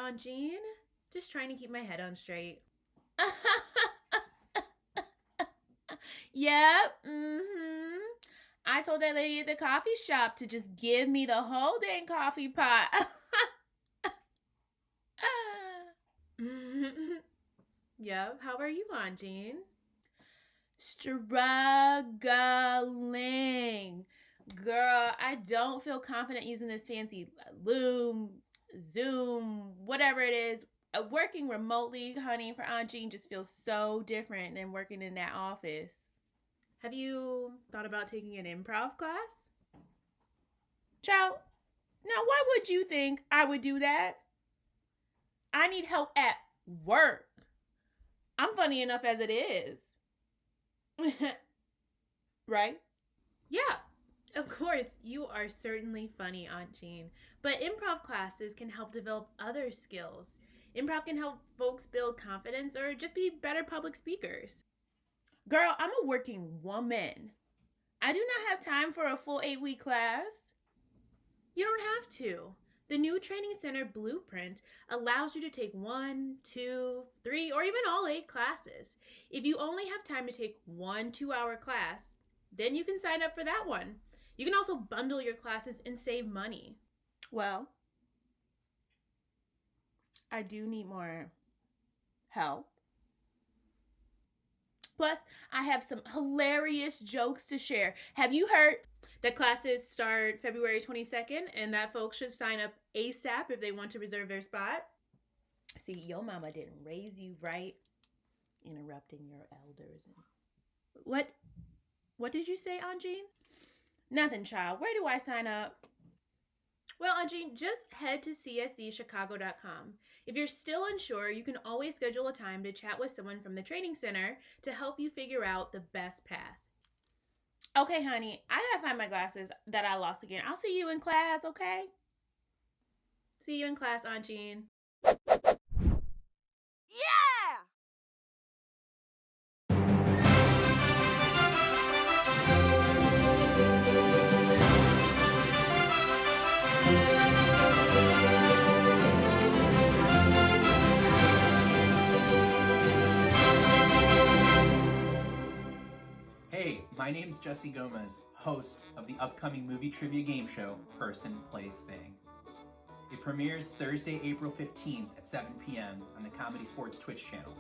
Aunt Jean. Just trying to keep my head on straight. Yep, I told that lady at the coffee shop to just give me the whole dang coffee pot. Yep, how are you, Aunt Jean? Struggling. Girl, I don't feel confident using this fancy Loom, Zoom, whatever it is. Working remotely, honey, for Aunt Jean just feels so different than working in that office. Have you thought about taking an improv class? Child, now why would you think I would do that? I need help at work. I'm funny enough as it is. Right? Yeah, of course, you are certainly funny, Aunt Jean. But improv classes can help develop other skills. Improv can help folks build confidence or just be better public speakers. Girl, I'm a working woman. I do not have time for a full 8-week class. You don't have to. The new training center blueprint allows you to take 1, 2, 3, or even all 8 classes. If you only have time to take 1 2-hour class, then you can sign up for that one. You can also bundle your classes and save money. Well, I do need more help. Plus, I have some hilarious jokes to share. Have you heard that classes start February 22nd and that folks should sign up ASAP if they want to reserve their spot? See, your mama didn't raise you right. Interrupting your elders. What did you say, Aunt Jean? Nothing, child. Where do I sign up? Well, Aunt Jean, just head to cscchicago.com. If you're still unsure, you can always schedule a time to chat with someone from the training center to help you figure out the best path. Okay, honey, I gotta find my glasses that I lost again. I'll see you in class, okay? See you in class, Aunt Jean. Hey, my name's Jesse Gomez, host of the upcoming movie trivia game show, Person, Place, Thing. It premieres Thursday, April 15th at 7 p.m. on the Comedysportz Twitch channel.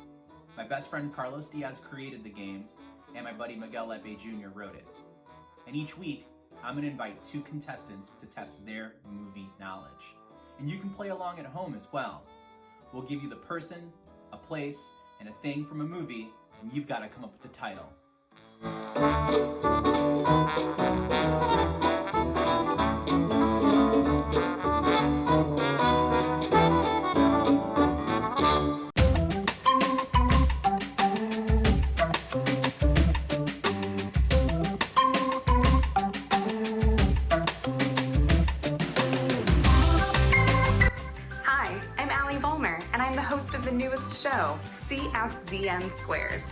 My best friend Carlos Diaz created the game, and my buddy Miguel Lepe Jr. wrote it. And each week, I'm going to invite 2 contestants to test their movie knowledge. And you can play along at home as well. We'll give you the person, a place, and a thing from a movie, and you've got to come up with the title. Hi, I'm Allie Vollmer, and I'm the host of the newest show, CSZN Squares.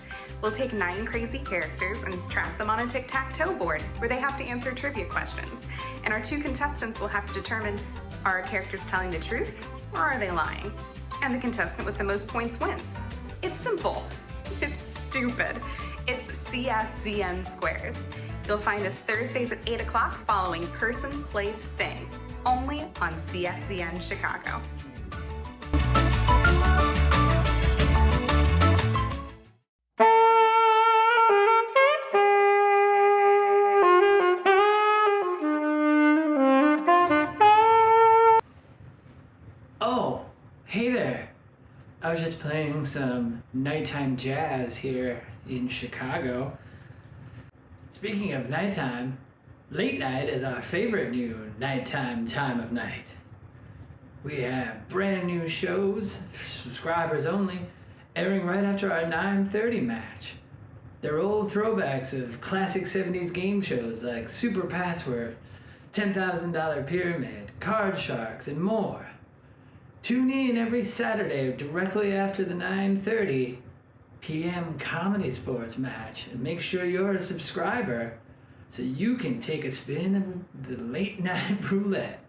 We'll take 9 crazy characters and trap them on a tic-tac-toe board where they have to answer trivia questions. And our 2 contestants will have to determine, are our characters telling the truth or are they lying? And the contestant with the most points wins. It's simple. It's stupid. It's CSZN Squares. You'll find us Thursdays at 8 o'clock following Person, Place, Thing, only on CSZN Chicago. Hey there! I was just playing some nighttime jazz here in Chicago. Speaking of nighttime, late night is our favorite new nighttime time of night. We have brand new shows for subscribers only, airing right after our 9:30 match. They're old throwbacks of classic 70s game shows like Super Password, $10,000 Pyramid, Card Sharks, and more. Tune in every Saturday directly after the 9:30 p.m. Comedysportz match and make sure you're a subscriber so you can take a spin of the late night roulette.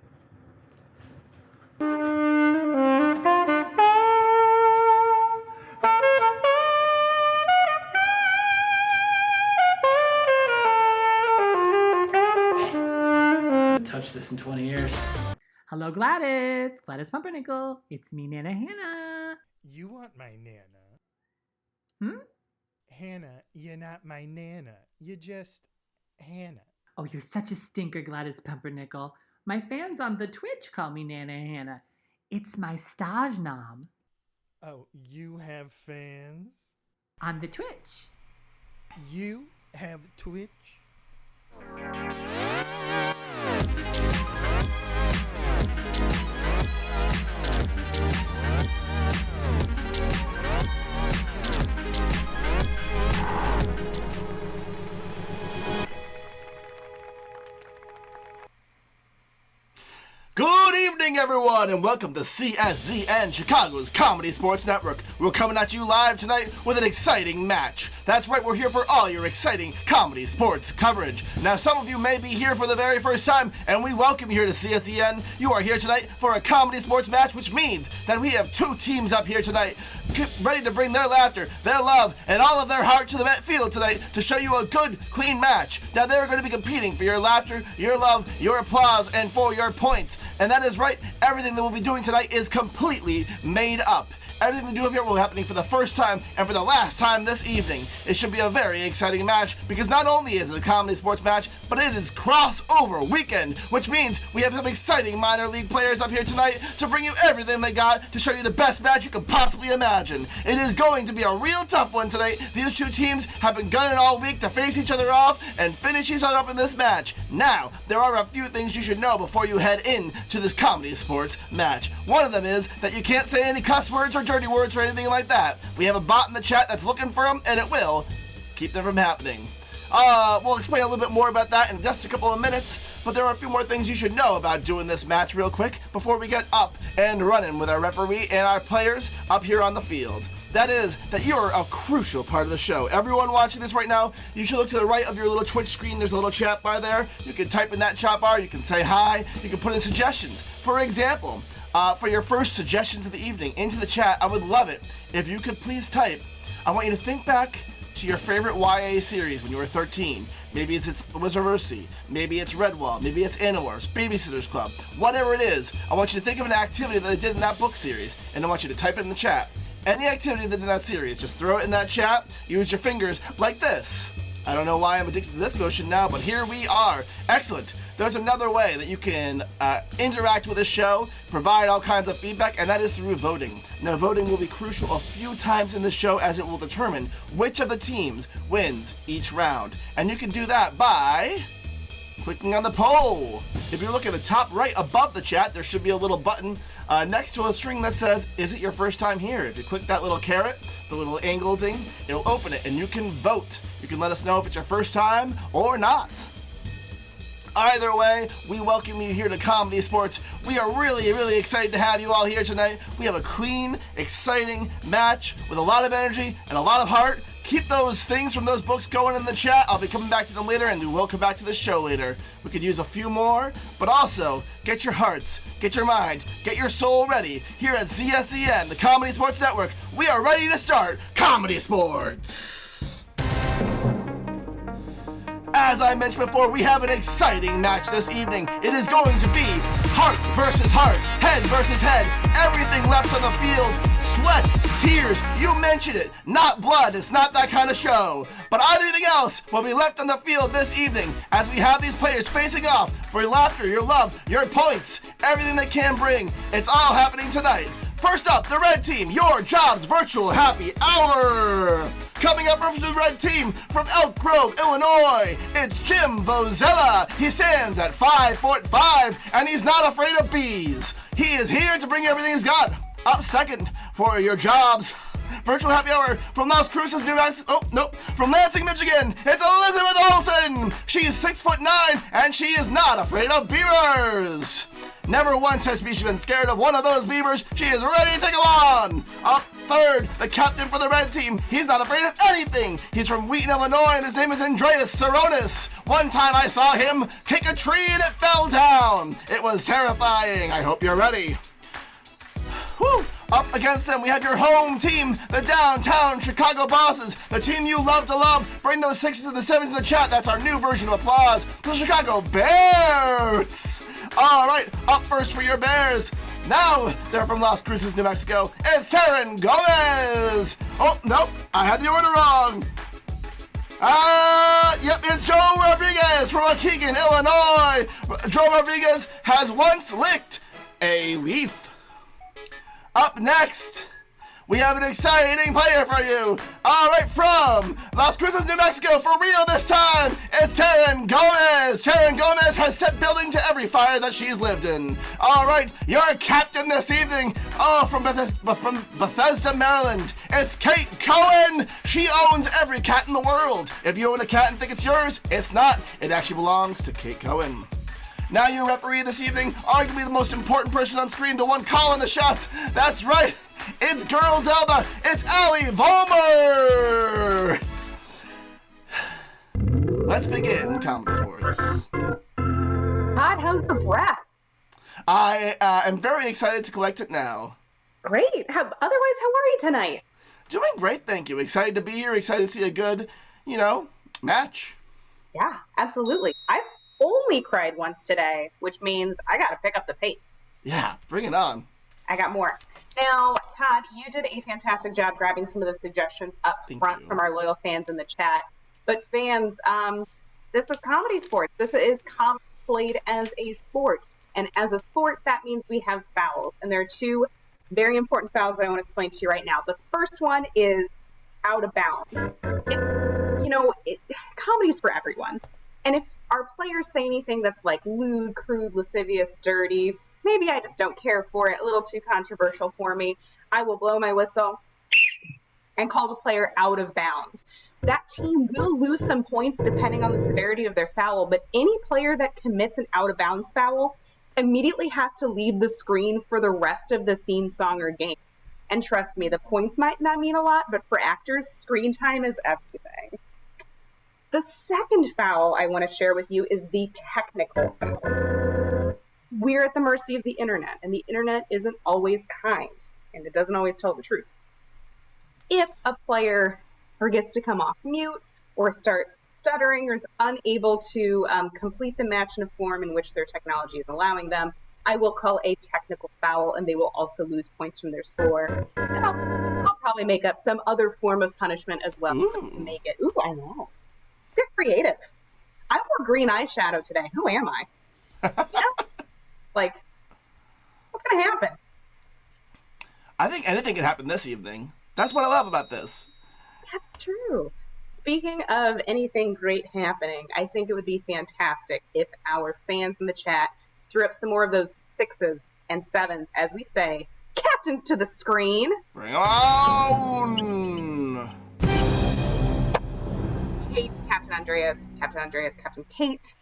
this in 20 years. Hello, Gladys. Gladys Pumpernickel. It's me, Nana Hannah. You want my Nana. Hmm? Hannah, you're not my Nana. You're just Hannah. Oh, you're such a stinker, Gladys Pumpernickel. My fans on the Twitch call me Nana Hannah. It's my stage nom. Oh, you have fans? On the Twitch. You have Twitch? Good evening, everyone, and welcome to CSZN, Chicago's Comedy Sports Network. We're coming at you live tonight with an exciting match. That's right, we're here for all your exciting comedy sports coverage. Now, some of you may be here for the very first time, and we welcome you here to CSZN. You are here tonight for a comedy sports match, which means that we have two teams up here tonight ready to bring their laughter, their love, and all of their heart to the field tonight to show you a good, clean match. Now, they're going to be competing for your laughter, your love, your applause, and for your points. And that is right, everything that we'll be doing tonight is completely made up. Everything we do up here will be happening for the first time and for the last time this evening. It should be a very exciting match because not only is it a comedy sports match, but it is crossover weekend, which means we have some exciting minor league players up here tonight to bring you everything they got to show you the best match you could possibly imagine. It is going to be a real tough one tonight. These two teams have been gunning all week to face each other off and finish each other up in this match. Now, there are a few things you should know before you head into this comedy sports match. One of them is that you can't say any cuss words or dirty words or anything like that. We have a bot in the chat that's looking for them, and it will keep them from happening. We'll explain a little bit more about that in just a couple of minutes, but there are a few more things you should know about doing this match real quick before we get up and running with our referee and our players up here on the field. That is, that you're a crucial part of the show. Everyone watching this right now, you should look to the right of your little Twitch screen. There's a little chat bar there. You can type in that chat bar. You can say hi. You can put in suggestions. For example, for your first suggestions of the evening into the chat, I would love it if you could please type, I want you to think back to your favorite YA series when you were 13. Maybe it's Wizardverse, maybe it's Redwall, maybe it's Animorphs, Babysitter's Club, whatever it is. I want you to think of an activity that they did in that book series, and I want you to type it in the chat. Any activity they did in that series, just throw it in that chat, use your fingers like this. I don't know why I'm addicted to this motion now, but here we are. Excellent. There's another way that you can interact with this show, provide all kinds of feedback, and that is through voting. Now, voting will be crucial a few times in the show as it will determine which of the teams wins each round. And you can do that by clicking on the poll. If you look at the top right above the chat, there should be a little button next to a string that says, is it your first time here? If you click that little caret, the little angle thing, it'll open it and you can vote. You can let us know if it's your first time or not. Either way, we welcome you here to Comedy Sports. We are really, really excited to have you all here tonight. We have a clean, exciting match with a lot of energy and a lot of heart. Keep those things from those books going in the chat. I'll be coming back to them later, and we will come back to this show later. We could use a few more, but also get your hearts, get your mind, get your soul ready. Here at CSCN, the Comedy Sports Network, we are ready to start Comedy Sports. As I mentioned before, we have an exciting match this evening. It is going to be heart versus heart, head versus head, everything left on the field, sweat, tears, you mentioned it, not blood, it's not that kind of show. But everything else will be left on the field this evening as we have these players facing off for your laughter, your love, your points, everything they can bring. It's all happening tonight. First up, the red team, your job's virtual happy hour. Coming up from the red team from Elk Grove, Illinois, it's Jim Vozella. He stands at 5'5" and he's not afraid of bees. He is here to bring everything he's got. Up second for your jobs virtual happy hour from Las Cruces, New Mexico. Oh, nope. From Lansing, Michigan, it's Elizabeth Olsen. She's 6'9" and she is not afraid of beavers. Never once has she been scared of one of those beavers. She is ready to take them on. Up third, the captain for the red team. He's not afraid of anything. He's from Wheaton, Illinois, and his name is Andreas Saronis. One time I saw him kick a tree and it fell down. It was terrifying. I hope you're ready. Whew. Up against them, we have your home team, the downtown Chicago Bosses, the team you love to love. Bring those 6s and the 7s in the chat. That's our new version of applause. The Chicago Bears. All right, up first for your Bears. Now they're from Las Cruces, New Mexico. It's Taryn Gomez. Oh, nope, I had the order wrong. Yep, it's Joe Rodriguez from Waukegan, Illinois. Joe Rodriguez has once licked a leaf. Up next, we have an exciting player for you. All right, from Las Cruces, New Mexico, for real this time, it's Taryn Gomez. Taryn Gomez has set building to every fire that she's lived in. All right, your captain this evening, from Bethesda, Maryland, it's Kate Cohen. She owns every cat in the world. If you own a cat and think it's yours, it's not. It actually belongs to Kate Cohen. Now your referee this evening, arguably the most important person on screen, the one calling the shots. That's right. It's Girl Zelda. It's Allie Vollmer. Let's begin Comedy Sports. Todd, how's the breath? I am very excited to collect it now. Great. Otherwise, how are you tonight? Doing great, thank you. Excited to be here. Excited to see a good, match. Yeah, absolutely. I've only cried once today, which means I got to pick up the pace. Yeah, bring it on. I got more. Now, Todd, you did a fantastic job grabbing some of the suggestions up front from our loyal fans in the chat. But fans, this is Comedy Sports. This is comedy played as a sport. And as a sport, that means we have fouls. And there are two very important fouls that I want to explain to you right now. The first one is out of bounds. Comedy's for everyone. And if our players say anything that's like lewd, crude, lascivious, dirty, maybe I just don't care for it, a little too controversial for me, I will blow my whistle and call the player out of bounds. That team will lose some points depending on the severity of their foul, but any player that commits an out of bounds foul immediately has to leave the screen for the rest of the scene, song, or game. And trust me, the points might not mean a lot, but for actors, screen time is everything. The second foul I want to share with you is the technical foul. We're at the mercy of the internet, and the internet isn't always kind, and it doesn't always tell the truth. If a player forgets to come off mute, or starts stuttering, or is unable to complete the match in a form in which their technology is allowing them, I will call a technical foul, and they will also lose points from their score. And I'll probably make up some other form of punishment as well to make it. Ooh, I know. Get creative. I wore green eyeshadow today. Who am I? What's going to happen? I think anything can happen this evening. That's what I love about this. That's true. Speaking of anything great happening, I think it would be fantastic if our fans in the chat threw up some more of those 6s and 7s, as we say, captains to the screen. Bring on! Kate, Captain Andreas, Captain Kate.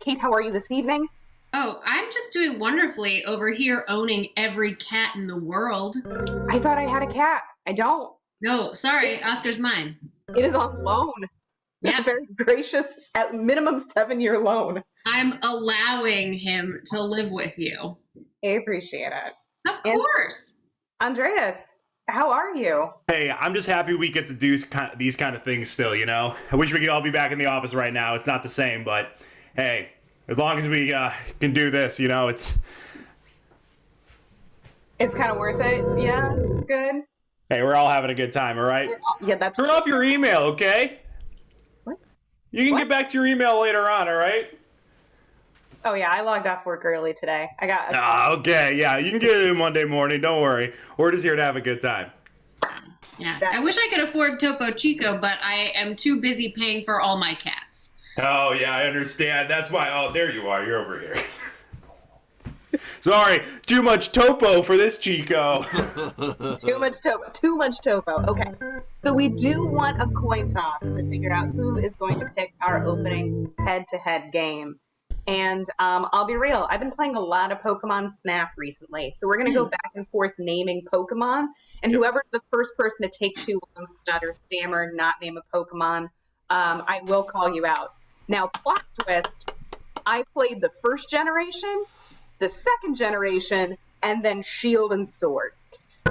Kate, how are you this evening? Oh, I'm just doing wonderfully over here owning every cat in the world. I thought I had a cat. I don't. No, sorry, Oscar's mine. It is on loan. Yeah. A very gracious, at minimum 7-year loan. I'm allowing him to live with you. I appreciate it. Of course. Andreas, how are you? Hey, I'm just happy we get to do these kind of things still, I wish we could all be back in the office right now. It's not the same, but hey, as long as we can do this, it's kind of worth it. Yeah, good. Hey, we're all having a good time, all right? Yeah, that's Turn off your email, okay? What? You can get back to your email later on, all right? Oh, yeah, I logged off work early today. I got okay, yeah, you can get it in Monday morning, don't worry. We're just here to have a good time. Yeah, I wish I could afford Topo Chico, but I am too busy paying for all my cats. Oh, yeah, I understand. That's why, there you are, you're over here. Sorry, too much topo for this Chico. Too much topo. Okay. So we do want a coin toss to figure out who is going to pick our opening head-to-head game. And I'll be real, I've been playing a lot of Pokemon Snap recently. So we're going to go back and forth naming Pokemon. And whoever's the first person to take too long, stutter, stammer, not name a Pokemon, I will call you out. Now, plot twist, I played the first generation, the second generation, and then Shield and Sword.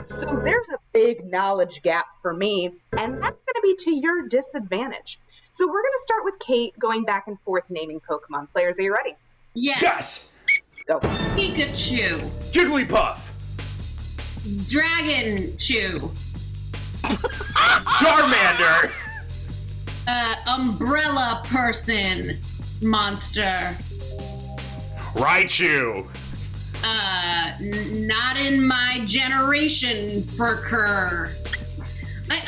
So there's a big knowledge gap for me, and that's going to be to your disadvantage. So we're going to start with Kate going back and forth naming Pokemon players. Are you ready? Yes. Yes. Go. Pikachu. Jigglypuff. Dragon Chew. Charmander. Umbrella person. Monster. Raichu. Not in my generation, Furker.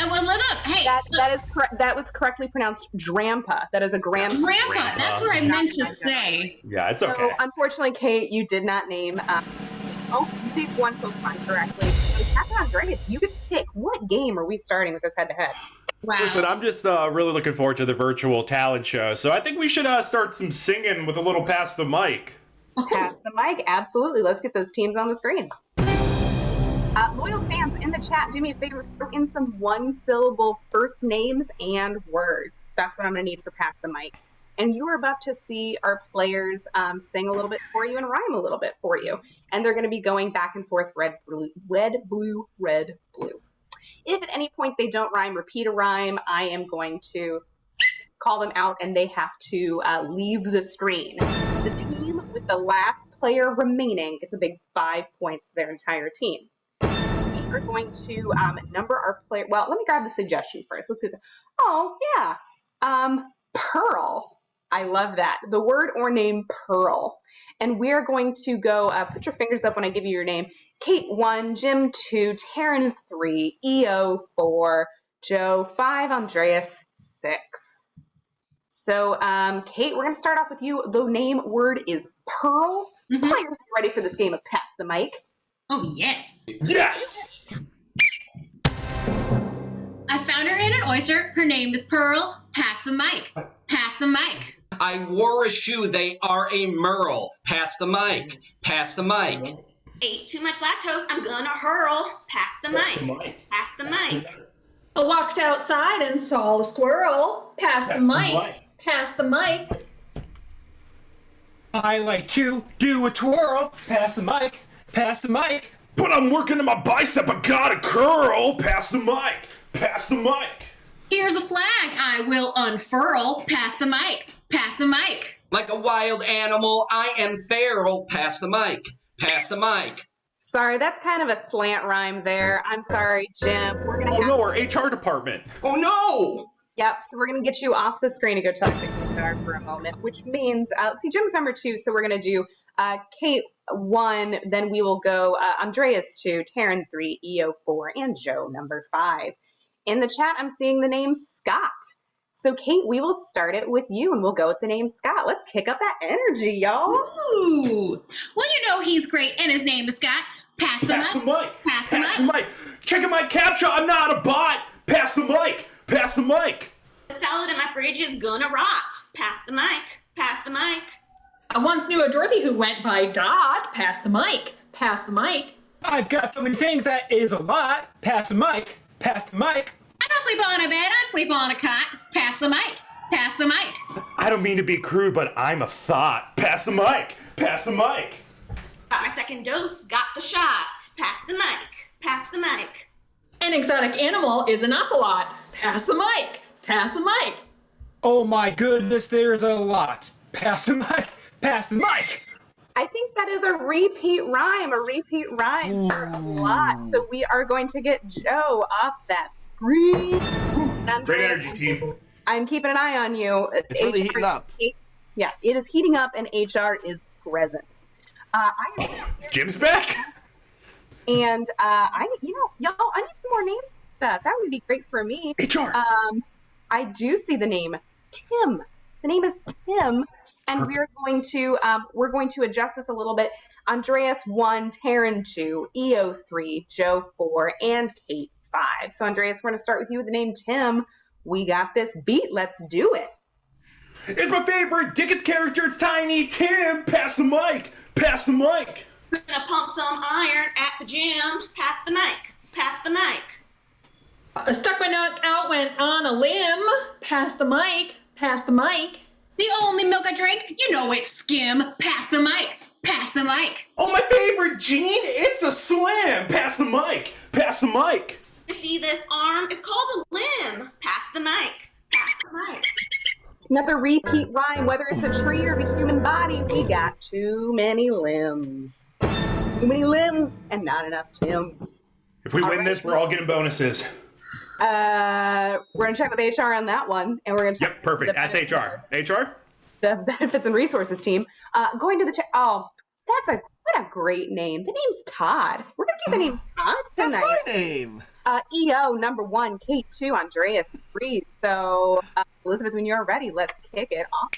Well, look, hey. That is correct. That was correctly pronounced Drampa. That is a grandpa. Drampa. That's what I meant to say. Yeah, it's So, okay. unfortunately, Kate, you did not name. You picked one Pokemon correctly. So, Captain Andreas, you get to pick. What game are we starting with this head-to-head? Wow. Listen, I'm just really looking forward to the virtual talent show. So I think we should start some singing with a little Pass the Mic. Pass the mic. Absolutely. Let's get those teams on the screen. Loyal fans in the chat, do me a favor, throw in some one-syllable first names and words. That's what I'm going to need for Pass the Mic. And you are about to see our players sing a little bit for you and rhyme a little bit for you. And they're going to be going back and forth, red, blue, red, blue. If at any point they don't rhyme, repeat a rhyme, I am going to call them out and they have to leave the screen. The team with the last player remaining gets a big 5 points to their entire team. We are going to number our player. Well, let me grab the suggestion first. Let's get. Oh yeah, Pearl. I love that. The word or name Pearl, and we are going to go. Put your fingers up when I give you your name. Kate 1, Jim 2, Taryn 3, EO 4, Joe 5, Andreas 6. So, Kate, we're going to start off with you. The name word is Pearl. Players, are you ready for this game of Pass the Mic? Oh, yes. Yes! I found her in an oyster. Her name is Pearl. Pass the mic. Pass the mic. I wore a shoe. They are a merle. Pass the mic. Pass the mic. Ate too much lactose. I'm gonna hurl. Pass the mic. Pass the mic. I walked outside and saw a squirrel. Pass the mic. Pass the mic. I like to do a twirl. Pass the mic. Pass the mic. But I'm working on my bicep. I got a curl. Pass the mic. Pass the mic. Here's a flag I will unfurl. Pass the mic. Pass the mic. Like a wild animal, I am feral. Pass the mic. Pass the mic. Sorry, that's kind of a slant rhyme there. I'm sorry, Jim. We're gonna. Oh no, our HR department. Oh no! Yep. So we're gonna get you off the screen and go talk to HR for a moment, which means see, Jim's number 2. So we're gonna do Kate 1, then we will go Andreas 2, Taryn 3, EO 4, and Joe number 5. In the chat, I'm seeing the name Scott. So, Kate, we will start it with you, and we'll go with the name Scott. Let's kick up that energy, y'all. Ooh. Well, you know he's great, and his name is Scott. Pass the mic. Pass the mic. Pass the Pass mic. the mic. Checking my captcha. I'm not a bot. Pass the mic. Pass the mic. The salad in my fridge is gonna rot. Pass the mic. Pass the mic. I once knew a Dorothy who went by Dot. Pass the mic. Pass the mic. I've got so many things that is a lot. Pass the mic. Pass the mic. I don't sleep on a bed. I sleep on a cot. Pass the mic. Pass the mic. I don't mean to be crude, but I'm a thought. Pass the mic. Pass the mic. Got my second dose. Got the shot. Pass the mic. Pass the mic. An exotic animal is an ocelot. Pass the mic. Pass the mic. Oh my goodness, there's a lot. Pass the mic. Pass the mic. I think that is a repeat rhyme for a lot. So we are going to get Joe off that screen. Great energy, team. I'm keeping an eye on you. It's really heating up. Yeah, it is heating up, and HR is present. Jim's back. And y'all, I need some more names. That would be great for me. HR. I do see the name Tim. The name is Tim, and we're going to adjust this a little bit. Andreas 1, Taryn 2, EO 3, Joe 4, and Kate 5. So Andreas, we're going to start with you with the name Tim. We got this beat. Let's do it. It's my favorite Dickens character. It's Tiny Tim. Pass the mic. Pass the mic. Gonna pump some iron at the gym. Pass the mic. Pass the mic. Stuck my neck out, went on a limb. Pass the mic. Pass the mic. The only milk I drink, you know it's skim. Pass the mic. Pass the mic. Oh, my favorite Gene. It's a slim. Pass the mic. Pass the mic. You see this arm? It's called a limb. Pass the mic. Pass the mic. Another repeat rhyme, whether it's a tree or the human body, we got too many limbs. Too many limbs and not enough Tims. If we win this, we're all getting bonuses. We're gonna check with HR on that one, and we're gonna check. Yep, perfect. Ask HR. HR? The benefits and resources team. Going to the check. Oh, what a great name. The name's Todd. We're gonna do the name Todd tonight. That's my name. EO number 1, Kate 2, Andreas 3. So Elizabeth, when you're ready, let's kick it off.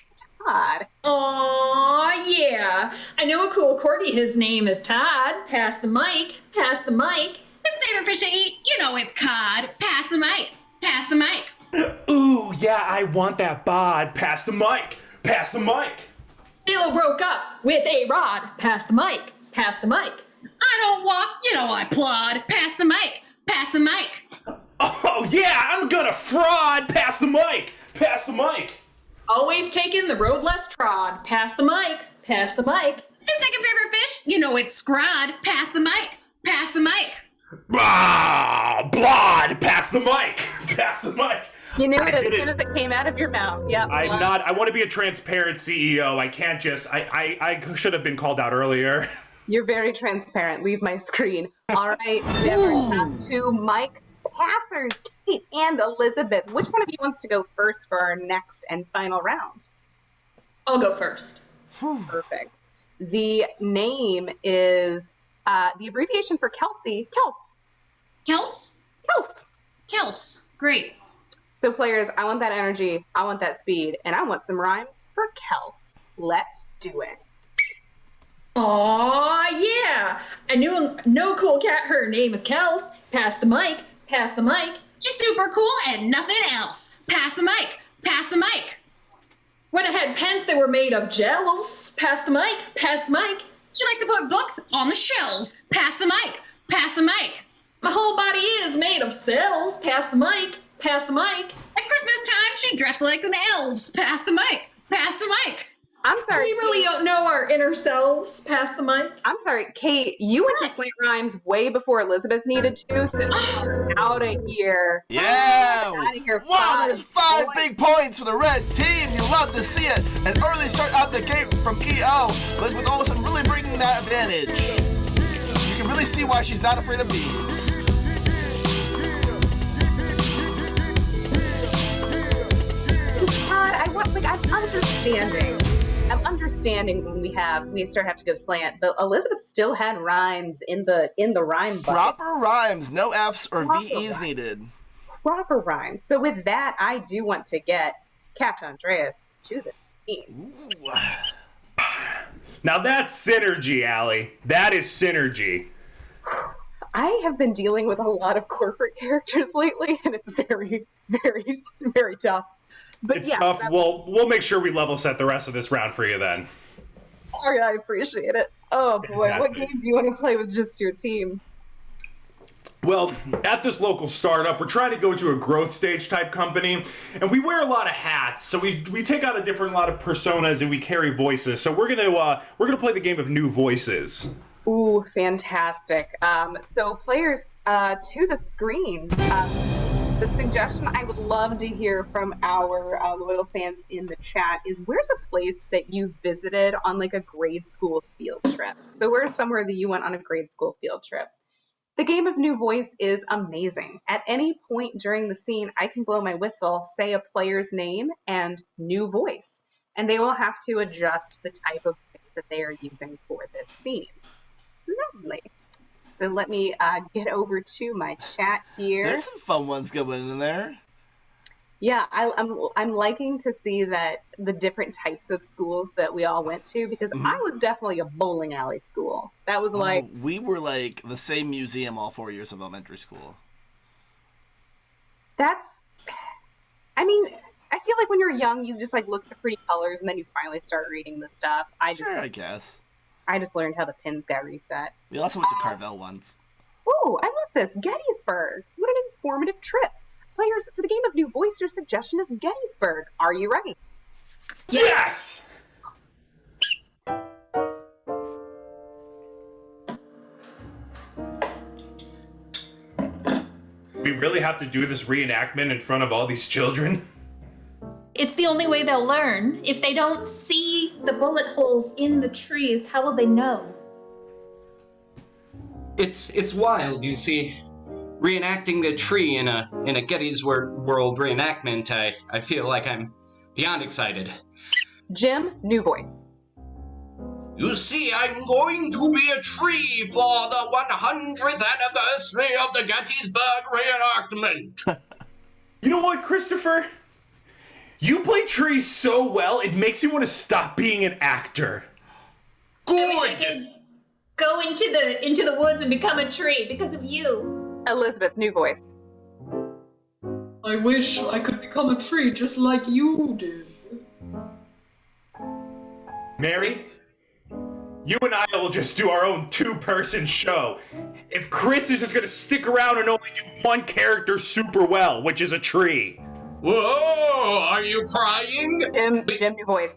Todd. Aw, yeah. I know a cool corgi. His name is Todd. Pass the mic. Pass the mic. His favorite fish to eat, you know it's cod. Pass the mic. Pass the mic. Ooh, yeah, I want that bod. Pass the mic. Pass the mic. Philo broke up with a rod. Pass the mic. Pass the mic. I don't walk, you know I plod. Pass the mic. Pass the mic. Oh, yeah, I'm gonna fraud. Pass the mic. Pass the mic. Always taking the road less trod. Pass the mic. Pass the mic. His second favorite fish, you know it's scrod. Pass the mic. Pass the mic. Ah, blood. Pass the mic. Pass the mic. You knew it as soon as it came out of your mouth. Yeah. I want to be a transparent CEO. I can't just, I should have been called out earlier. You're very transparent. Leave my screen. All right. Then we're to Mike Passers, Kate, and Elizabeth. Which one of you wants to go first for our next and final round? I'll go first. Perfect. The name is the abbreviation for Kelsey. Kels? Kels. Great. So players, I want that energy, I want that speed, and I want some rhymes for Kels. Let's do it. Aw, yeah. I knew no cool cat. Her name is Kels. Pass the mic. Pass the mic. She's super cool and nothing else. Pass the mic. Pass the mic. When I had pens that were made of gels. Pass the mic. Pass the mic. She likes to put books on the shelves. Pass the mic. Pass the mic. My whole body is made of cells. Pass the mic. Pass the mic. At Christmas time, she dressed like an elves. Pass the mic. Pass the mic. I'm sorry. We really don't know our inner selves. Pass the mic. I'm sorry, Kate, you went to Slant Rhymes way before Elizabeth needed to, so out of here. Yeah! Out of here. Wow, that is 5 big points for the red team. You love to see it. An early start out the gate from EO. Elizabeth Olsen really bringing that advantage. You can really see why she's not afraid of bees. Todd, I'm understanding when we start have to go slant, but Elizabeth still had rhymes in the rhyme bucket. Proper rhymes, no F's or Proper VEs rhymes. needed. Proper rhymes. So with that, I do want to get Captain Andreas to the team. Ooh. Now that's synergy, Allie. That is synergy. I have been dealing with a lot of corporate characters lately, and it's very, very, very tough. But It's tough. We'll make sure we level set the rest of this round for you then. All right, I appreciate it. Oh boy, Fantastic. what game do you want to play with just your team? Well, at this local startup, we're trying to go to a growth stage type company, and we wear a lot of hats. So we take on a lot of personas, and we carry voices. So we're gonna play the game of new voices. Ooh, fantastic. So players, to the screen. The suggestion I would love to hear from our loyal fans in the chat is, where's a place that you visited on like a grade school field trip? So where's somewhere that you went on a grade school field trip? The game of New Voice is amazing. At any point during the scene, I can blow my whistle, say a player's name, and New Voice. And they will have to adjust the type of voice that they are using for this scene. Lovely. So let me get over to my chat here. There's some fun ones going in there. Yeah, I'm liking to see that the different types of schools that we all went to, because I was definitely a bowling alley school. That was like... we were like the same museum all 4 years of elementary school. That's... I mean, I feel like when you're young, you just like look at the pretty colors and then you finally start reading the stuff. I guess. I just learned how the pins got reset. We also went to Carvel once. Ooh, I love this. Gettysburg. What an informative trip. Players, for the game of New Voice, your suggestion is Gettysburg. Are you ready? Yes! We really have to do this reenactment in front of all these children? It's the only way they'll learn. If they don't see the bullet holes in the trees, how will they know? It's wild, you see. Reenacting the tree in a Gettysburg reenactment, I feel like I'm beyond excited. Jim, new voice. You see, I'm going to be a tree for the 100th anniversary of the Gettysburg reenactment. You know what, Christopher? You play trees so well, it makes me want to stop being an actor. Good. I could go into the woods and become a tree because of you. Elizabeth, new voice. I wish I could become a tree just like you did. Mary, you and I will just do our own two-person show. If Chris is just gonna stick around and only do one character super well, which is a tree. Whoa, are you crying? Jim, new voice.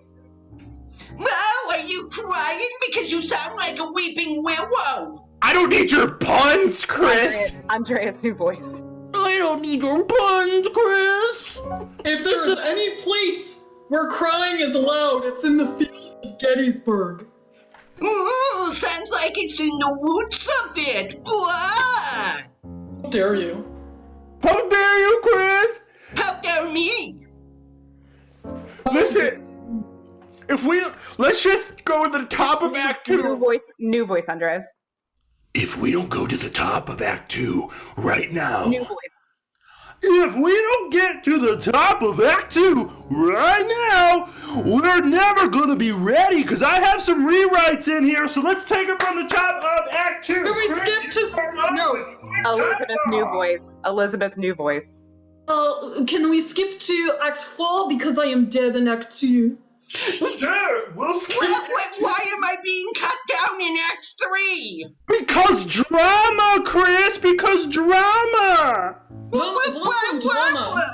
Oh, are you crying? Because you sound like a weeping willow. I don't need your puns, Chris! Andreas, new voice. I don't need your puns, Chris! If there's any place where crying is allowed, it's in the field of Gettysburg. Ooh, sounds like it's in the roots of it. Blah! How dare you? How dare you, Chris? How dare me? Listen, let's just go to the top of Act 2. New voice, Andres. If we don't go to the top of Act 2 right now. New voice. If we don't get to the top of Act 2 right now, we're never gonna be ready, because I have some rewrites in here, so let's take it from the top of Act 2. Can we skip to... No. Elizabeth, new voice. Elizabeth, new voice. Can we skip to Act 4, because I am dead in Act 2? Sure, we'll skip. Why am I being cut down in Act 3? Because drama, Chris, because drama! What's drama?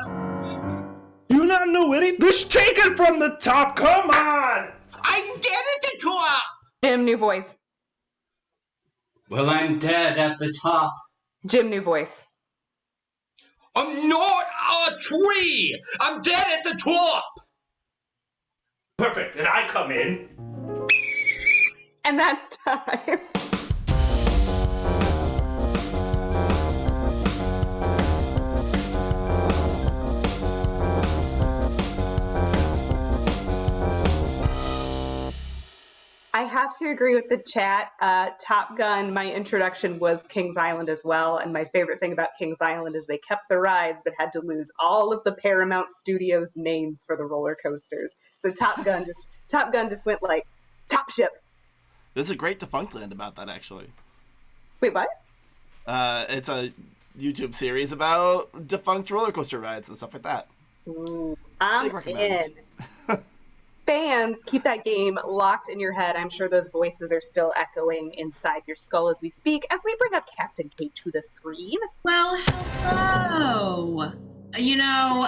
You not know anything? Just take it from the top, come on! I'm dead at the top! Jim, new voice. Well, I'm dead at the top. Jim, new voice. I'm not a tree! I'm dead at the top! Perfect, and I come in. And that's time. I have to agree with the chat. Top Gun, my introduction was Kings Island as well, and my favorite thing about Kings Island is they kept the rides but had to lose all of the Paramount Studios names for the roller coasters. So Top Gun just went like Top Ship. There's a great Defunct Land about that, actually. Wait, what? It's a YouTube series about defunct roller coaster rides and stuff like that. Ooh, I'm in. Fans, keep that game locked in your head. I'm sure those voices are still echoing inside your skull as we speak, as we bring up Captain Kate to the screen. Well, hello. You know,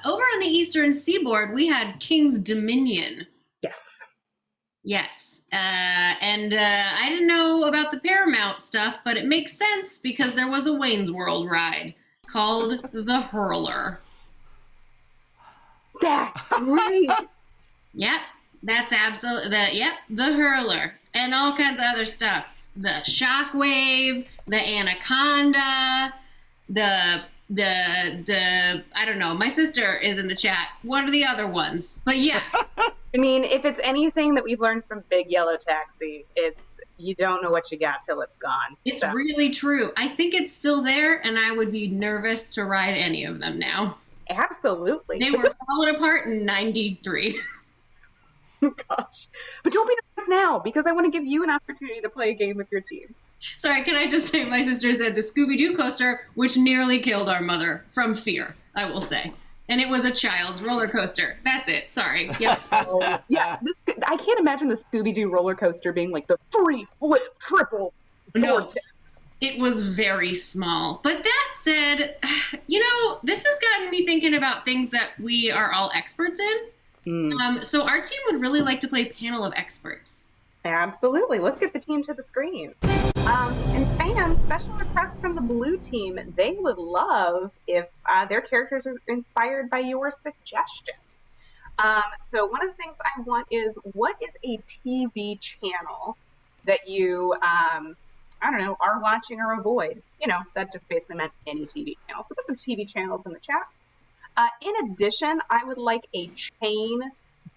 over on the Eastern Seaboard, we had King's Dominion. Yes. Yes. And I didn't know about the Paramount stuff, but it makes sense because there was a Wayne's World ride called the Hurler. That's great. Yep, that's absolutely the Hurler and all kinds of other stuff. The Shockwave, the Anaconda, the I don't know. My sister is in the chat. What are the other ones? But yeah. I mean, if it's anything that we've learned from Big Yellow Taxi, it's you don't know what you got till it's gone. It's really true. I think it's still there, and I would be nervous to ride any of them now. Absolutely. They were falling apart in '93. Gosh. But don't be nervous now, because I want to give you an opportunity to play a game with your team. Sorry, can I just say my sister said the Scooby-Doo coaster, which nearly killed our mother from fear, I will say. And it was a child's roller coaster. That's it. Sorry. Yep. Yeah, I can't imagine the Scooby-Doo roller coaster being like the 3-flip triple vortex. It was very small. But that said, you know, this has gotten me thinking about things that we are all experts in. So our team would really like to play Panel of Experts. Absolutely. Let's get the team to the screen. And fans, special request from the blue team. They would love if their characters are inspired by your suggestions. So one of the things I want is, what is a TV channel that you, I don't know, are watching or avoid? You know, that just basically meant any TV channel. So put some TV channels in the chat. In addition, I would like a chain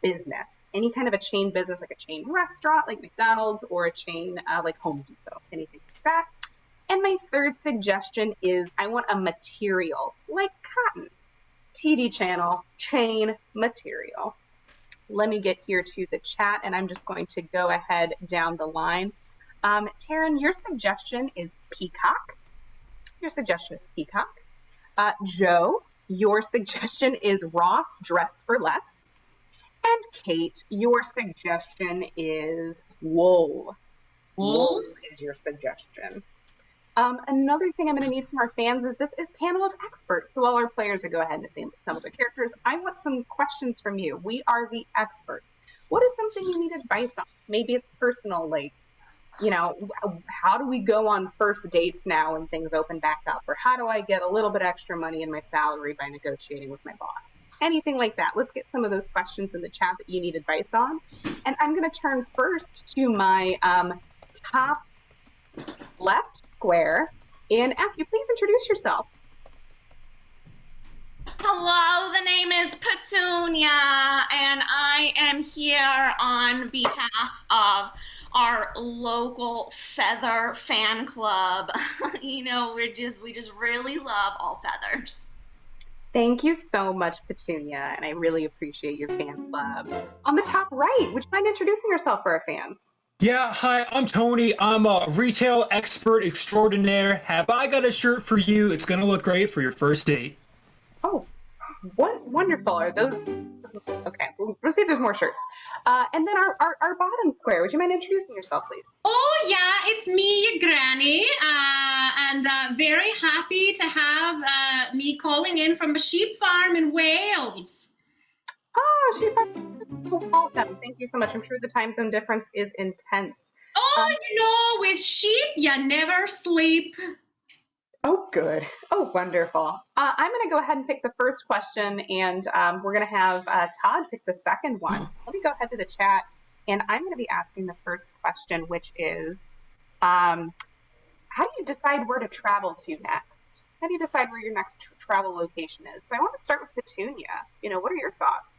business, any kind of a chain business, like a chain restaurant like McDonald's, or a chain like Home Depot, anything like that. And my third suggestion is, I want a material like cotton. TV channel, chain, material. Let me get here to the chat, and I'm just going to go ahead down the line. Taryn, your suggestion is peacock. Your suggestion is peacock. Joe, your suggestion is Ross Dress for Less. And Kate, your suggestion is wool. Wool is your suggestion. Another thing I'm going to need from our fans is, this is panel of experts. So while our players are go ahead and assemble their characters, I want some questions from you. We are the experts. What is something you need advice on? Maybe it's personal, like, you know, how do we go on first dates now when things open back up? Or how do I get a little bit extra money in my salary by negotiating with my boss? Anything like that. Let's get some of those questions in the chat that you need advice on. And I'm going to turn first to my top left square and ask you, please introduce yourself. Hello, the name is Petunia, and I am here on behalf of our local feather fan club. You know, we just really love all feathers. Thank you so much, Petunia, and I really appreciate your fan club. On the top right, would you mind introducing yourself for our fans? Yeah, hi, I'm Tony. I'm a retail expert extraordinaire. Have I got a shirt for you? It's going to look great for your first date. Oh, what wonderful. Are those? Okay, we'll see if there's more shirts. And then our bottom square, would you mind introducing yourself, please? Oh, yeah, it's me, your granny, and very happy to have me calling in from a sheep farm in Wales. Oh, sheep farm. Welcome. Thank you so much. I'm sure the time zone difference is intense. Oh, you know, with sheep, you never sleep. Oh, good. Oh, wonderful. I'm going to go ahead and pick the first question, and we're going to have Todd pick the second one. So let me go ahead to the chat, and I'm going to be asking the first question, which is, how do you decide where to travel to next? How do you decide where your next travel location is? So I want to start with Petunia. You know, what are your thoughts?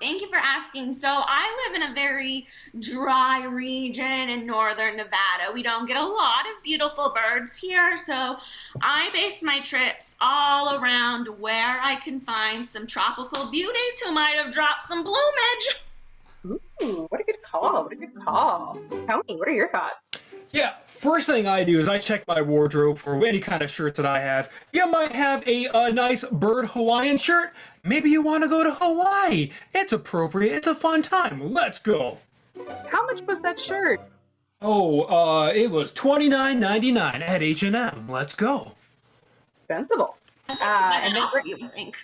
Thank you for asking. So I live in a very dry region in northern Nevada. We don't get a lot of beautiful birds here, so I base my trips all around where I can find some tropical beauties who might have dropped some plumage. Ooh, what a good call. What a good call. Tony, what are your thoughts? Yeah, first thing I do is I check my wardrobe for any kind of shirt that I have. You might have a nice bird Hawaiian shirt. Maybe you want to go to Hawaii. It's appropriate. It's a fun time. Let's go. How much was that shirt? Oh, it was $29.99 at H&M. Let's go. Sensible. And then you think.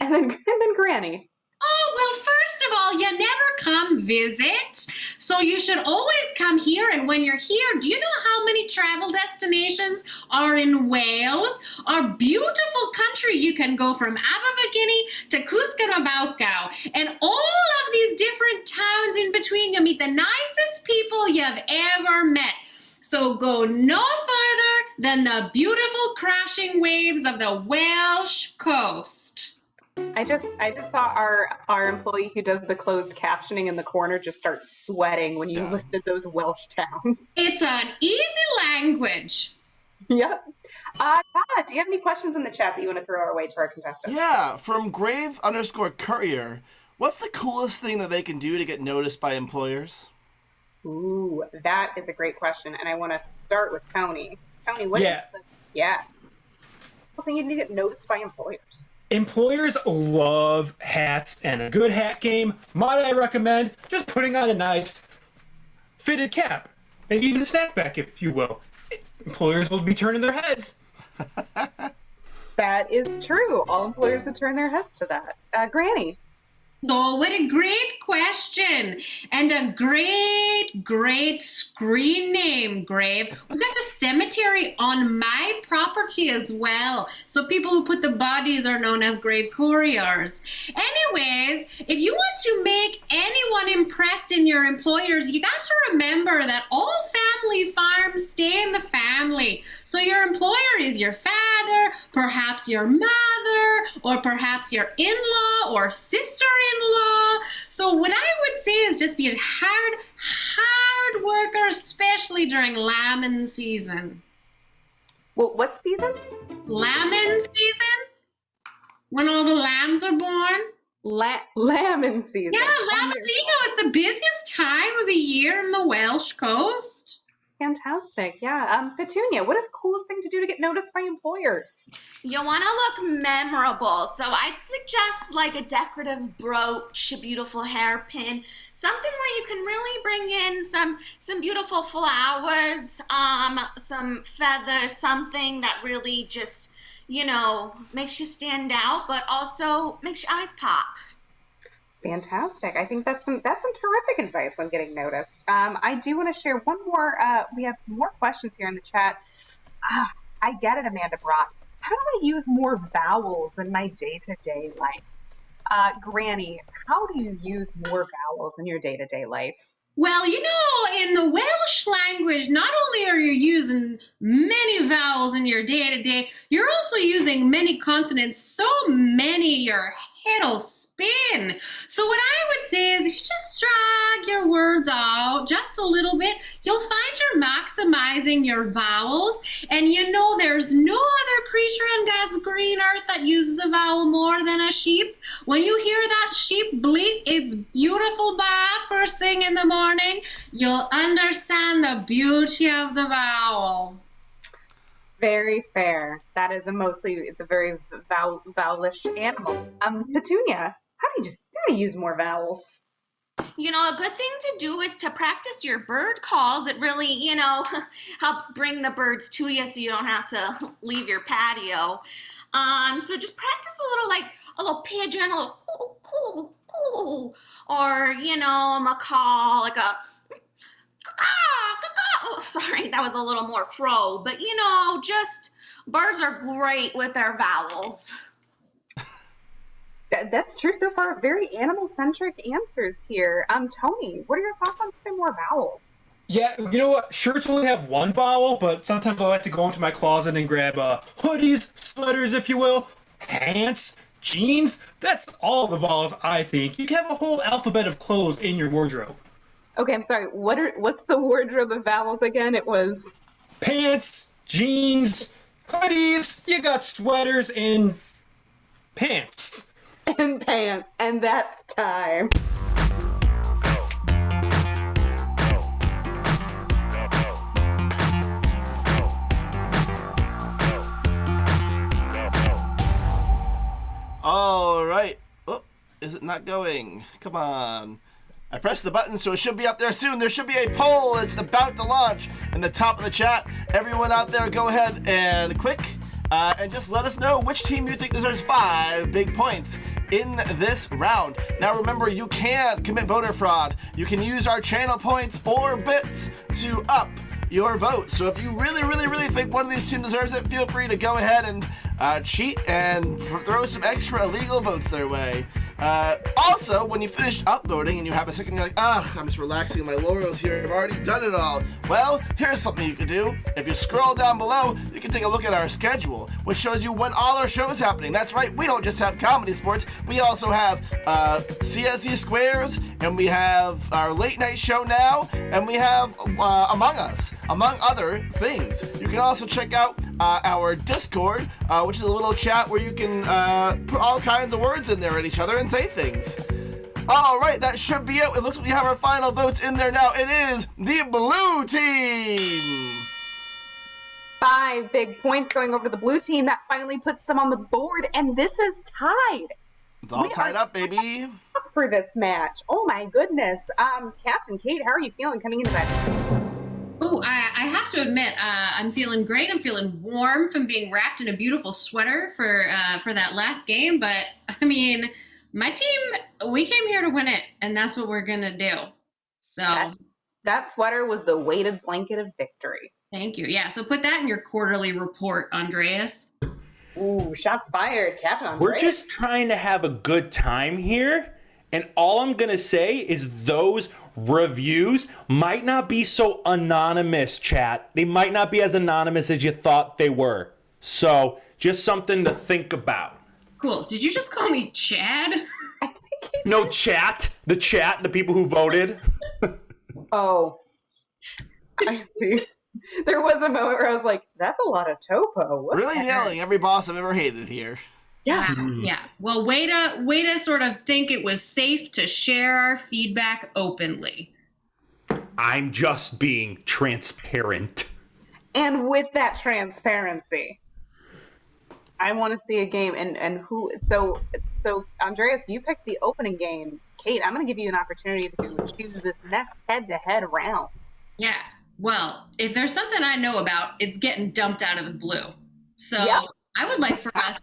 And then Granny. Oh, well, first of all, you never come visit, so you should always come here. And when you're here, do you know how many travel destinations are in Wales? Our beautiful country. You can go from Abergavenny to Cwsgwr, and all of these different towns in between. You'll meet the nicest people you've ever met. So go no further than the beautiful crashing waves of the Welsh coast. I just saw our employee who does the closed captioning in the corner just start sweating when you listed those Welsh towns. It's an easy language. Yep. Todd, do you have any questions in the chat that you want to throw our way to our contestants? Yeah, from Grave_Courier, what's the coolest thing that they can do to get noticed by employers? Ooh, that is a great question, and I want to start with Tony. Tony, what is the coolest thing you need to get noticed by employers? Employers love hats and a good hat game. Might I recommend just putting on a nice fitted cap, maybe even a snapback, if you will. Employers will be turning their heads. That is true. All employers would turn their heads to that. Granny. Oh, what a great question. And a great screen name, Grave. We've got the cemetery on my property as well. So people who put the bodies are known as grave couriers. Anyways, if you want to make anyone impressed in your employers, you got to remember that all family farms stay in the family. So your employer is your father, perhaps your mother, or perhaps your in-law or sister-in-law. So what I would say is just be a hard worker, especially during lambing season. Well, what season? Lambing season? When all the lambs are born? Lambing season. Yeah, lambing season. You know, it's the busiest time of the year in the Welsh coast. Fantastic. Yeah. Petunia, what is the coolest thing to do to get noticed by employers? You want to look memorable, so I'd suggest like a decorative brooch, a beautiful hairpin, something where you can really bring in some beautiful flowers, some feathers, something that really just, you know, makes you stand out, but also makes your eyes pop. Fantastic. I think that's some terrific advice on getting noticed. I do want to share one more. We have more questions here in the chat. I get it, Amanda Brock. How do I use more vowels in my day-to-day life? Granny, how do you use more vowels in your day-to-day life? Well, you know, in the Welsh language, not only are you using many vowels in your day-to-day, you're also using many consonants, so many your head'll spin. So what I would say is if you just drag your words out just a little bit, you'll find you're maximizing your vowels. And you know there's no other creature on God's green earth that uses a vowel more than a sheep. When you hear that sheep bleat its beautiful baa first thing in the morning, you'll understand the beauty of the vowel. Very fair. That is it's a very vowelish animal. Petunia, how do you use more vowels? You know, a good thing to do is to practice your bird calls. It really, you know, helps bring the birds to you so you don't have to leave your patio. So just practice a little pigeon, a little coo, coo, coo, or, you know, a macaw, like a oh, sorry, that was a little more crow, but you know, just birds are great with their vowels. That's true so far. Very animal-centric answers here. Tony, what are your thoughts on using more vowels? Yeah, you know what? Shirts only have one vowel, but sometimes I like to go into my closet and grab hoodies, sweaters, if you will, pants, jeans. That's all the vowels, I think. You can have a whole alphabet of clothes in your wardrobe. Okay, I'm sorry. What's the wardrobe of vowels again? It was pants, jeans, hoodies. You got sweaters and pants. And pants. And that's time. All right. Oh, is it not going? Come on. I pressed the button, so it should be up there soon. There should be a poll. It's about to launch in the top of the chat. Everyone out there, go ahead and click and just let us know which team you think deserves 5 big points in this round. Now remember, you can commit voter fraud. You can use our channel points or bits to up your vote. So if you really think one of these teams deserves it, feel free to go ahead and cheat and throw some extra illegal votes their way. Also, when you finish upvoting and you have a second, you're like, I'm just relaxing my laurels here. I've already done it all. Well, here's something you can do. If you scroll down below, you can take a look at our schedule, which shows you when all our shows happening. That's right, we don't just have Comedy Sports. We also have CSE Squares, and we have our late night show now, and we have Among Us, among other things. You can also check out our Discord, which is a little chat where you can put all kinds of words in there at each other and say things. All right, that should be it. It looks like we have our final votes in there now. It is the blue team. 5 big points going over to the blue team. That finally puts them on the board, and this is tied. It's all tied up, baby. For this match. Oh my goodness. Captain Kate, how are you feeling coming into that? Oh, I have to admit, I'm feeling great. I'm feeling warm from being wrapped in a beautiful sweater for that last game. But I mean, My team, we came here to win it, and that's what we're gonna do. So that sweater was the weighted blanket of victory. Thank you. Yeah, so put that in your quarterly report, Andreas. Ooh, shots fired, Captain Andreas. We're just trying to have a good time here, and all I'm gonna say is those reviews might not be so anonymous, chat. They might not be as anonymous as you thought they were. So, just something to think about. Cool. Did you just call me Chad? No, chat. The people who voted. Oh, I see. There was a moment where I was like, that's a lot of topo. What Really nailing every boss I've ever hated here. Yeah. Yeah. Well, way to sort of think it was safe to share our feedback openly. I'm just being transparent. And with that transparency, I want to see a game and who so Andreas, you picked the opening game. Kate, I'm going to give you an opportunity to choose this next head-to-head round. Yeah. Well, if there's something I know about, it's getting dumped out of the blue. So I would like for us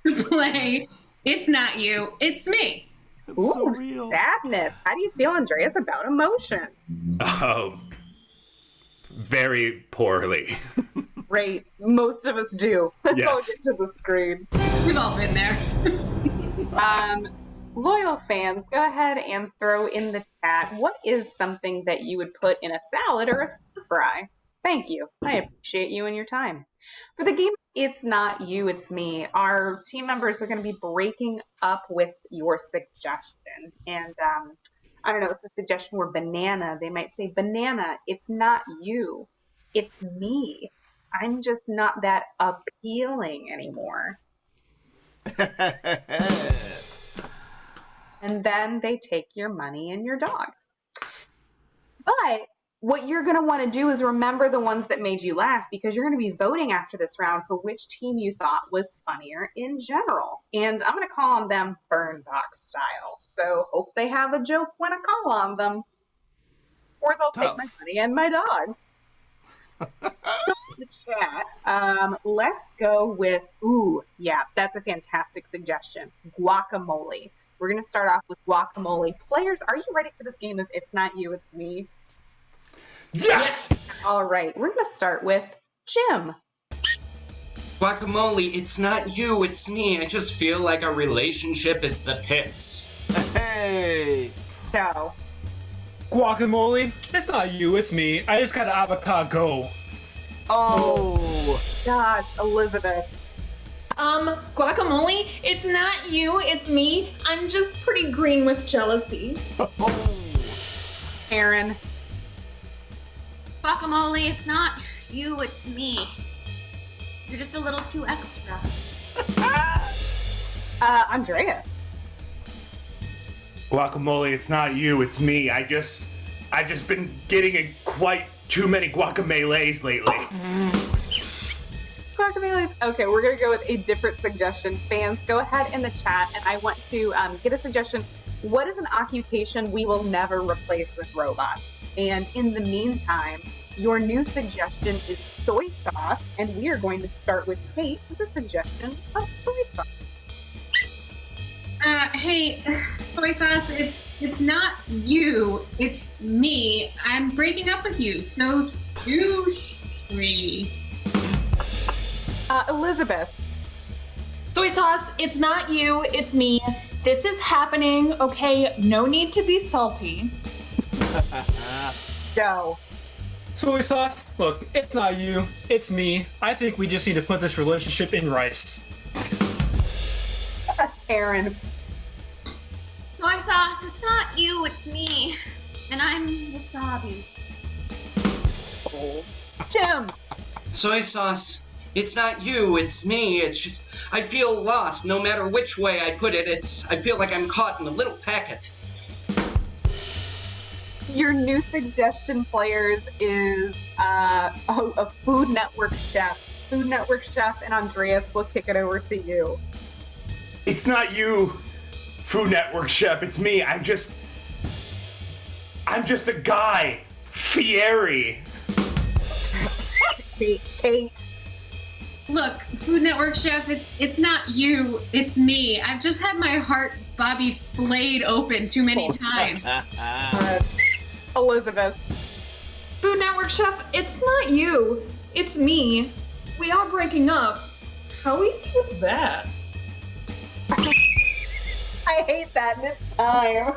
to play It's Not You, It's Me. Ooh, so real. Sadness. How do you feel, Andreas, about emotion? Oh, very poorly. Right. Most of us do. Let's all Yes. get to the screen. We've all been there. Loyal fans, go ahead and throw in the chat. What is something that you would put in a salad or a stir fry? Thank you. I appreciate you and your time. For the game It's Not You, It's Me, our team members are going to be breaking up with your suggestion. And I don't know if the suggestion were banana, they might say, banana, it's not you, it's me. I'm just not that appealing anymore. And then they take your money and your dog. But what you're going to want to do is remember the ones that made you laugh, because you're going to be voting after this round for which team you thought was funnier in general. And I'm going to call on them burn box style. So hope they have a joke when I call on them, or they'll take my money and my dog. The chat. Let's go with, that's a fantastic suggestion. Guacamole. We're going to start off with guacamole. Players, are you ready for this game of It's Not You, It's Me? Yes! All right, we're going to start with Jim. Guacamole, it's not you, it's me. I just feel like our relationship is the pits. Hey! Joe. Guacamole, it's not you, it's me. I just got an avocado. Oh! Gosh, Elizabeth. Guacamole, it's not you, it's me. I'm just pretty green with jealousy. Aaron. Guacamole, it's not you, it's me. You're just a little too extra. Andrea. Guacamole, it's not you, it's me. I just been getting quite too many guacamoles lately. Guacamoles. Okay, we're gonna go with a different suggestion. Fans, go ahead in the chat, and I want to get a suggestion. What is an occupation we will never replace with robots? And in the meantime, your new suggestion is soy sauce, and we are going to start with Kate with a suggestion of soy sauce. Hey, soy sauce, it's not you, it's me. I'm breaking up with you, so sushi. Elizabeth. Soy sauce, it's not you, it's me. This is happening, okay? No need to be salty. Joe. Soy sauce, look, it's not you, it's me. I think we just need to put this relationship in rice. Aaron. Soy sauce, it's not you, it's me. And I'm wasabi. Jim. Soy sauce, it's not you, it's me. It's just, I feel lost no matter which way I put it. I feel like I'm caught in a little packet. Your new suggestion, players, is a Food Network chef. Food Network chef, and Andreas will kick it over to you. It's not you, Food Network chef. It's me. I'm just a guy. Fieri. Kate. Look, Food Network chef, it's not you, it's me. I've just had my heart Bobby flayed open too many times. Elizabeth. Food Network chef, it's not you, it's me. We are breaking up. How easy was that? I hate that this time.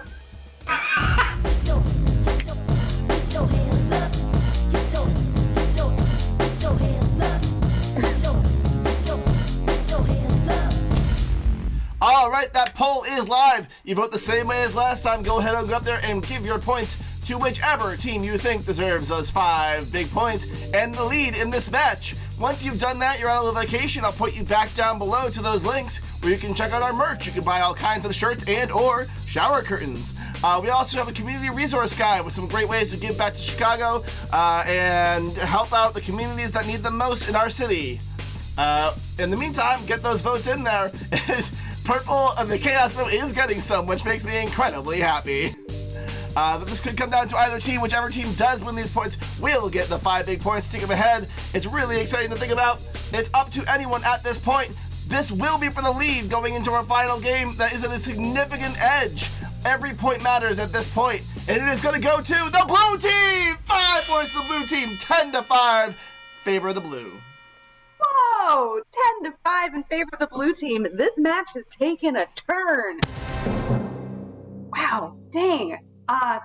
All right, that poll is live. You vote the same way as last time. Go ahead and go up there and give your points to whichever team you think deserves those 5 big points and the lead in this match. Once you've done that, you're on a little vacation. I'll put you back down below to those links where you can check out our merch. You can buy all kinds of shirts and or shower curtains. We also have a community resource guide with some great ways to give back to Chicago and help out the communities that need them most in our city. In the meantime, get those votes in there. Purple, the Chaos vote is getting some, which makes me incredibly happy. This could come down to either team. Whichever team does win these points will get the 5 big points to take them ahead. It's really exciting to think about. It's up to anyone at this point. This will be for the lead going into our final game that is at a significant edge. Every point matters at this point, and it is going to go to the blue team! 5 points to the blue team, 10-5, favor of the blue. Whoa! 10-5 in favor of the blue team. This match has taken a turn. Wow, dang.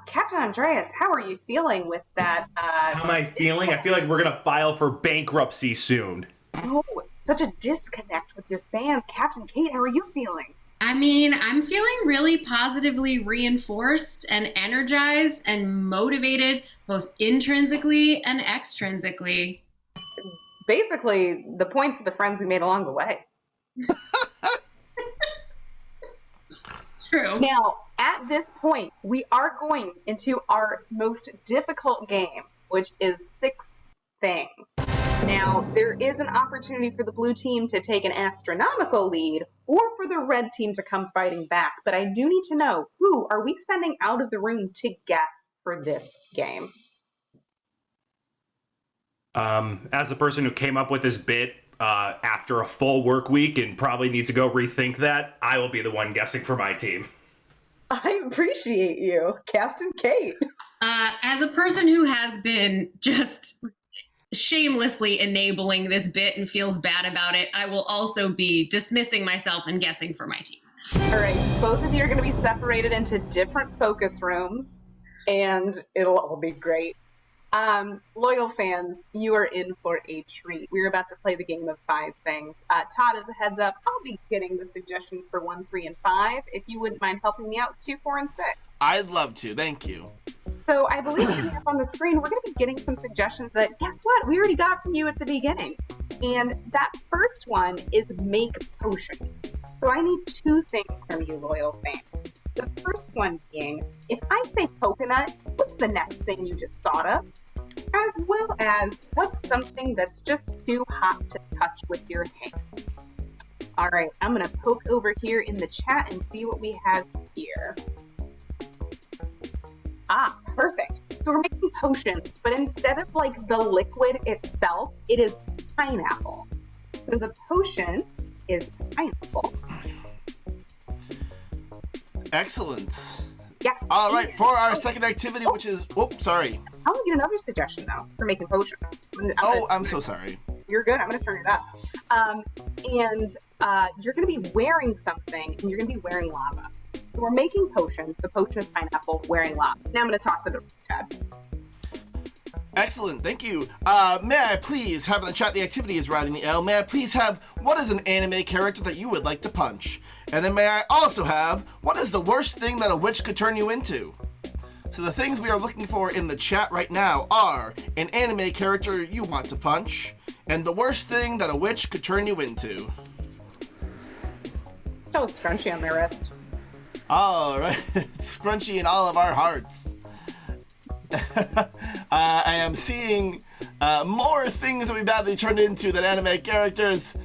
Captain Andreas, how are you feeling with that? How am I feeling? I feel like we're going to file for bankruptcy soon. Oh, such a disconnect with your fans. Captain Kate, how are you feeling? I mean, I'm feeling really positively reinforced and energized and motivated, both intrinsically and extrinsically. Basically, the points of the friends we made along the way. True. Now, at this point, we are going into our most difficult game, which is 6 things. Now, there is an opportunity for the blue team to take an astronomical lead or for the red team to come fighting back. But I do need to know, who are we sending out of the room to guess for this game? As the person who came up with this bit after a full work week and probably needs to go rethink that, I will be the one guessing for my team. I appreciate you, Captain Kate. As a person who has been just shamelessly enabling this bit and feels bad about it, I will also be dismissing myself and guessing for my team. All right, both of you are going to be separated into different focus rooms, and it'll all be great. Loyal fans, you are in for a treat. We're about to play the game of 5 things. Todd, as a heads up, I'll be getting the suggestions for 1, 3, and 5. If you wouldn't mind helping me out, 2, 4, and 6. I'd love to, thank you. So I believe coming up on the screen, we're going to be getting some suggestions that, guess what, we already got from you at the beginning. And that first one is make potions. So I need 2 things from you, loyal fans. The first one being, if I say coconut, what's the next thing you just thought of? As well as, what's something that's just too hot to touch with your hands? All right, I'm going to poke over here in the chat and see what we have here. Ah, perfect. So we're making potions, but instead of like the liquid itself, it is pineapple. So the potion is pineapple. Excellent. Yes. All right, for our second activity, which is... Oh, sorry. I'm going to get another suggestion, though, for making potions. I'm so sorry. You're good. I'm going to turn it up. You're going to be wearing something, and you're going to be wearing lava. So we're making potions. The potion is pineapple, wearing lava. Now I'm going to toss it over to Ted. Excellent, thank you. May I please have in the chat, the activity is riding the L. May I please have, what is an anime character that you would like to punch? And then may I also have, what is the worst thing that a witch could turn you into? So the things we are looking for in the chat right now are an anime character you want to punch, and the worst thing that a witch could turn you into. Oh, scrunchy on my wrist. All right, scrunchy in all of our hearts. I am seeing more things that we badly turned into than anime characters.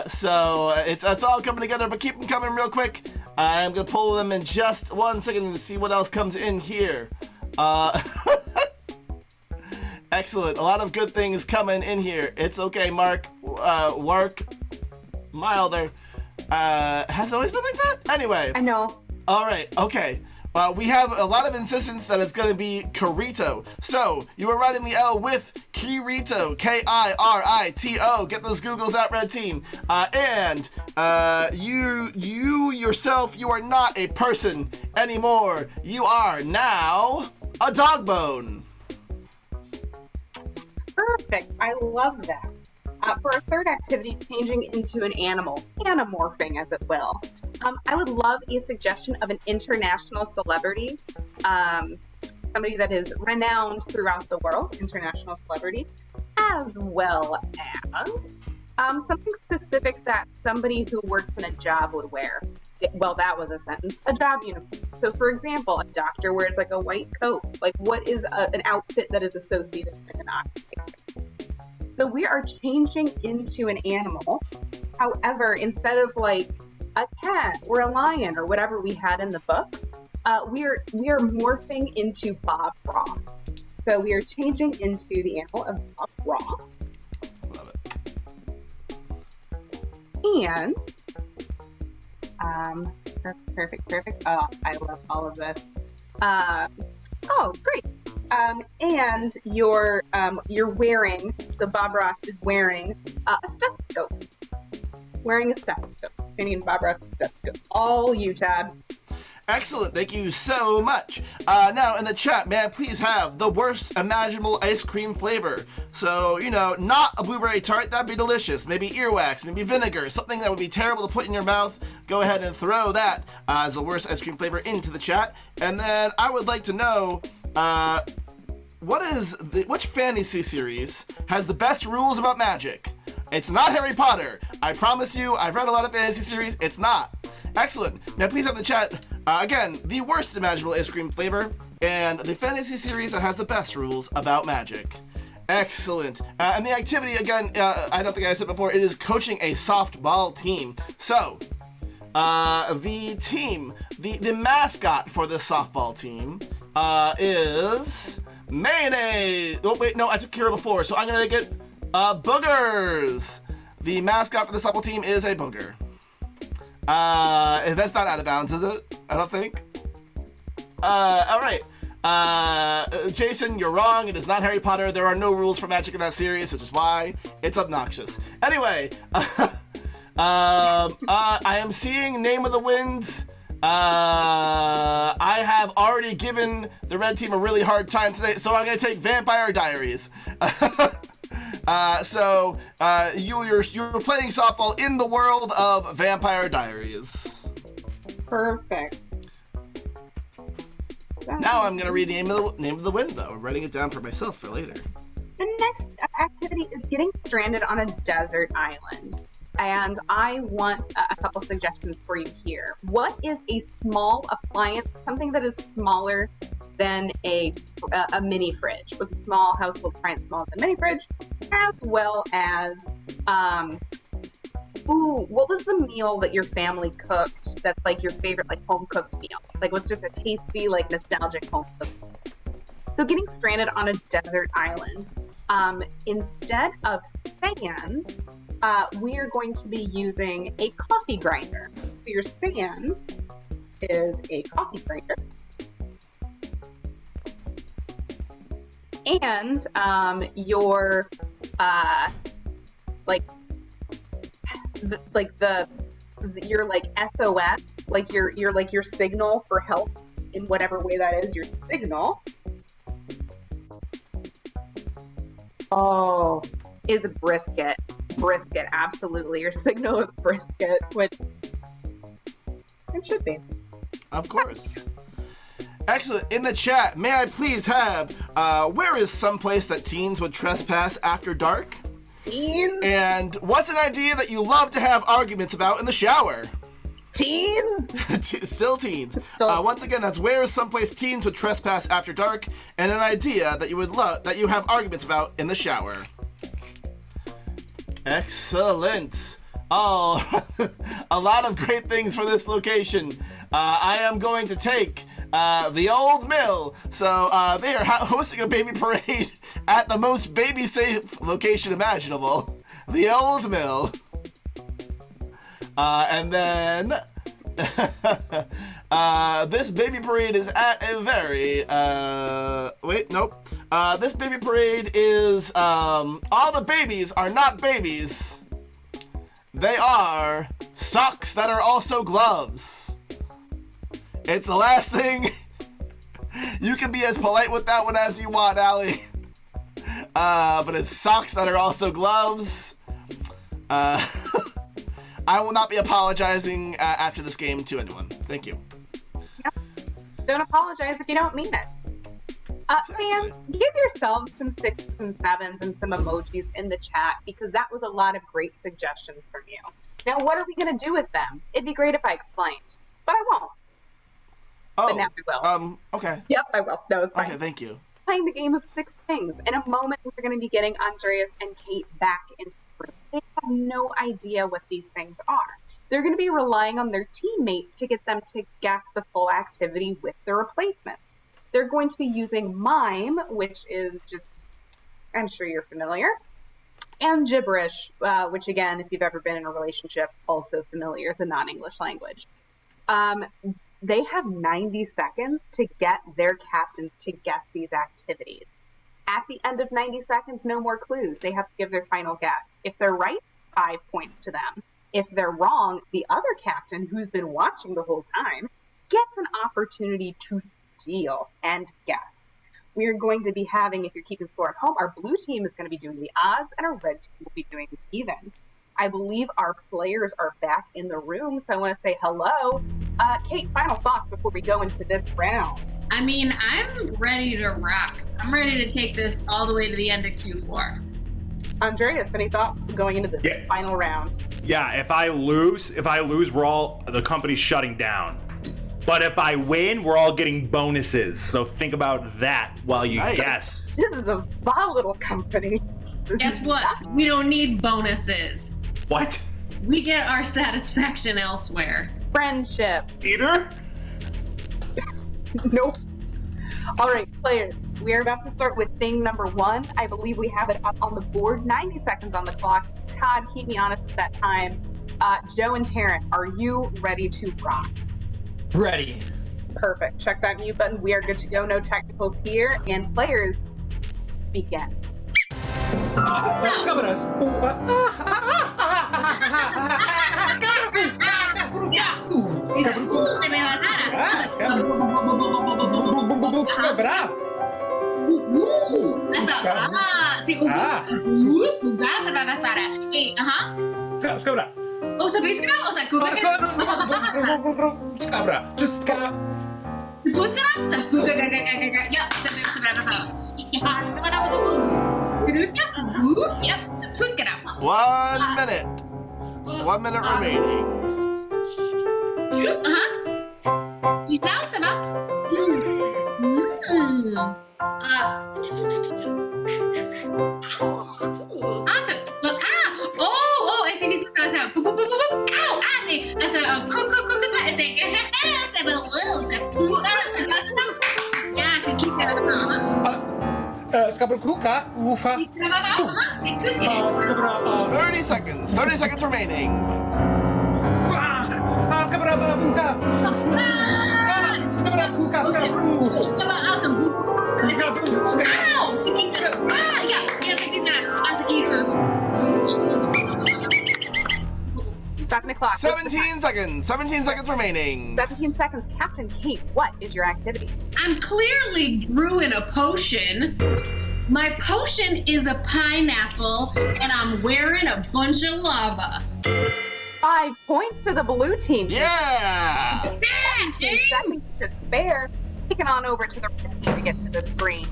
So it's all coming together, but keep them coming real quick. I'm going to pull them in just 1 second to see what else comes in here. Excellent. A lot of good things coming in here. It's okay, Mark. Wark Milder. Has it always been like that? Anyway. I know. All right. Okay. We have a lot of insistence that it's going to be Kirito. So, you were writing the L with Kirito. Kirito. Get those Googles out, Red Team. And you yourself, you are not a person anymore. You are now a dog bone. Perfect. I love that. For our third activity, changing into an animal, anamorphing as it will. I would love a suggestion of an international celebrity, somebody that is renowned throughout the world, international celebrity, as well as something specific that somebody who works in a job would wear. Well, that was a sentence. A job uniform. So, for example, a doctor wears like a white coat. Like, what is an outfit that is associated with an occupation? So we are changing into an animal. However, instead of like a cat or a lion or whatever we had in the books, we are morphing into Bob Ross. So we are changing into the animal of Bob Ross. Love it. And perfect. Oh, I love all of this. Oh, great. And you're wearing, so Bob Ross is wearing a stethoscope. Wearing a stethoscope. Training Bob Ross stethoscope. All you, Tab. Excellent. Thank you so much. Now, in the chat, may I please have the worst imaginable ice cream flavor? So, not a blueberry tart. That'd be delicious. Maybe earwax, maybe vinegar, something that would be terrible to put in your mouth. Go ahead and throw that as the worst ice cream flavor into the chat. And then I would like to know, which fantasy series has the best rules about magic? It's not Harry Potter. I promise you, I've read a lot of fantasy series. It's not. Excellent. Now, please have the chat, again, the worst imaginable ice cream flavor and the fantasy series that has the best rules about magic. Excellent. And the activity, again, I don't think I said before, it is coaching a softball team. So, the team, the mascot for this softball team is Mayonnaise. Oh, wait, no, I took Kira before, so I'm going to make it Boogers. The mascot for the softball team is a booger. That's not out of bounds, is it? I don't think. All right. Jason, you're wrong. It is not Harry Potter. There are no rules for magic in that series, which is why it's obnoxious. Anyway, I am seeing Name of the Wind. I have already given the red team a really hard time today, so I'm going to take Vampire Diaries. So you're playing softball in the world of Vampire Diaries. Perfect. Now I'm gonna read Name of the Wind, though. I'm writing it down for myself for later. The next activity is getting stranded on a desert island. And I want a couple suggestions for you here. What is a small appliance, something that is smaller than a mini fridge? What's a small household appliance smaller than a mini fridge? As well as, what was the meal that your family cooked that's like your favorite like home cooked meal? Like what's just a tasty, like nostalgic home cooked meal? So getting stranded on a desert island. Instead of sand, we are going to be using a coffee grinder. So your sand is a coffee grinder. And your your like SOS, like your signal for help in whatever way that is, your signal. Oh, is a brisket. Brisket, absolutely. Your signal is brisket, which it should be. Of course. Excellent. In the chat, may I please have, where is someplace that teens would trespass after dark? Teens? And what's an idea that you love to have arguments about in the shower? Teens? Still teens. Once again, that's where is someplace teens would trespass after dark, and an idea that you would that you have arguments about in the shower. Excellent. Oh, a lot of great things for this location. I am going to take the Old Mill. So they are hosting a baby parade at the most baby-safe location imaginable, the Old Mill. And then this baby parade is at a very this baby parade is all the babies are not babies. They are socks that are also gloves. It's the last thing. You can be as polite with that one as you want, Allie. But it's socks that are also gloves. I will not be apologizing after this game to anyone. Thank you. Yep. Don't apologize if you don't mean it. Fans, give yourselves some 6s and 7s and some emojis in the chat because that was a lot of great suggestions from you. Now, what are we going to do with them? It'd be great if I explained, but I won't. Oh, but now I will. Okay. Yep, I will. No, it's fine. Okay, thank you. Playing the game of 6 things. In a moment, we're going to be getting Andreas and Kate back into the room. They have no idea what these things are. They're going to be relying on their teammates to get them to guess the full activity with the replacement. They're going to be using mime, which is just, I'm sure you're familiar, and gibberish, which again, if you've ever been in a relationship, also familiar. It's a non-English language. They have 90 seconds to get their captains to guess these activities. At the end of 90 seconds, no more clues. They have to give their final guess. If they're right, 5 points to them. If they're wrong, the other captain, who's been watching the whole time, gets an opportunity to steal and guess. We are going to be having, if you're keeping score at home, our blue team is going to be doing the odds and our red team will be doing the evens. I believe our players are back in the room, so I want to say hello. Kate, final thoughts before we go into this round. I mean, I'm ready to rock. I'm ready to take this all the way to the end of Q4. Andreas, any thoughts going into this final round? Yeah, if I lose, the company's shutting down. But if I win, we're all getting bonuses. So think about that while you guess. This is a volatile company. Guess what? We don't need bonuses. What? We get our satisfaction elsewhere. Friendship. Peter? Nope. All right, players. We are about to start with thing number 1. I believe we have it up on the board. 90 seconds on the clock. Todd, keep me honest at that time. Joe and Taryn, are you ready to rock? Ready. Perfect. Check that mute button. We are good to go. No technicals here. And players, begin. Oh, sabes que no? O sea, kuka One minute. 1 minute remaining. Awesome. Oh, I see this is awesome. Ow, I see. I said, cook, I say, I said, yeah, so keep that. Skabrakuka, ufa. 30 seconds. 30 seconds remaining. Stopping the clock. 17 seconds. 17 seconds remaining. 17 seconds. Captain Kate, what is your activity? I'm clearly brewing a potion. My potion is a pineapple, and I'm wearing a bunch of lava. 5 points to the blue team. Yeah! 15 seconds to spare. Taking on over to the red team to get to the screen.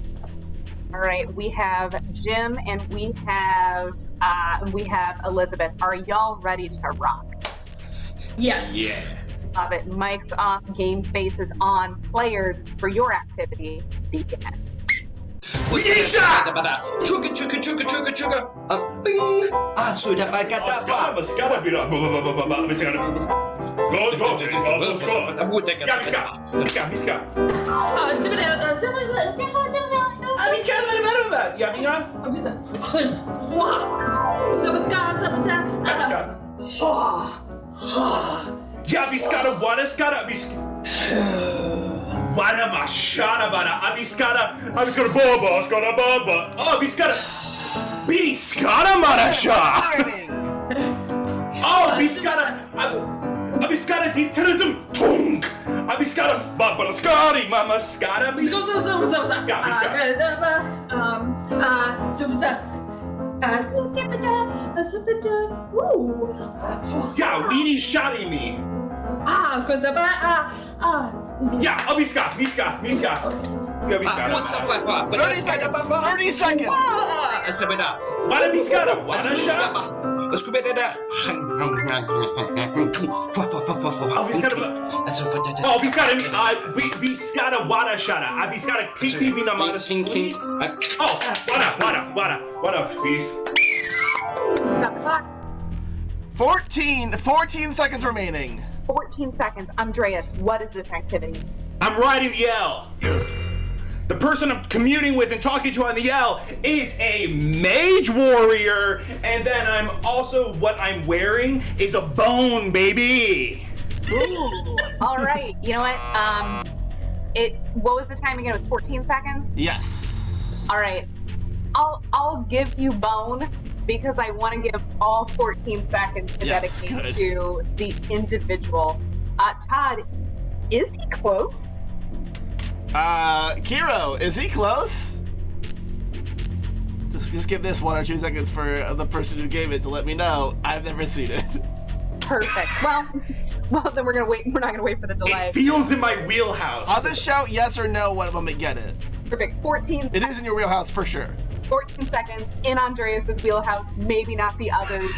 All right, we have Jim and we have Elizabeth. Are y'all ready to rock? Yes. Yeah. Love it. Mic's off, game face is on. Players, for your activity, begin. Misha! Chuga, chuga, chuga, chuga, chuga. Bing. Sudah berkata. Ja, Lini shotting me. Yeah, Miska. Yeah, Miska. 30 seconds. 30 seconds. Wala Miska. Wala siya. Biskada wada shada. Biskada kiki na mana skinky. Oh, wada, please. 14 seconds remaining. 14 seconds. Andreas, what is this activity? I'm riding the L. Yes. The person I'm commuting with and talking to on the L is a mage warrior, and then what I'm wearing is a bone, baby. Ooh. All right. You know what? What was the time again? It was 14 seconds? Yes. All right. I'll give you bone because I want to give all 14 seconds to dedicate to the individual. Todd, is he close? Kiro, is he close? Just give this 1 or 2 seconds for the person who gave it to let me know. I've never seen it. Perfect. Well, then we're gonna wait. We're not gonna wait for the delay. It feels in my wheelhouse. I'll just shout yes or no when we get it. Perfect. 14. It is in your wheelhouse for sure. 14 seconds in Andreas's wheelhouse. Maybe not the others.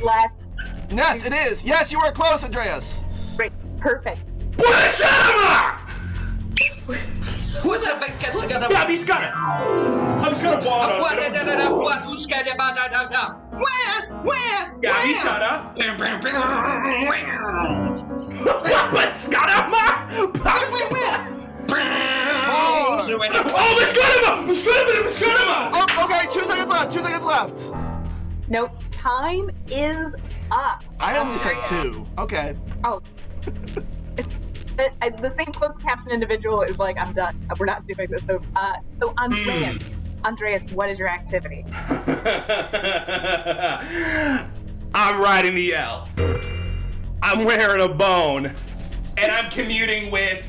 Left. Yes, it is. Yes, you were close, Andreas. Great. Perfect. Who's that big cat together? Yeah, he's got it. I was gonna ball it. Where? Yeah, he's got it. But Scott, Oh, okay, 2 seconds left. 2 seconds left. Nope. Time is up. I only said 2. Okay. Oh. The same closed caption individual is like, I'm done. We're not doing this. So Andreas, what is your activity? I'm riding the L. I'm wearing a bone. And I'm commuting with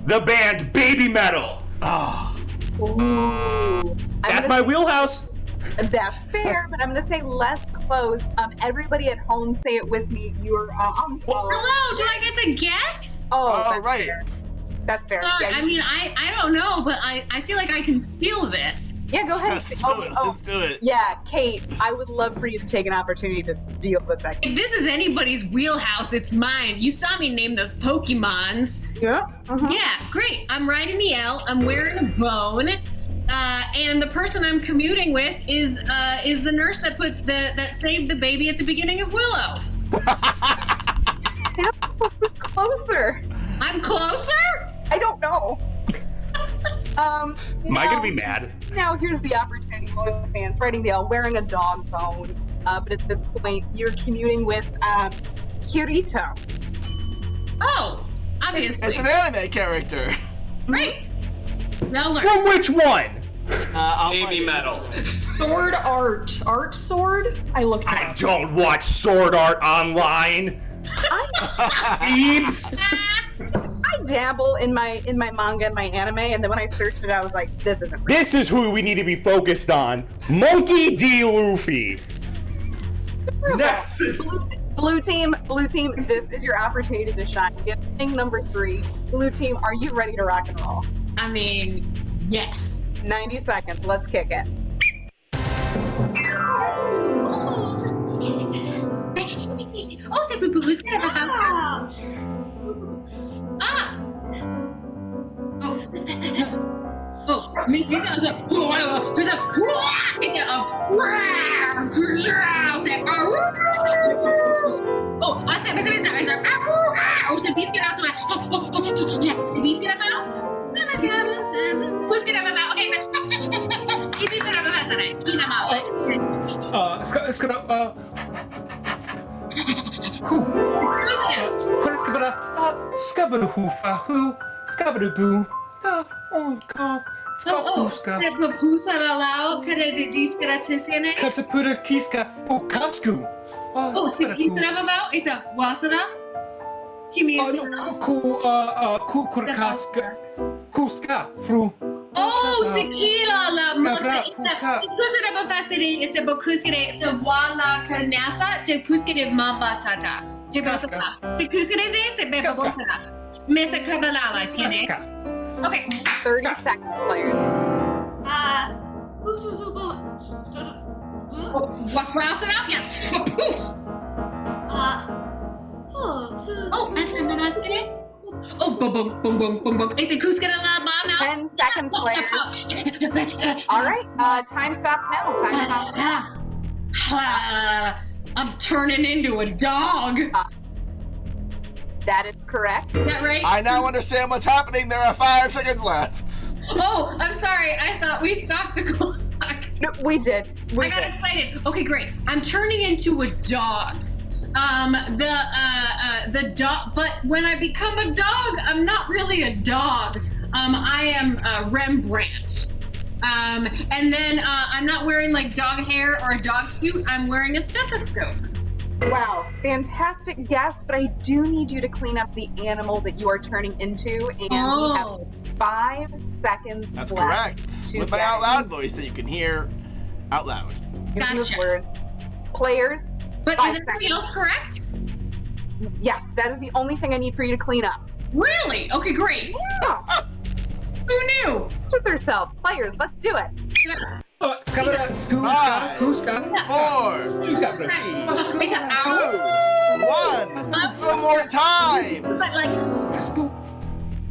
the band Baby Metal. Oh. Ooh. That's my wheelhouse. That's fair, but I'm going to say less close. Everybody at home, say it with me. You're on the phone. Hello, do I get to guess? Oh, right. Fair. That's fair. Sorry, Yeah, I mean, I don't know, but I feel like I can steal this. Yeah, go ahead. Let's do it. Yeah, Kate, I would love for you to take an opportunity to steal this. If this is anybody's wheelhouse, it's mine. You saw me name those Pokemons. Yeah. Yeah, great. I'm riding the L. I'm wearing a bone. And the person I'm commuting with is the nurse that saved the baby at the beginning of Willow. Closer. I'm closer? I don't know. Am I gonna be mad? Now here's the opportunity, loyal fans. Riding the L, wearing a dog bone. But at this point, you're commuting with Kirito. Oh, obviously. It's an anime character. Right. From which one? Baby Metal. Sword art. Art sword? I looked it I up. don't watch sword art online. Eebs. I dabble in my manga and my anime, and then when I searched it, I was like, this isn't real. This is who we need to be focused on. Monkey D. Luffy. Next. Blue team, this is your opportunity to shine. We have thing number 3. Blue team, are you ready to rock and roll? I mean, yes. 90 seconds, let's kick it. Oh, say boo boo, who's gonna have a house? Ah! Oh. Oh, tequila la mosa. Kusere bafasiri is a bokuskere se wala kanasa te kuskere mambasata. Te basata. Se kuskere de se bebabota. Mesa kabalala kine. Okay. 30 seconds, players. What rouse it out? Yeah. Poof. Oh, asa maskere. Oh, boom, boom, boom, boom, boom, boom. Is it who's gonna la mama? 10 seconds, players. All right, time stops now. Time stops now. I'm turning into a dog. That is correct. Is that right? I now understand what's happening. There are 5 seconds left. Oh, I'm sorry. I thought we stopped the clock. No, we did. I got excited. Okay, great. I'm turning into a dog. The dog, but when I become a dog, I'm not really a dog. I am Rembrandt. And then I'm not wearing like dog hair or a dog suit. I'm wearing a stethoscope. Wow, fantastic guess, but I do need you to clean up the animal that you are turning into, and we have 5 seconds That's left. correct. With my out loud voice that you can hear out loud. Using those words. Players. But is everything else correct? Yes, that is the only thing I need for you to clean up. Really? Okay, great. Yeah. Who knew? With yourself. Players, let's do it. 5, 4, 3, 2, 1. One more time. But like,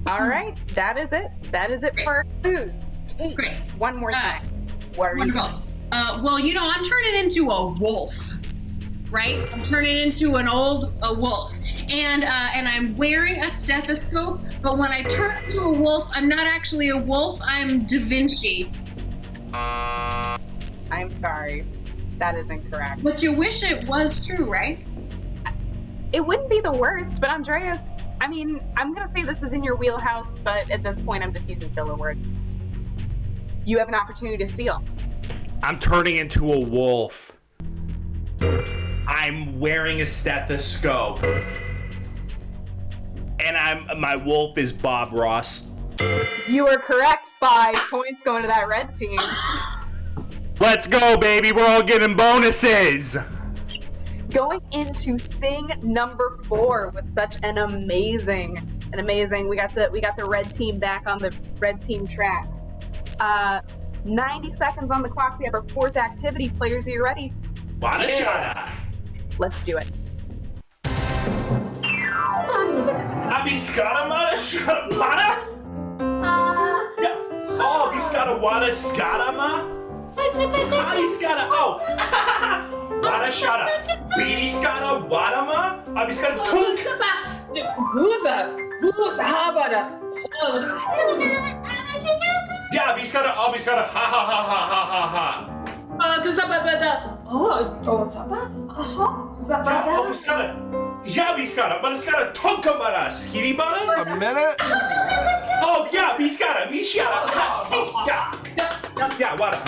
all right, that is it. That is it for our clues. Kate, great. One more time. What are you doing? Well, you know, I'm turning into a wolf. Right? I'm turning into a wolf. And I'm wearing a stethoscope, but when I turn into a wolf, I'm not actually a wolf, I'm Da Vinci. I'm sorry. That is incorrect. But you wish it was true, right? It wouldn't be the worst, but Andreas, I mean, I'm gonna say this is in your wheelhouse, but at this point I'm just using filler words. You have an opportunity to steal. I'm turning into a wolf. I'm wearing a stethoscope. And my wolf is Bob Ross. You are correct. 5 points going to that red team. Let's go, baby. We're all getting bonuses. Going into thing number 4 with such an amazing. We got the red team back on the red team tracks. 90 seconds on the clock. We have our 4th activity. Players, are you ready? Let's do it. Abiskara mara shara para? Yeah. Oh, abiskara wada skara ma? Abiskara wada shara. Beanie skara wada ma? Abiskara tunk. Who's habara? Yeah, abiskara ha ha ha ha ha ha ha. Ja, biskara, but it's got a tonka bara, skitty bara? A minute? Oh, yeah, biskara, mishara. Yeah, wada.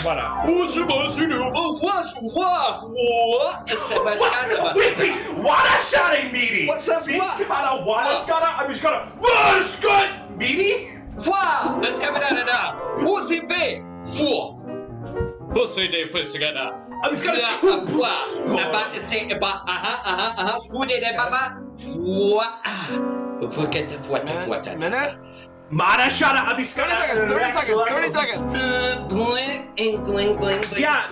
Wait, wada shara meaty? What's up, biskara, wada skara, wada skut, meaty? Wow, let's have it now. Who's it be? 4. Who's it for together? I'm just gonna about to say about who did it, Baba? What? Forget the what? Minute? Mara shara, abiskara. 30 seconds. Bling. Yeah,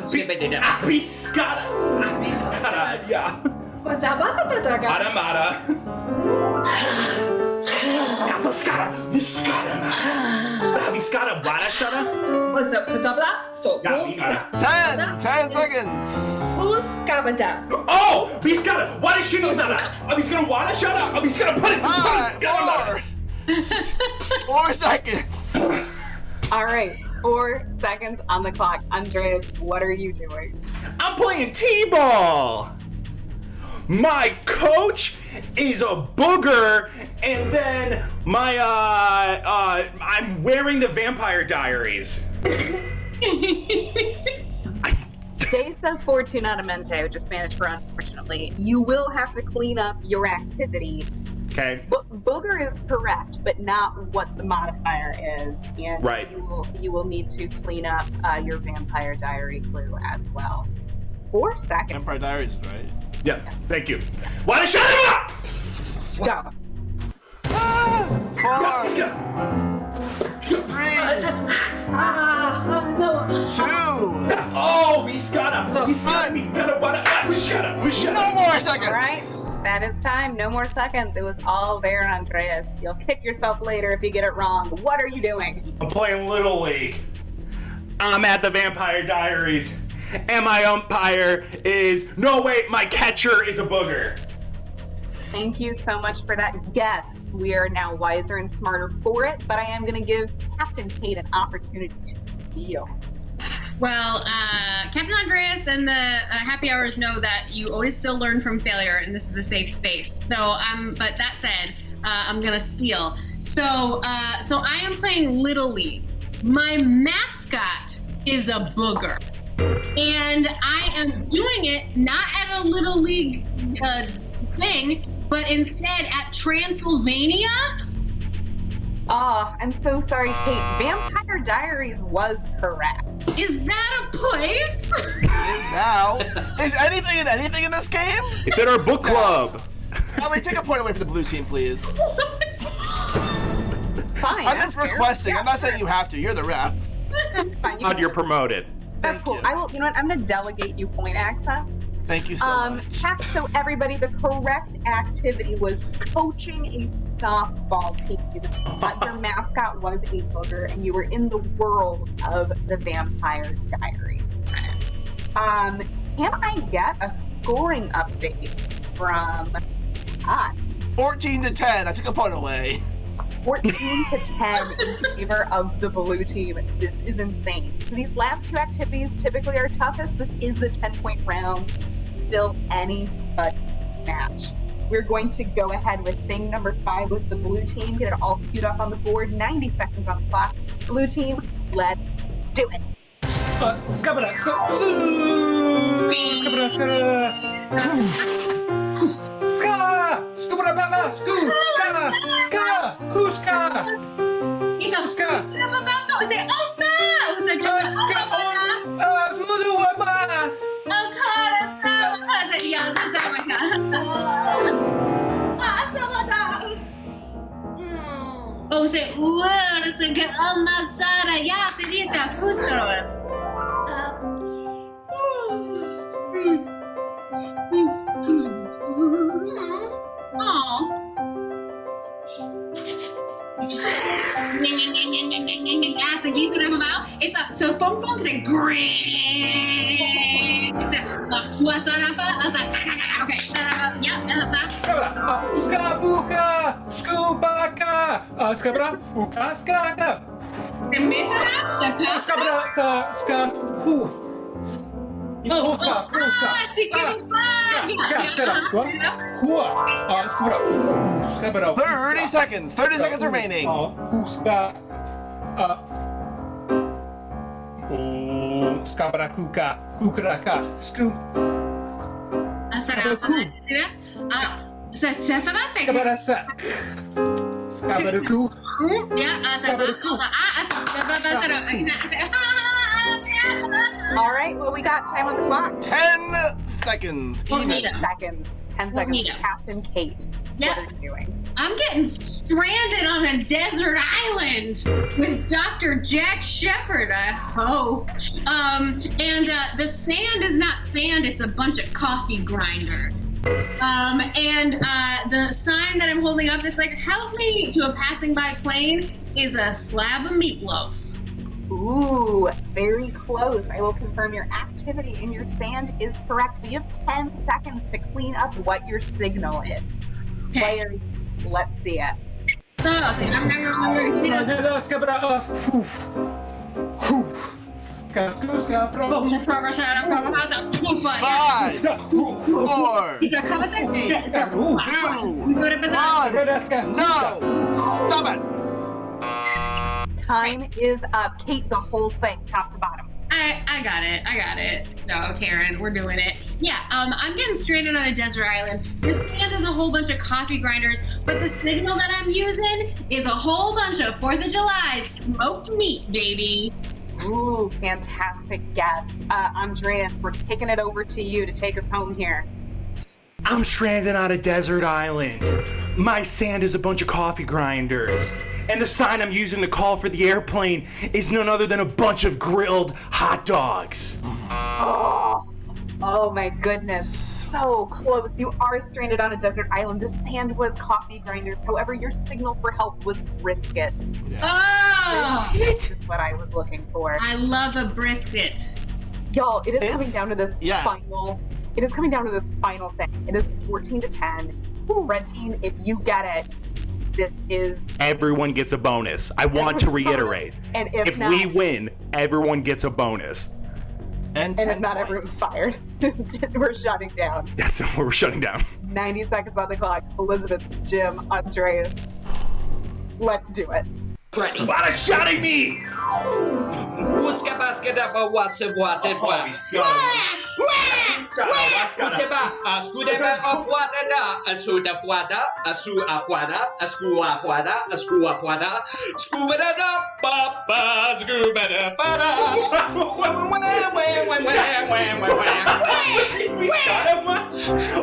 abiskara, yeah. Mara. Abiskara, Viskata, Wada Shada. What's up, Kadabla? So, Yeah, you got it. 10 seconds. Who's Gabada? Oh, Viskata, Wada Shada. Viskata, Wada Shada. Viskata, put it. 4 seconds. All right, 4 seconds on the clock. Andreas, what are you doing? I'm playing T-ball. My coach is a booger, and then my I'm wearing the Vampire Diaries. Desa Fortunatamente, which is Spanish for unfortunately, you will have to clean up your activity. Okay. Booger is correct, but not what the modifier is, and right. you will need to clean up your Vampire Diary clue as well. 4 seconds. Vampire Diaries, right? Yeah, thank you. Why shut him up? Go. 4, 3, 2. Oh, he's got him. Shut up. No more seconds. All right, that is time. No more seconds. It was all there, Andreas. You'll kick yourself later if you get it wrong. What are you doing? I'm playing Little League. I'm at the Vampire Diaries. And my umpire is... No, wait, my catcher is a booger. Thank you so much for that guess. We are now wiser and smarter for it, but I am going to give Captain Kate an opportunity to steal. Well, Captain Andreas and the happy hours know that you always still learn from failure, and this is a safe space. So, but that said, I'm gonna steal. So I am playing Little League. My mascot is a booger, and I am doing it not at a Little League thing, but instead at Transylvania. Oh, I'm so sorry, Kate. Vampire Diaries was correct. Is that a place? It is now. Is anything in this game? It's at our book club. Ellie, take a point away from the blue team, please. Fine. I'm just requesting. I'm not saying you have to. You're the ref. Todd, you're promoted. That's cool. I will. You know what? I'm gonna delegate you point access. Thank you so much. So everybody, the correct activity was coaching a softball team. Your mascot was a booger, and you were in the world of the Vampire Diaries. Can I get a scoring update from Todd? 14-10. I took a point away. 14-10 in favor of the blue team. This is insane. So these last two activities typically are toughest. This is the 10-point round. Still anybody's match. We're going to go ahead with thing number 5 with the blue team. Get it all queued up on the board. 90 seconds on the clock. Blue team, let's do it. Oh, say, wow, it's a good masada. Yes, it is a food store. Alltså, gissar du vad? It's a, so fong is a great. It's a, what's that? Okay, yeah, Skabuka, skubaka, skabra, uka, skaka. Skabra, ska, hu. Kuska. 30 seconds. 30 seconds remaining. Kuska. Skabra kuka, kukraka, scoop. All right, well, we got time on the clock. 10 seconds. Well, Even. Nita. 10 seconds. Captain Kate, what are you doing? I'm getting stranded on a desert island with Dr. Jack Shepherd, I hope. And the sand is not sand, it's a bunch of coffee grinders. And the sign that I'm holding up that's like, help me to a passing by plane is a slab of meatloaf. Ooh, very close. I will confirm your activity in your sand is correct. We have 10 seconds to clean up what your signal is. Players, let's see it. Oh, okay. I'm Stop it! Time is up. Kate, the whole thing, top to bottom. I got it. No, Taryn, we're doing it. Yeah, I'm getting stranded on a desert island. The sand is a whole bunch of coffee grinders, but the signal that I'm using is a whole bunch of 4th of July smoked meat, baby. Ooh, fantastic guess. Andreas, we're kicking it over to you to take us home here. I'm stranded on a desert island. My sand is a bunch of coffee grinders. And the sign I'm using to call for the airplane is none other than a bunch of grilled hot dogs. Oh my goodness. So close. You are stranded on a desert island. The sand was coffee grinders. However, your signal for help was brisket. Oh! Brisket is what I was looking for. I love a brisket. Y'all, it is coming down to this final. It is coming down to this final thing. It is 14 to 10. Red team, if you get it, this is. Everyone gets a bonus. I want to reiterate. And if not, we win, everyone gets a bonus. And if not, everyone's fired. We're shutting down. That's what we're shutting down. 90 seconds on the clock. Elizabeth, Jim, Andreas. Let's do it. Ready. What is shouting me? Uska basketball what's a what and what? Useba askudeba of wada asuda wada asu afwada asku afwada asku afwada skubada papa skubada para.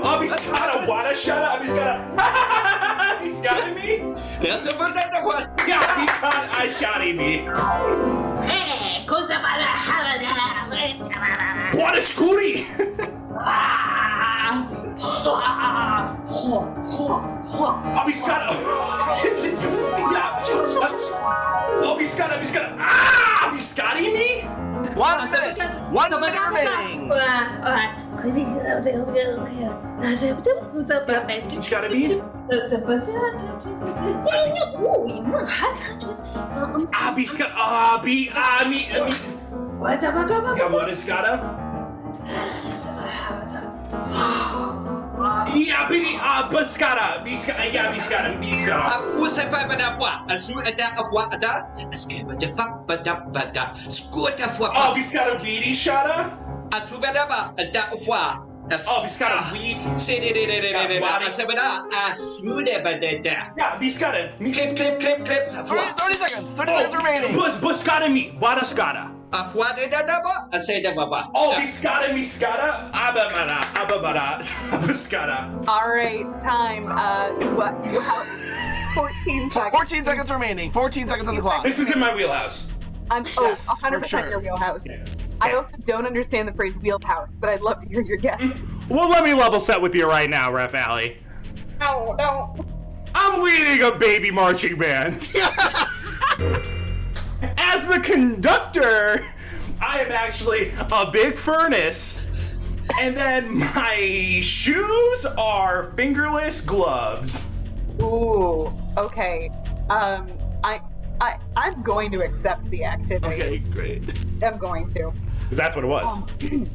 Abiscata wada shut up Abiscata. Abiscata me? That's the first thing that one. Yeah, he can't I shouting me. Hey, cosa para What is Scooty? Abiscata. Abiscata. Abiscati me? 1 minute. 1 minute remaining. Gotta be. Abiscata. What is gotta? Biscata. Usa pada what? Asu ada of what ada? Skibada bada. Skuta fwa. Oh, Biscata weedy shada? Asu pada ba ada fwa. Oh, Biscata weedy. Say it. Asabada asude badada. Yeah, Biscata. Clip. 30 seconds. 30 seconds remaining. Biscata me. What is gotta? Afwada dadaba, asayda baba. Oh, Biscata, ababara, Biscata. All right, time. What? 14 seconds. 14 seconds remaining. 14 seconds on the clock. This is in my wheelhouse. Yes, 100% your wheelhouse. Yeah. I also don't understand the phrase wheelhouse, but I'd love to hear your guess. Well, let me level set with you right now, Ref Alley. No. I'm leading a baby marching band. As the conductor, I am actually a big furnace, and then my shoes are fingerless gloves. Ooh, okay. I'm going to accept the activity. Okay, great. I'm going to. Because that's what it was.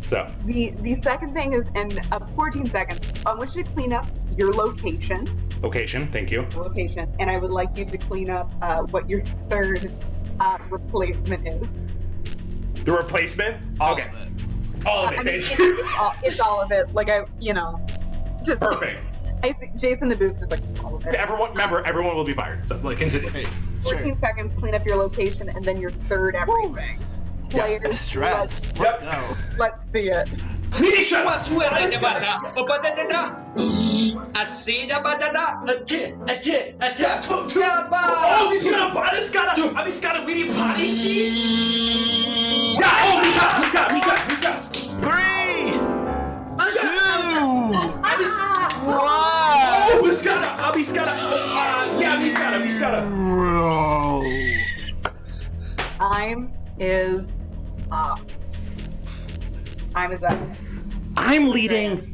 So. The second thing is in 14 seconds. I want you to clean up your location. Location, thank you. Location, and I would like you to clean up what your third replacement is. The replacement? Okay. All of it. It's all of it. Like just perfect. I see Jason the Boots is like all of it. Everyone will be fired. So like continue. 14 seconds, clean up your location, and then your third everything. Players, Stress. Let's go. let's see it. Weedy potty ski? Yeah, oh, we got. 3, 2, 1. Time is up. Time is up. I'm leading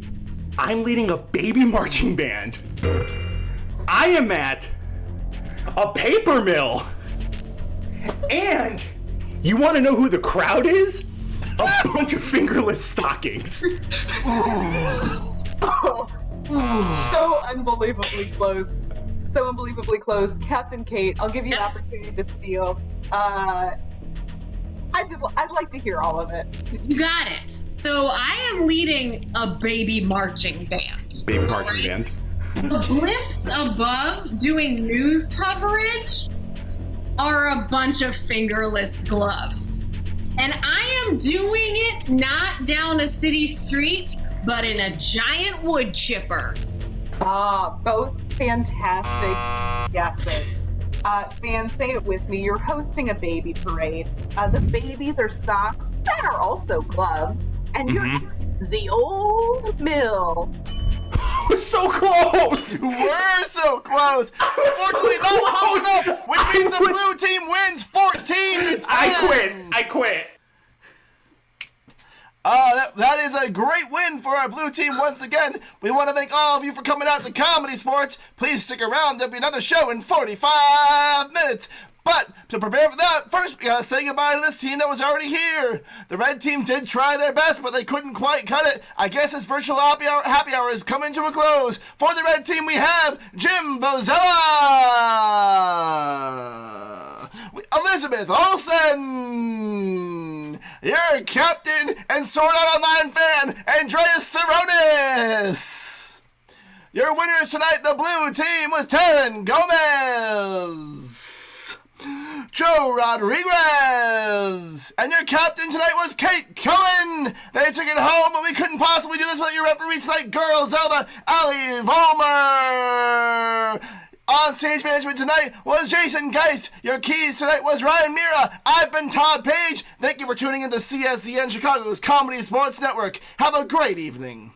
a baby marching band. I am at a paper mill. And you want to know who the crowd is? A bunch of fingerless stockings. So unbelievably close. So unbelievably close. Captain Kate, I'll give you an opportunity to steal. I'd like to hear all of it. You got it. So I am leading a baby marching band. Baby marching band. The blimps above doing news coverage are a bunch of fingerless gloves. And I am doing it not down a city street, but in a giant wood chipper. Both fantastic guesses. Fans, say it with me. You're hosting a baby parade. The babies are socks that are also gloves. And you're the old mill. We're so close! We're so close! Unfortunately, not close enough, which means the blue team wins 14-10. I quit. That is a great win for our blue team once again. We want to thank all of you for coming out to Comedy Sports. Please stick around. There'll be another show in 45 minutes. But to prepare for that, first we gotta say goodbye to this team that was already here. The red team did try their best, but they couldn't quite cut it. I guess this virtual happy hour is coming to a close. For the red team, we have Jim Bozella, Elizabeth Olsen, your captain and Sword Art Online fan, Andreas Saronis. Your winners tonight, the blue team, was Taryn Gomez, Joe Rodriguez, and your captain tonight was Kate Cullen. They took it home, but we couldn't possibly do this without your referee tonight, girl Zelda Ali Vollmer. On stage management tonight was Jason Geist. Your keys tonight was Ryan Mira. I've been Todd Page. Thank you for tuning in to CSZN Chicago's Comedy Sports Network. Have a great evening.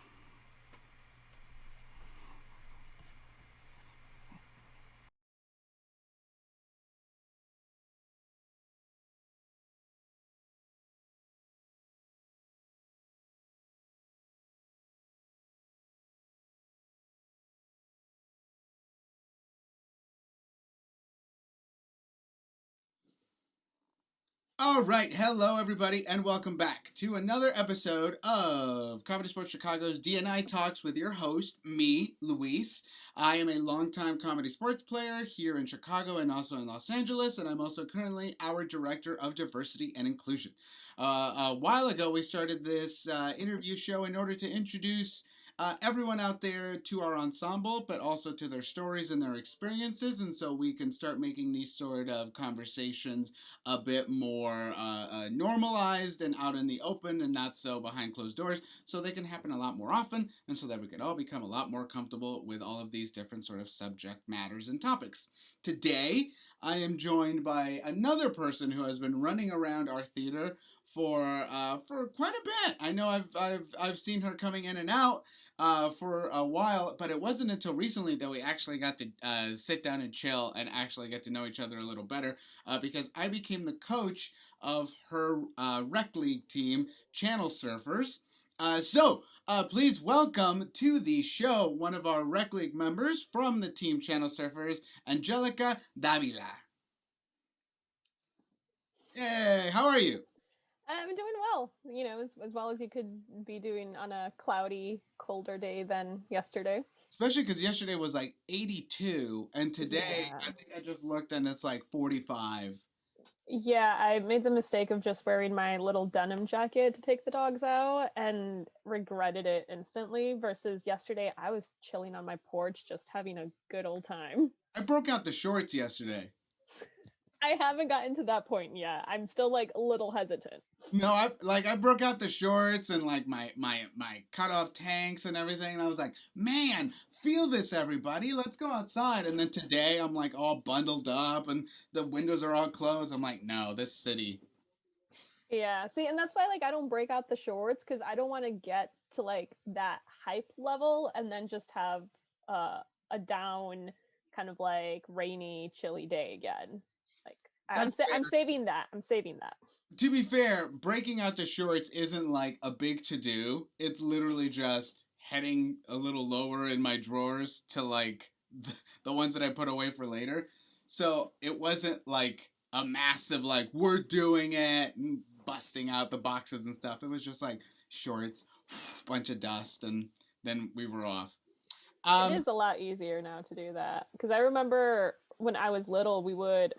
All right, hello everybody, and welcome back to another episode of Comedysportz Chicago's DNI Talks with your host, me, Luis. I am a longtime comedy sports player here in Chicago and also in Los Angeles, and I'm also currently our Director of Diversity and Inclusion. A while ago, we started this interview show in order to introduce everyone out there to our ensemble, but also to their stories and their experiences, and so we can start making these sort of conversations a bit more normalized and out in the open and not so behind closed doors, so they can happen a lot more often, and so that we can all become a lot more comfortable with all of these different sort of subject matters and topics. Today, I am joined by another person who has been running around our theater for quite a bit. I know I've seen her coming in and out for a while, but it wasn't until recently that we actually got to sit down and chill and actually get to know each other a little better, because I became the coach of her rec league team, Channel Surfers. So please welcome to the show one of our rec league members from the team Channel Surfers, Angelica Dabila. Hey, how are you? I'm doing well, you know, as well as you could be doing on a cloudy, colder day than yesterday. Especially because yesterday was like 82, and today, Yeah. I think I just looked and it's like 45. Yeah, I made the mistake of just wearing my little denim jacket to take the dogs out and regretted it instantly, versus yesterday I was chilling on my porch just having a good old time. I broke out the shorts yesterday. I haven't gotten to that point yet. I'm still like a little hesitant. No, I broke out the shorts and like my cut off tanks and everything, and I was like, man, feel this, everybody. Let's go outside. And then today I'm like all bundled up and the windows are all closed. I'm like, no, this city. Yeah, see, and that's why like I don't break out the shorts because I don't want to get to like that hype level and then just have a down kind of like rainy, chilly day again. Like I'm saving that. I'm saving that. To be fair, breaking out the shorts isn't like a big to do. It's literally just heading a little lower in my drawers to like the ones that I put away for later. So it wasn't like a massive like we're doing it and busting out the boxes and stuff. It was just like shorts, bunch of dust, and then we were off. It is a lot easier now to do that because I remember when I was little,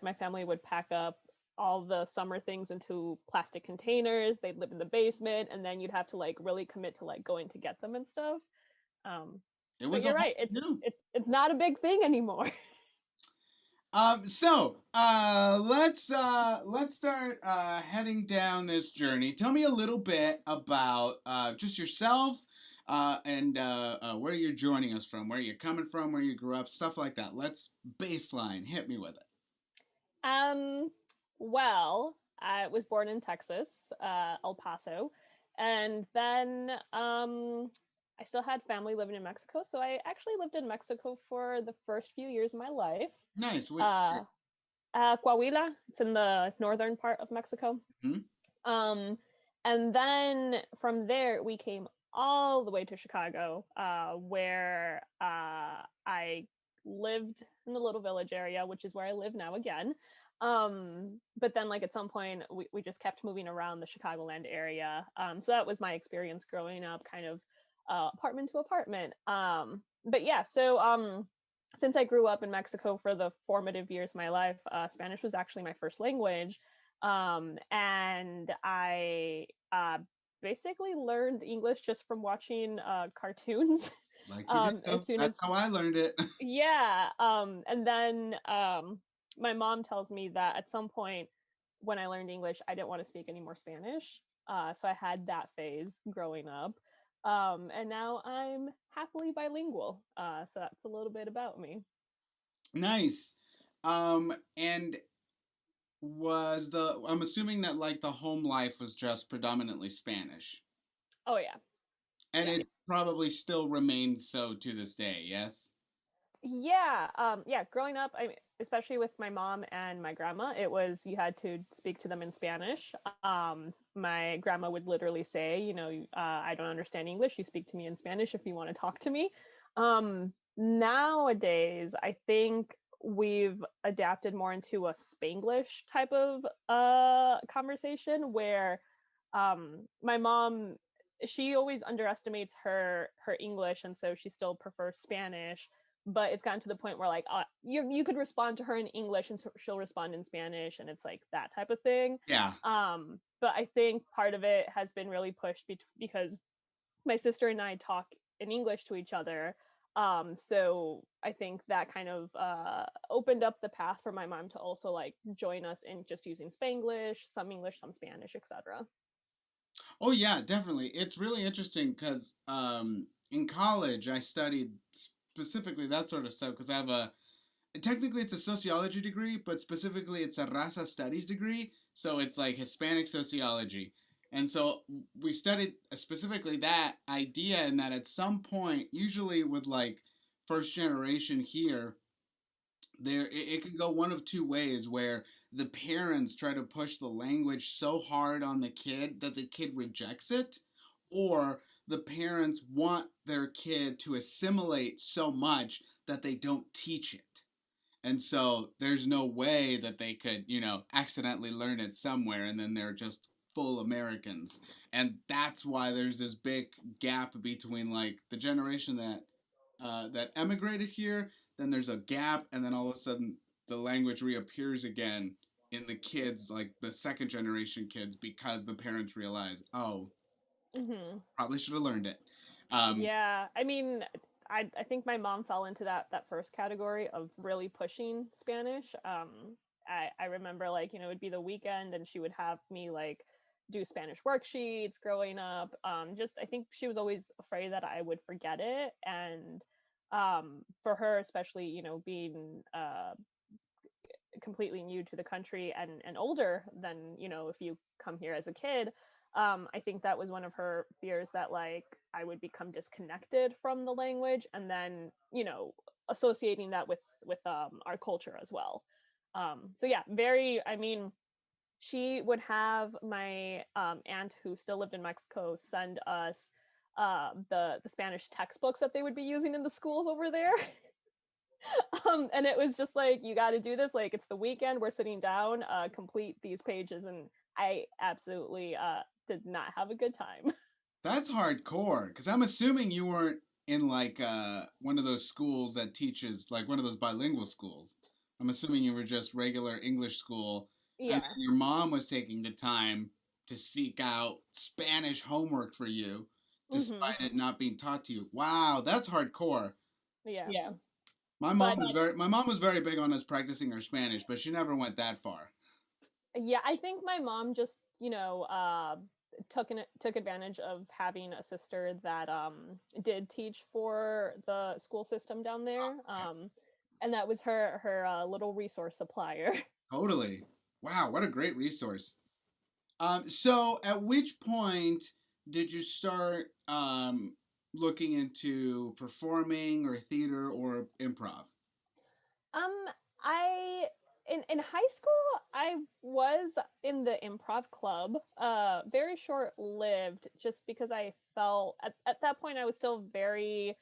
my family would pack up all the summer things into plastic containers. They'd live in the basement, and then you'd have to like really commit to like going to get them and stuff. But you're right. It's not a big thing anymore. So let's start heading down this journey. Tell me a little bit about just yourself and where you're joining us from, where you're coming from, where you grew up, stuff like that. Let's baseline. Hit me with it. Well, I was born in Texas, El Paso, and then I still had family living in Mexico, so I actually lived in Mexico for the first few years of my life. Nice. Coahuila. It's in the northern part of Mexico. Mm-hmm. And then from there, we came all the way to Chicago, where I lived in the little village area, which is where I live now again. But then like at some point we just kept moving around the Chicagoland area. So that was my experience growing up, kind of apartment to apartment. But yeah, so since I grew up in Mexico for the formative years of my life, Spanish was actually my first language. And I basically learned English just from watching cartoons. Like that's how I learned it. Yeah. And then my mom tells me that at some point when I learned English, I didn't want to speak any more Spanish. So I had that phase growing up. And now I'm happily bilingual. So that's a little bit about me. Nice. And I'm assuming that like the home life was just predominantly Spanish. Oh yeah. And it probably still remains so to this day, yes? Yeah. Yeah, growing up, especially with my mom and my grandma, it was you had to speak to them in Spanish. My grandma would literally say, I don't understand English. You speak to me in Spanish if you want to talk to me. Nowadays, I think we've adapted more into a Spanglish type of conversation where my mom, she always underestimates her English, and so she still prefers Spanish. But it's gotten to the point where like you could respond to her in English and she'll respond in Spanish, and it's like that type of thing. Yeah. But I think part of it has been really pushed because my sister and I talk in English to each other. So I think that kind of opened up the path for my mom to also like join us in just using Spanglish, some English, some Spanish, etc. Oh yeah, definitely. It's really interesting because in college I studied specifically that sort of stuff because I have technically it's a sociology degree, but specifically it's a raza studies degree. So it's like Hispanic sociology. And so we studied specifically that idea, and that at some point, usually with like first generation here, it can go one of two ways, where the parents try to push the language so hard on the kid that the kid rejects it, or the parents want their kid to assimilate so much that they don't teach it. And so there's no way that they could, accidentally learn it somewhere and then they're just full Americans. And that's why there's this big gap between like the generation that emigrated here, then there's a gap, and then all of a sudden the language reappears again in the kids, like the second generation kids, because the parents realize, probably should have learned it. Yeah, I mean, I think my mom fell into that first category of really pushing Spanish. I remember like, you know, it'd be the weekend and she would have me like do Spanish worksheets growing up. Just I think she was always afraid that I would forget it. And for her, especially, you know, being completely new to the country and older than, you know, if you come here as a kid, I think that was one of her fears, that like I would become disconnected from the language, and then, you know, associating that with our culture as well. So yeah, very, I mean, she would have my aunt, who still lived in Mexico, send us the Spanish textbooks that they would be using in the schools over there. And it was just like, you got to do this, like it's the weekend, we're sitting down, complete these pages. And I absolutely did not have a good time. That's hardcore, because I'm assuming you weren't in like one of those schools that teaches, like one of those bilingual schools. I'm assuming you were just regular English school. Yeah. And your mom was taking the time to seek out Spanish homework for you, despite it not being taught to you. Wow, that's hardcore. Yeah. My mom was very big on us practicing our Spanish, but she never went that far. Yeah, I think my mom just, you know, took advantage of having a sister that did teach for the school system down there. And that was her little resource supplier. Totally. Wow, what a great resource. So at which point did you start looking into performing or theater or improv? I in high school I was in the improv club, very short lived, just because I felt at that point I was still very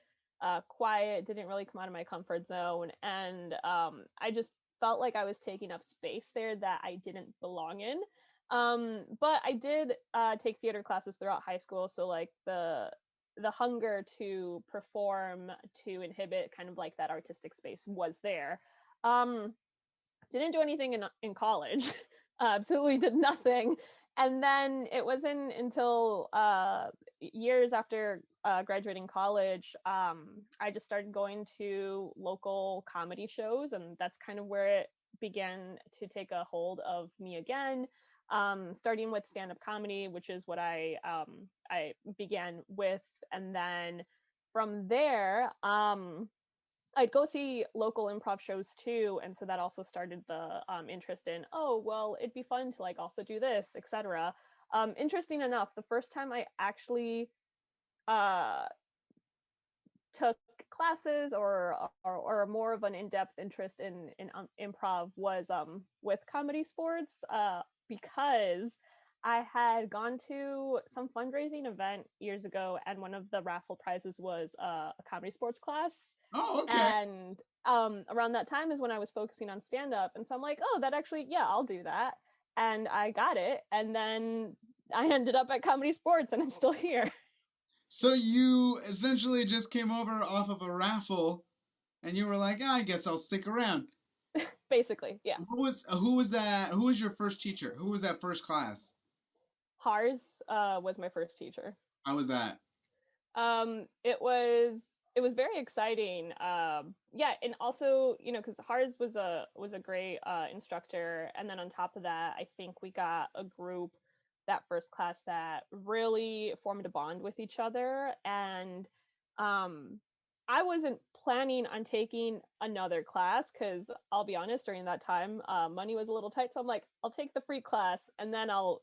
quiet, didn't really come out of my comfort zone, and I just felt like I was taking up space there that I didn't belong in. But I did take theater classes throughout high school, so like the hunger to perform, to inhibit kind of like that artistic space was there. Didn't do anything in college. Absolutely did nothing. And then it wasn't until years after graduating college, I just started going to local comedy shows, and that's kind of where it began to take a hold of me again. Starting with stand-up comedy, which is what I began with, and then from there, I'd go see local improv shows too, and so that also started the interest in, oh well, it'd be fun to like also do this, etc. Interesting enough, the first time I actually took classes or more of an in-depth interest in improv was with Comedysportz, because I had gone to some fundraising event years ago, and one of the raffle prizes was a Comedysportz class. Oh, okay. And around that time is when I was focusing on stand-up, and so I'm like, oh, that actually, yeah, I'll do that. And I got it, and then I ended up at Comedysportz, and I'm still here. So you essentially just came over off of a raffle, and you were like, I guess I'll stick around. Basically, yeah. Who was that? Who was your first teacher? Who was that first class? Hars was my first teacher. How was that? It was very exciting. Yeah, and also, you know, because Hars was a great instructor, and then on top of that, I think we got a group that first class that really formed a bond with each other, and I wasn't planning on taking another class, because I'll be honest, during that time money was a little tight, so I'm like, I'll take the free class and then I'll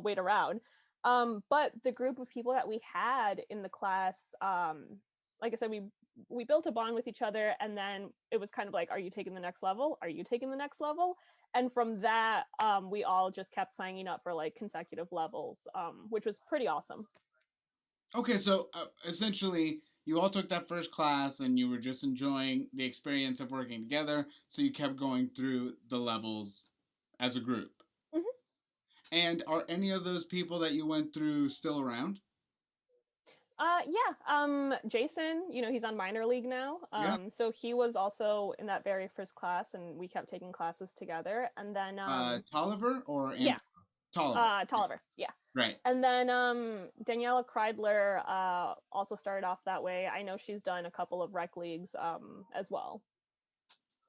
wait around. But the group of people that we had in the class, like I said, we built a bond with each other, and then it was kind of like, are you taking the next level? Are you taking the next level? And from that, we all just kept signing up for like consecutive levels, which was pretty awesome. Okay, so essentially, you all took that first class, and you were just enjoying the experience of working together, so you kept going through the levels as a group. Mm-hmm. And are any of those people that you went through still around? Yeah. Jason, you know, he's on minor league now. So he was also in that very first class, and we kept taking classes together. And then Tolliver or yeah. Tolliver. Tolliver, yeah. Right. And then Daniela Kreidler also started off that way. I know she's done a couple of rec leagues as well.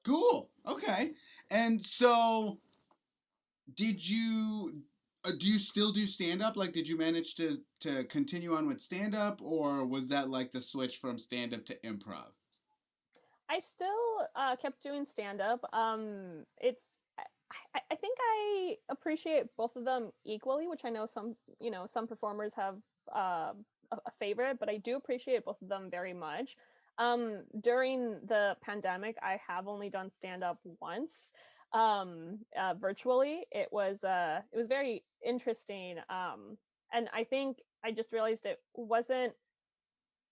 Cool. Okay. And so, did you do you still do stand up? Like, did you manage to continue on with stand up, or was that like the switch from stand up to improv? I still kept doing stand up. It's I think I appreciate both of them equally, which I know some performers have a favorite, but I do appreciate both of them very much. During the pandemic, I have only done stand up once, virtually. It was very interesting, and I think I just realized it wasn't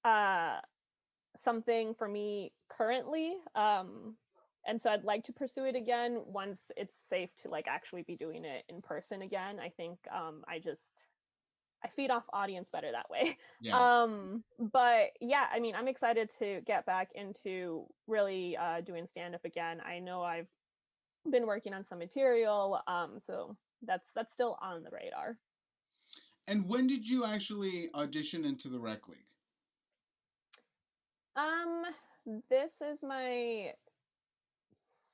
uh something for me currently, and so I'd like to pursue it again once it's safe to like actually be doing it in person again. I think I feed off audience better that way. Yeah. But yeah, I mean, I'm excited to get back into really doing stand up again. I know I've been working on some material, so that's still on the radar. And when did you actually audition into the rec league? This is my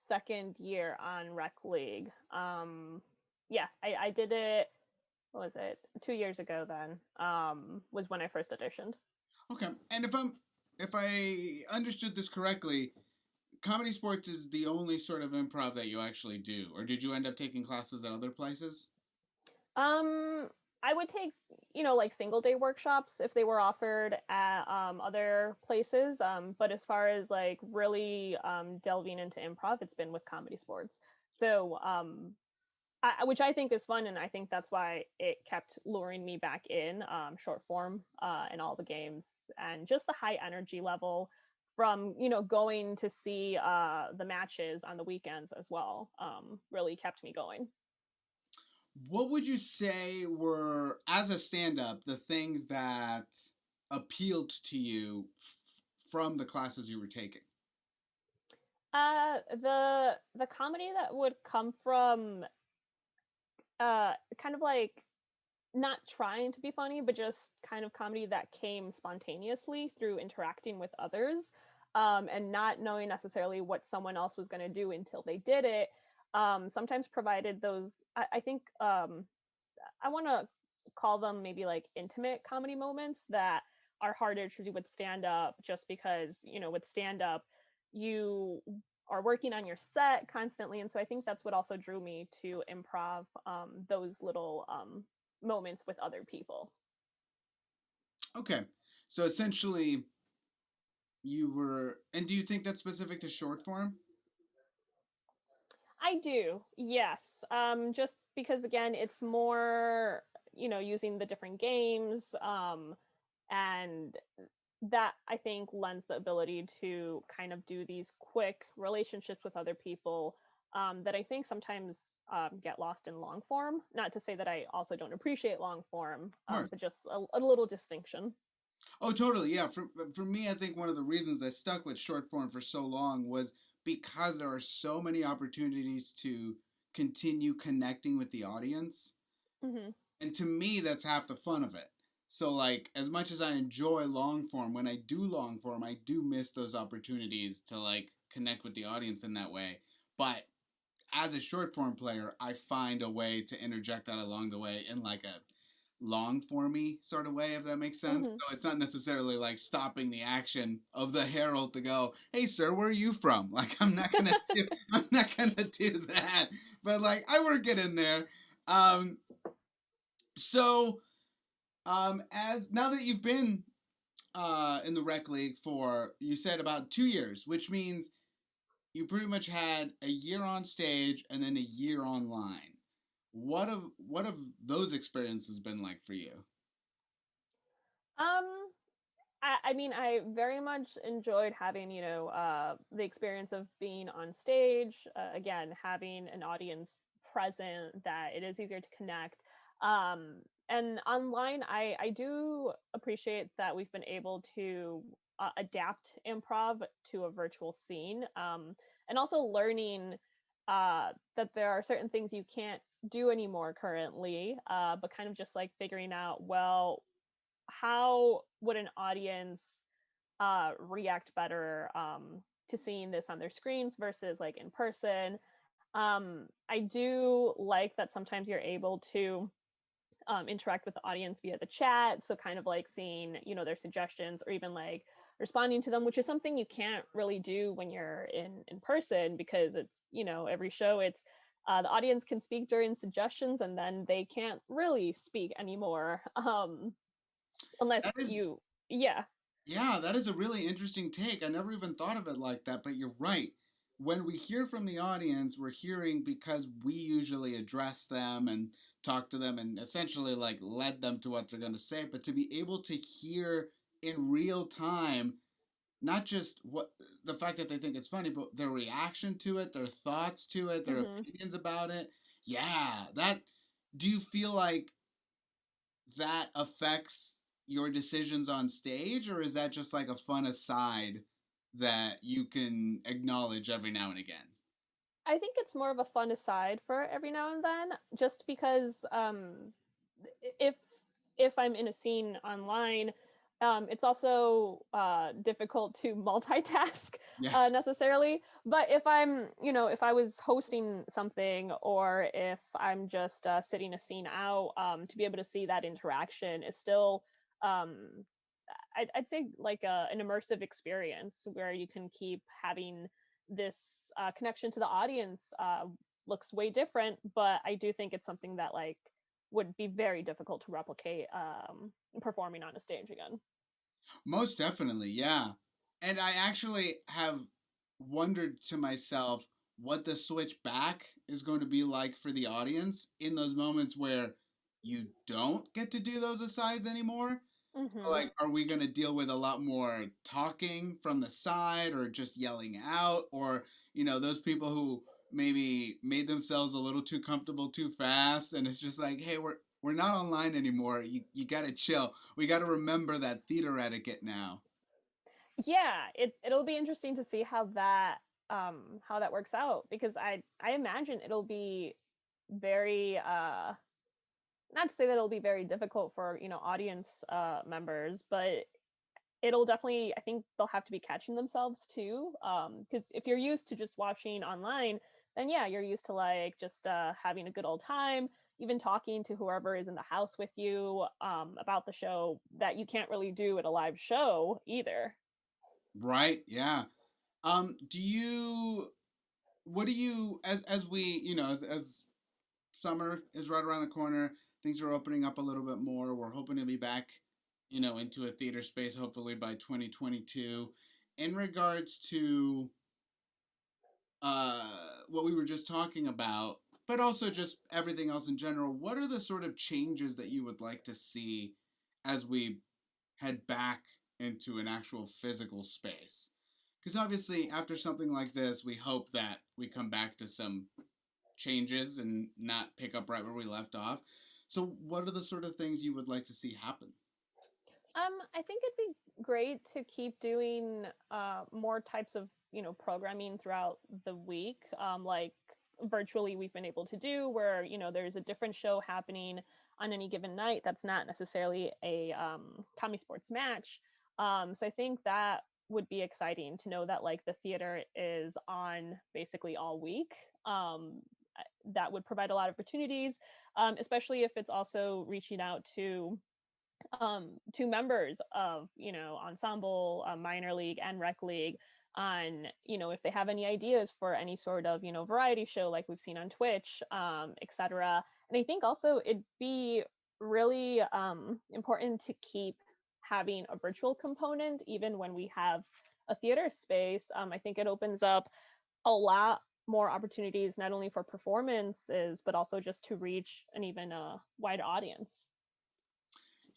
second year on Rec League. Yeah, I did it, what was it, 2 years ago then, was when I first auditioned. Okay. And if I understood this correctly, Comedysportz is the only sort of improv that you actually do, or did you end up taking classes at other places? I would take, like single day workshops if they were offered at other places. But as far as like really delving into improv, it's been with Comedysportz. So, which I think is fun, and I think that's why it kept luring me back in, short form in all the games, and just the high energy level from going to see the matches on the weekends as well, really kept me going. What would you say were, as a stand-up, the things that appealed to you from the classes you were taking? The comedy that would come from kind of like not trying to be funny, but just kind of comedy that came spontaneously through interacting with others, and not knowing necessarily what someone else was going to do until they did it. Sometimes provided those, I think, I want to call them maybe like intimate comedy moments that are harder to do with stand up, just because, with stand up, you are working on your set constantly. And so I think that's what also drew me to improv, those little moments with other people. Okay. So essentially, you were, and do you think that's specific to short form? I do, yes. Just because, again, it's more, using the different games, and that I think lends the ability to kind of do these quick relationships with other people, that I think sometimes get lost in long form. Not to say that I also don't appreciate long form, but just a little distinction. Oh, totally. Yeah. For me, I think one of the reasons I stuck with short form for so long was because there are so many opportunities to continue connecting with the audience. Mm-hmm. And to me, that's half the fun of it. So, like, as much as I enjoy long form, when I do long form, I do miss those opportunities to, like, connect with the audience in that way. But as a short form player, I find a way to interject that along the way in, like, a long formy sort of way, if that makes sense. Mm-hmm. So it's not necessarily like stopping the action of the herald to go, "Hey sir, where are you from?" Like I'm not gonna do that. But like I work it in there. So as now that you've been in the rec league for, you said, about 2 years, which means you pretty much had a year on stage and then a year online. What have those experiences been like for you? I mean, I very much enjoyed having, the experience of being on stage, again, having an audience present, that it is easier to connect. And online, I do appreciate that we've been able to adapt improv to a virtual scene, and also learning that there are certain things you can't do anymore currently, but kind of just like figuring out, well, how would an audience react better to seeing this on their screens versus like in person. I do like that sometimes you're able to interact with the audience via the chat, so kind of like seeing, you know, their suggestions or even like responding to them, which is something you can't really do when you're in person, because it's, you know, every show it's the audience can speak during suggestions and then they can't really speak anymore unless That is, you, yeah. yeah, that is a really interesting take. I never even thought of it like that, but you're right. When we hear from the audience, we're hearing because we usually address them and talk to them and essentially like led them to what they're going to say. But to be able to hear in real time, not just what the fact that they think it's funny, but their reaction to it, their thoughts to it, their opinions about it. Yeah, that. Do you feel like that affects your decisions on stage, or is that just like a fun aside that you can acknowledge every now and again? I think it's more of a fun aside for every now and then, just because if if I'm in a scene online, it's also difficult to multitask Yeah. necessarily. But if I'm, you know, if I was hosting something or if I'm just sitting a scene out, to be able to see that interaction is still, um, I'd say like an immersive experience where you can keep having this connection to the audience. Looks way different, but I do think it's something that like would be very difficult to replicate performing on a stage again. Most definitely, yeah. And I actually have wondered to myself what the switch back is going to be like for the audience in those moments where you don't get to do those asides anymore. So, like, are we going to deal with a lot more talking from the side or just yelling out? Or, you know, those people who maybe made themselves a little too comfortable too fast and it's just like, hey, we're not online anymore. You got to chill. We got to remember that theater etiquette now. Yeah, it'll be interesting to see how that works out, because I imagine it'll be very not to say that it'll be very difficult for, you know, audience members, but it'll definitely, I think they'll have to be catching themselves too, because if you're used to just watching online, then yeah, you're used to like just having a good old time, even talking to whoever is in the house with you about the show, that you can't really do at a live show either. Right, yeah. Do you, what do you, as we, you know, as summer is right around the corner, things are opening up a little bit more. We're hoping to be back, you know, into a theater space hopefully by 2022. In regards to what we were just talking about, but also just everything else in general, what are the sort of changes that you would like to see as we head back into an actual physical space? Because obviously, after something like this, we hope that we come back to some changes and not pick up right where we left off. So, what are the sort of things you would like to see happen? I think it'd be great to keep doing more types of, you know, programming throughout the week, like virtually we've been able to do, where, you know, there's a different show happening on any given night that's not necessarily a Comedysportz match. So I think that would be exciting to know that like the theater is on basically all week. That would provide a lot of opportunities, especially if it's also reaching out to members of, you know, ensemble, minor league and rec league, on, you know, if they have any ideas for any sort of, you know, variety show like we've seen on Twitch, etc. And I think also it'd be really important to keep having a virtual component even when we have a theater space. I think it opens up a lot more opportunities, not only for performances but also just to reach an even wider audience.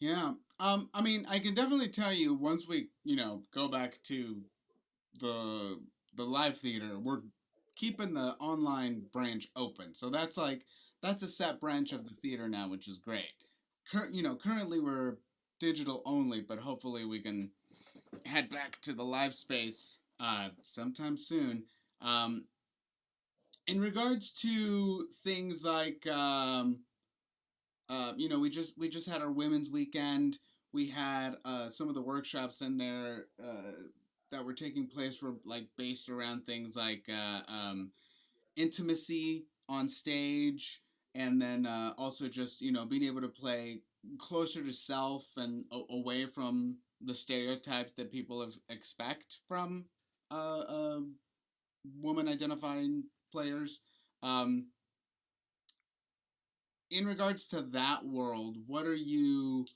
Yeah. I mean, I can definitely tell you once we, you know, go back to the live theater, we're keeping the online branch open. So that's a set branch of the theater now, which is great. You know, currently we're digital only, but hopefully we can head back to the live space sometime soon. In regards to things like you know, we just had our women's weekend we had some of the workshops in there that were taking place were like based around things like intimacy on stage, and then also just being able to play closer to self and away from the stereotypes that people expect from woman identifying players. In regards to that world, what are you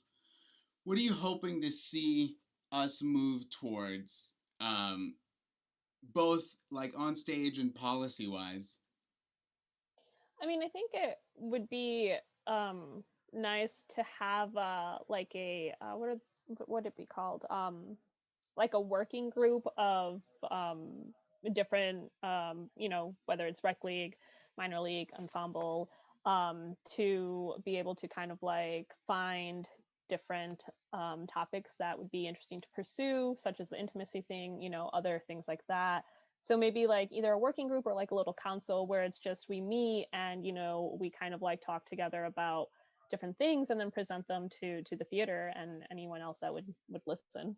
hoping to see us move towards, both like on stage and policy wise? I mean, I think it would be nice to have like a what would it be called? Like a working group of different whether it's rec league, minor league, ensemble, to be able to kind of like find different topics that would be interesting to pursue, such as the intimacy thing, other things like that. So maybe like either a working group or like a little council where it's just we meet and we kind of like talk together about different things and then present them to the theater and anyone else that would listen.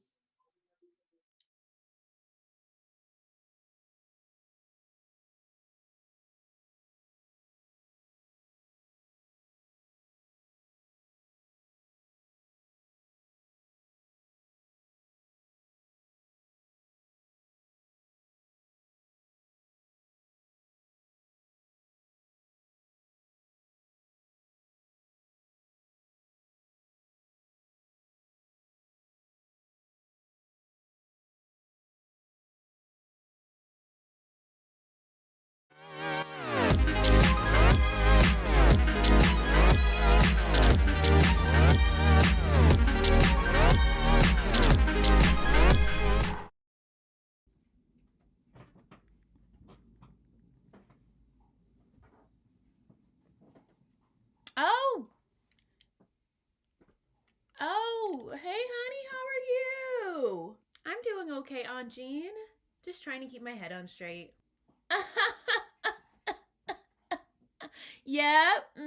Oh, hey honey, how are you? I'm doing okay, Aunt Jean. Just trying to keep my head on straight. Yep,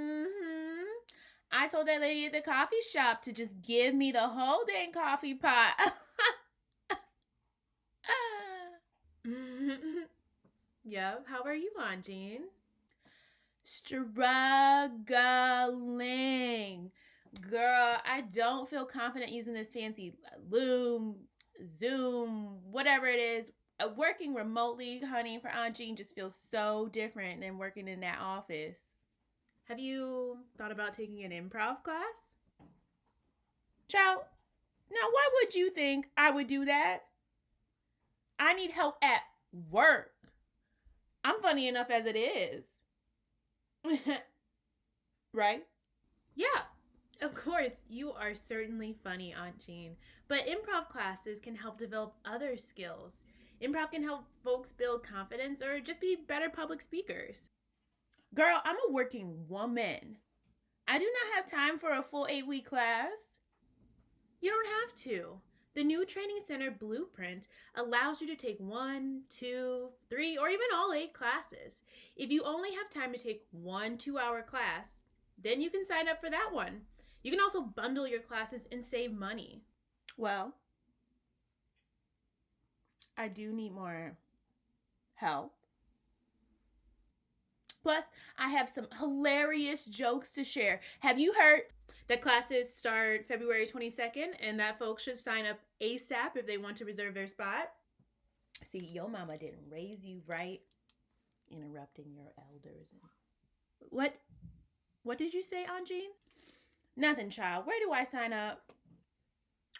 I told that lady at the coffee shop to just give me the whole dang coffee pot. Yep, how are you, Aunt Jean? Struggling. Girl, I don't feel confident using this fancy Loom, Zoom, whatever it is. Working remotely, honey, for Aunt Jean just feels so different than working in that office. Have you thought about taking an improv class? Child, now why would you think I would do that? I need help at work. I'm funny enough as it is. Right? Yeah, of course, you are certainly funny, Aunt Jean. But improv classes can help develop other skills. Improv can help folks build confidence or just be better public speakers. Girl, I'm a working woman. I do not have time for a full 8-week class. You don't have to. The new training center blueprint allows you to take 1, 2, 3, or even all 8 classes. If you only have time to take 1 2-hour class, then you can sign up for that one. You can also bundle your classes and save money. Well, I do need more help. Plus, I have some hilarious jokes to share. Have you heard that classes start February 22nd and that folks should sign up ASAP if they want to reserve their spot? See, your mama didn't raise you right, interrupting your elders. What did you say, Aunt Jean? Nothing, child. Where do I sign up?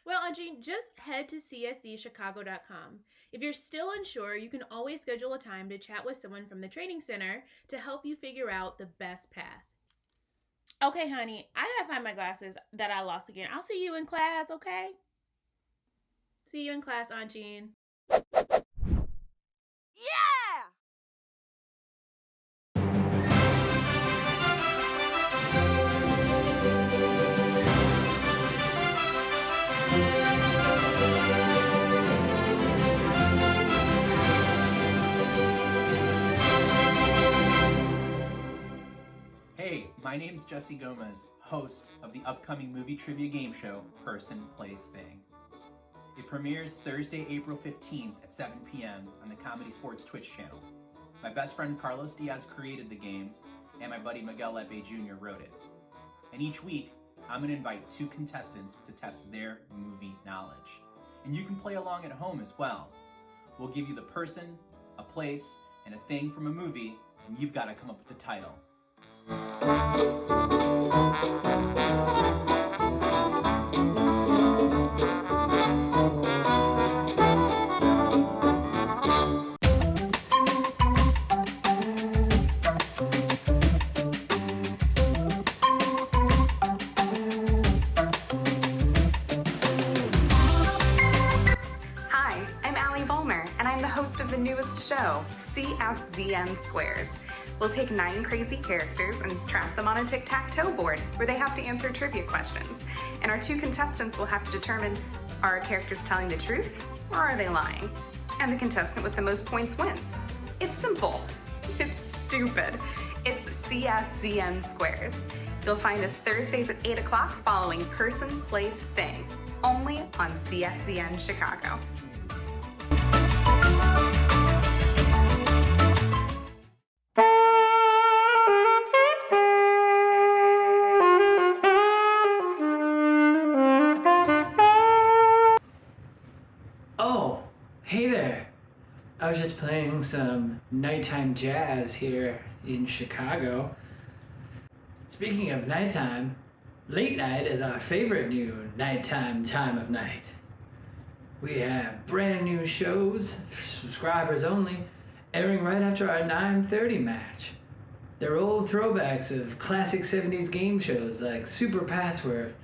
Well, Aunt Jean, just head to cscchicago.com. If you're still unsure, you can always schedule a time to chat with someone from the training center to help you figure out the best path. Okay, honey, I gotta find my glasses that I lost again. I'll see you in class, okay? See you in class, Aunt Jean. Hey, my name's Jesse Gomez, host of the upcoming movie trivia game show, Person, Place, Thing. It premieres Thursday, April 15th at 7 p.m. on the Comedysportz Twitch channel. My best friend Carlos Diaz created the game, and my buddy Miguel Lepe Jr. wrote it. And each week, I'm going to invite 2 contestants to test their movie knowledge. And you can play along at home as well. We'll give you the person, a place, and a thing from a movie, and you've got to come up with the title. Show, CSZN Squares. We'll take 9 crazy characters and trap them on a tic-tac-toe board where they have to answer trivia questions. And our 2 contestants will have to determine, are our characters telling the truth or are they lying? And the contestant with the most points wins. It's simple. It's stupid. It's CSZN Squares. You'll find us Thursdays at 8 o'clock following Person, Place, Thing. Only on CSZN Chicago. Oh, hey there. I was just playing some nighttime jazz here in Chicago. Speaking of nighttime, late night is our favorite new nighttime time of night. We have brand new shows for subscribers only, airing right after our 9:30 match. They're old throwbacks of classic 70s game shows like Super Password,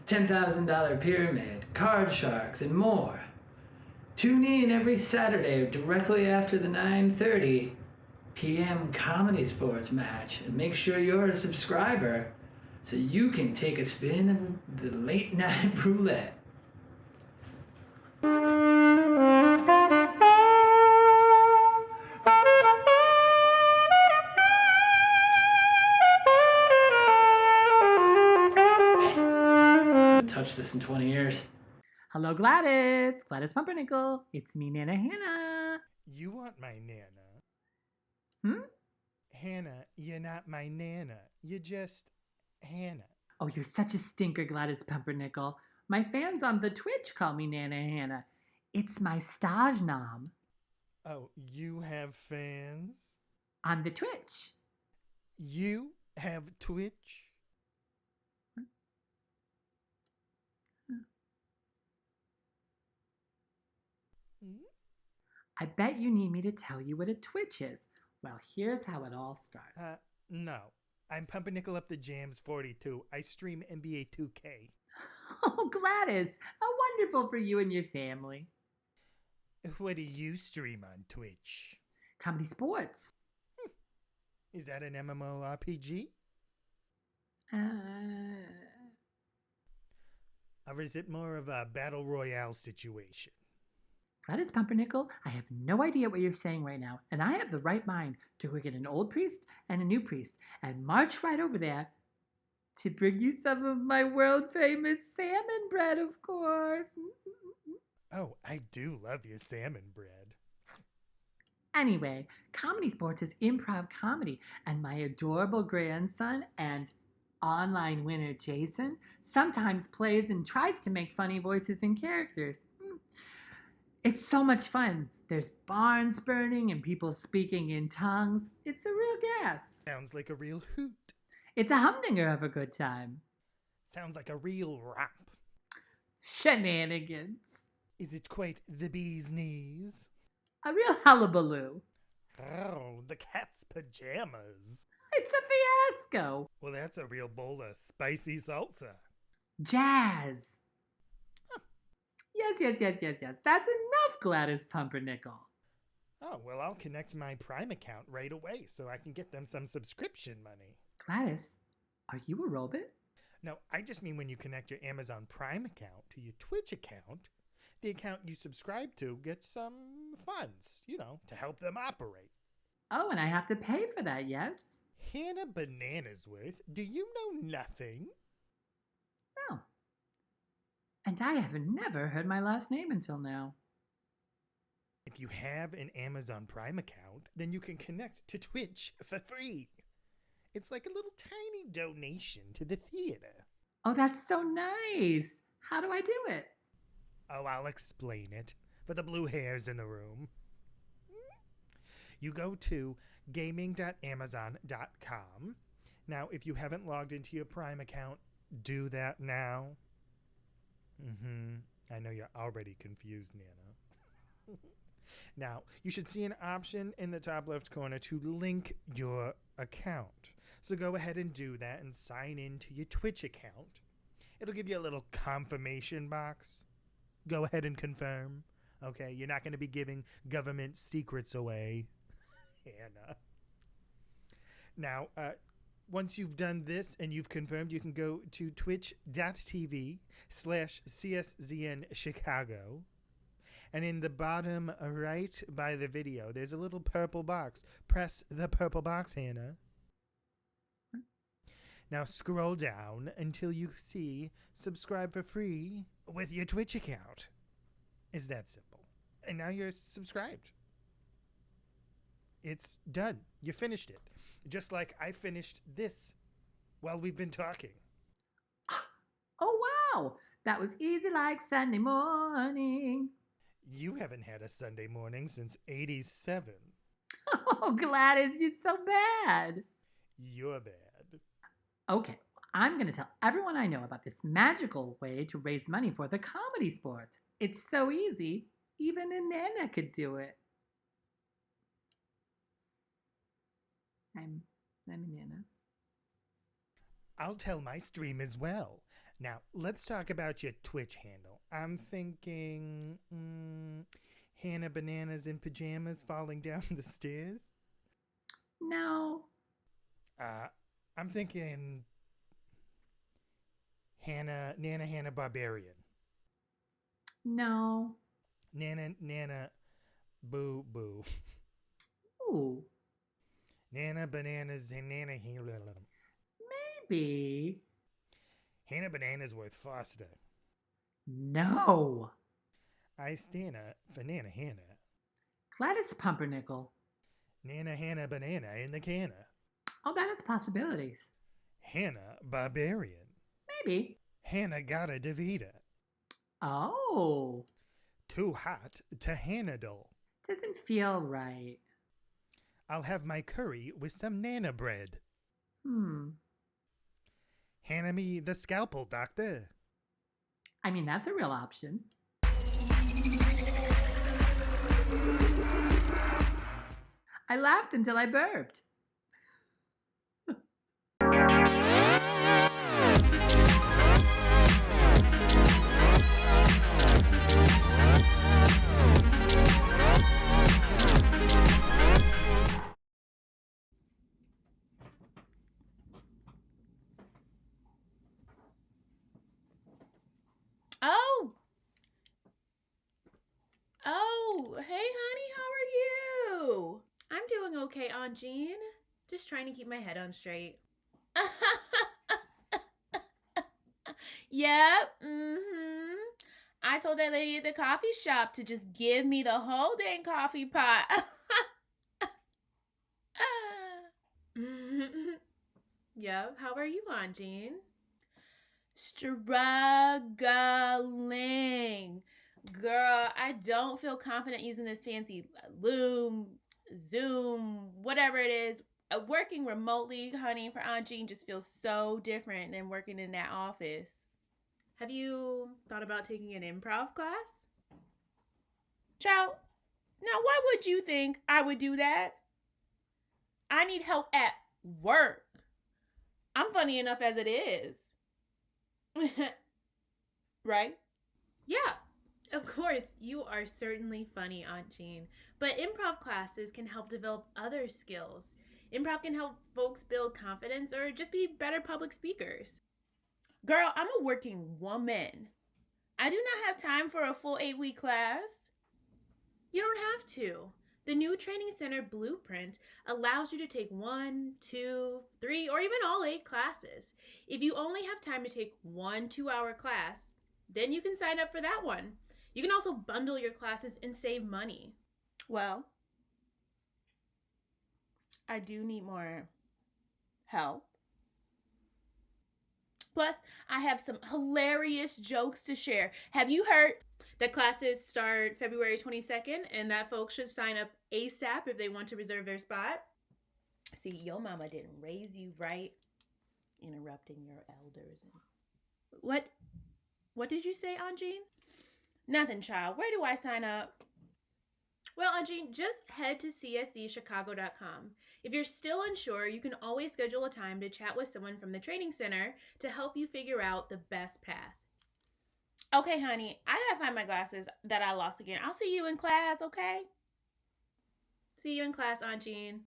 $10,000 Pyramid, Card Sharks, and more. Tune in every Saturday directly after the 9:30 p.m. Comedysportz match and make sure you're a subscriber so you can take a spin of the late night roulette. Touch this in 20 years. Hello, Gladys. Gladys Pumpernickel. It's me, Nana Hannah. You want my Nana? Hmm? Hannah, you're not my Nana. You're just Hannah. Oh, you're such a stinker, Gladys Pumpernickel. My fans on the Twitch call me Nana Hannah. It's my stage nom. Oh, you have fans? On the Twitch. You have Twitch? I bet you need me to tell you what a Twitch is. Well, here's how it all started. No. I'm Pumpernickel Up the Jams 42. I stream NBA 2K. Oh, Gladys. How wonderful for you and your family. What do you stream on Twitch? Comedysportz. Is that an MMORPG? Or is it more of a battle royale situation? Gladys Pumpernickel, I have no idea what you're saying right now, and I have the right mind to go get an old priest and a new priest and march right over there to bring you some of my world-famous salmon bread, of course. Oh, I do love your salmon bread. Anyway, Comedysportz is improv comedy, and my adorable grandson and online winner Jason sometimes plays and tries to make funny voices and characters. It's so much fun. There's barns burning and people speaking in tongues. It's a real gas. Sounds like a real hoot. It's a humdinger of a good time. Sounds like a real romp. Shenanigans. Is it quite the bee's knees? A real hullabaloo. Oh, the cat's pajamas. It's a fiasco. Well, that's a real bowl of spicy salsa. Jazz. Yes. That's enough, Gladys Pumpernickel. Oh, well, I'll connect my Prime account right away so I can get them some subscription money. Gladys, are you a robot? No, I just mean when you connect your Amazon Prime account to your Twitch account, the account you subscribe to gets some funds, to help them operate. Oh, and I have to pay for that, yes? Hannah Banana's worth, do you know nothing? Oh. And I have never heard my last name until now. If you have an Amazon Prime account, then you can connect to Twitch for free. It's like a little tiny donation to the theater. Oh, that's so nice. How do I do it? Oh, I'll explain it for the blue hairs in the room. You go to gaming.amazon.com. Now, if you haven't logged into your Prime account, do that now. I know you're already confused, Nana. Now, you should see an option in the top left corner to link your account. So go ahead and do that and sign in to your Twitch account. It'll give you a little confirmation box. Go ahead and confirm. Okay, you're not going to be giving government secrets away, Hannah. Now, once you've done this and you've confirmed, you can go to twitch.tv/CSZN Chicago. And in the bottom right by the video, there's a little purple box. Press the purple box, Hannah. Now scroll down until you see subscribe for free with your Twitch account. It's that simple. And now you're subscribed. It's done. You finished it. Just like I finished this while we've been talking. Oh, wow. That was easy like Sunday morning. You haven't had a Sunday morning since '87. Oh, Gladys, you're so bad. You're bad. Okay, I'm going to tell everyone I know about this magical way to raise money for the comedy sports. It's so easy, even a Nana could do it. I'm a Nana. I'll tell my stream as well. Now, let's talk about your Twitch handle. I'm thinking Hannah Bananas in Pajamas falling down the stairs? No. I'm thinking Nana Hannah Barbarian. No. Nana Boo Boo. Ooh. Nana Bananas and Nana Maybe. Hannah Bananas with Foster. No. I stand for Nana Hannah. Gladys Pumpernickel. Nana Hannah Banana in the canna. Oh, that is possibilities. Hannah Barbarian. Maybe. Hannah Gata Davida. Oh. Too hot to handle. Doesn't feel right. I'll have my curry with some Nana bread. Hannah me the scalpel, doctor. I mean, that's a real option. I laughed until I burped. Oh, hey honey, how are you? I'm doing okay, Aunt Jean. Just trying to keep my head on straight. Yep, I told that lady at the coffee shop to just give me the whole dang coffee pot. Yep, how are you, Aunt Jean? Struggling. Girl, I don't feel confident using this fancy Loom, Zoom, whatever it is. Working remotely, honey, for Aunt Jean just feels so different than working in that office. Have you thought about taking an improv class? Child, now why would you think I would do that? I need help at work. I'm funny enough as it is. Right? Yeah, of course, you are certainly funny, Aunt Jean. But improv classes can help develop other skills. Improv can help folks build confidence or just be better public speakers. Girl, I'm a working woman. I do not have time for a full 8-week class. You don't have to. The new Training Center Blueprint allows you to take 1, 2, 3, or even all 8 classes. If you only have time to take 1 2-hour class, then you can sign up for that one. You can also bundle your classes and save money. Well, I do need more help. Plus, I have some hilarious jokes to share. Have you heard that classes start February 22nd and that folks should sign up ASAP if they want to reserve their spot? See, your mama didn't raise you right, interrupting your elders. What did you say, Aunt Jean? Nothing, child. Where do I sign up? Well, Aunt Jean, just head to cscchicago.com. If you're still unsure, you can always schedule a time to chat with someone from the training center to help you figure out the best path. Okay, honey, I gotta find my glasses that I lost again. I'll see you in class, okay? See you in class, Aunt Jean.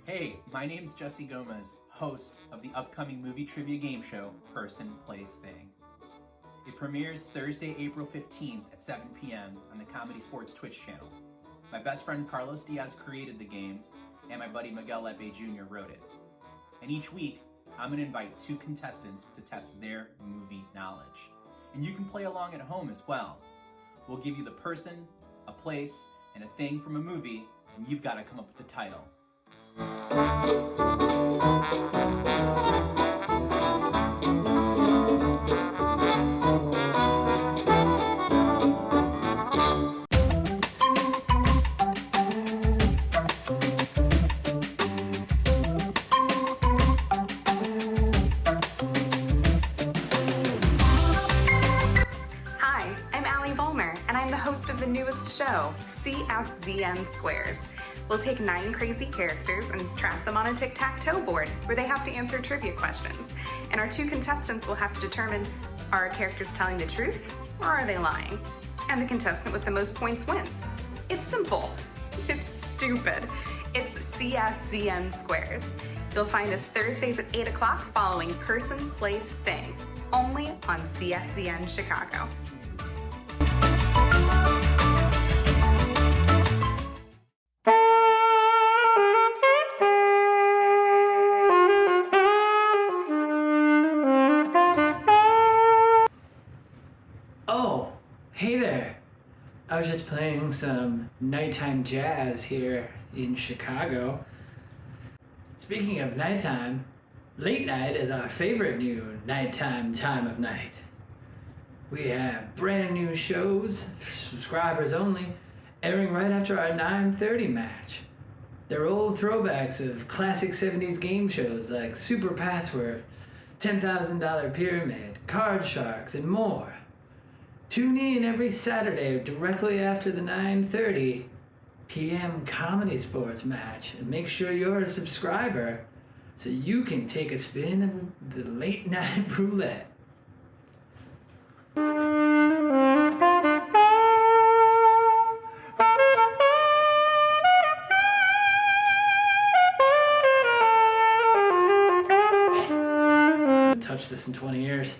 Hey, my name's Jesse Gomez, host of the upcoming movie trivia game show, Person, Place, Thing. It premieres Thursday, April 15th at 7 p.m. on the Comedysportz Twitch channel. My best friend Carlos Diaz created the game, and my buddy Miguel Lepe Jr. wrote it. And each week, I'm going to invite 2 contestants to test their movie knowledge. And you can play along at home as well. We'll give you the person, a place, and a thing from a movie, and you've got to come up with the title. Hi, I'm Allie Vollmer, and I'm the host of the newest show, CSZN Squares. We'll take 9 crazy characters and trap them on a tic-tac-toe board where they have to answer trivia questions. And our 2 contestants will have to determine, are our characters telling the truth or are they lying? And the contestant with the most points wins. It's simple. It's stupid. It's CSZN Squares. You'll find us Thursdays at 8 o'clock following Person, Place, Thing, only on CSZN Chicago. Oh, hey there. I was just playing some nighttime jazz here in Chicago. Speaking of nighttime, late night is our favorite new nighttime time of night. We have brand new shows for subscribers only, airing right after our 9:30 match. They're old throwbacks of classic 70s game shows like Super Password, $10,000 Pyramid, Card Sharks, and more. Tune in every Saturday directly after the 9:30 p.m. Comedysportz match and make sure you're a subscriber so you can take a spin of the late night roulette. Touch this in 20 years.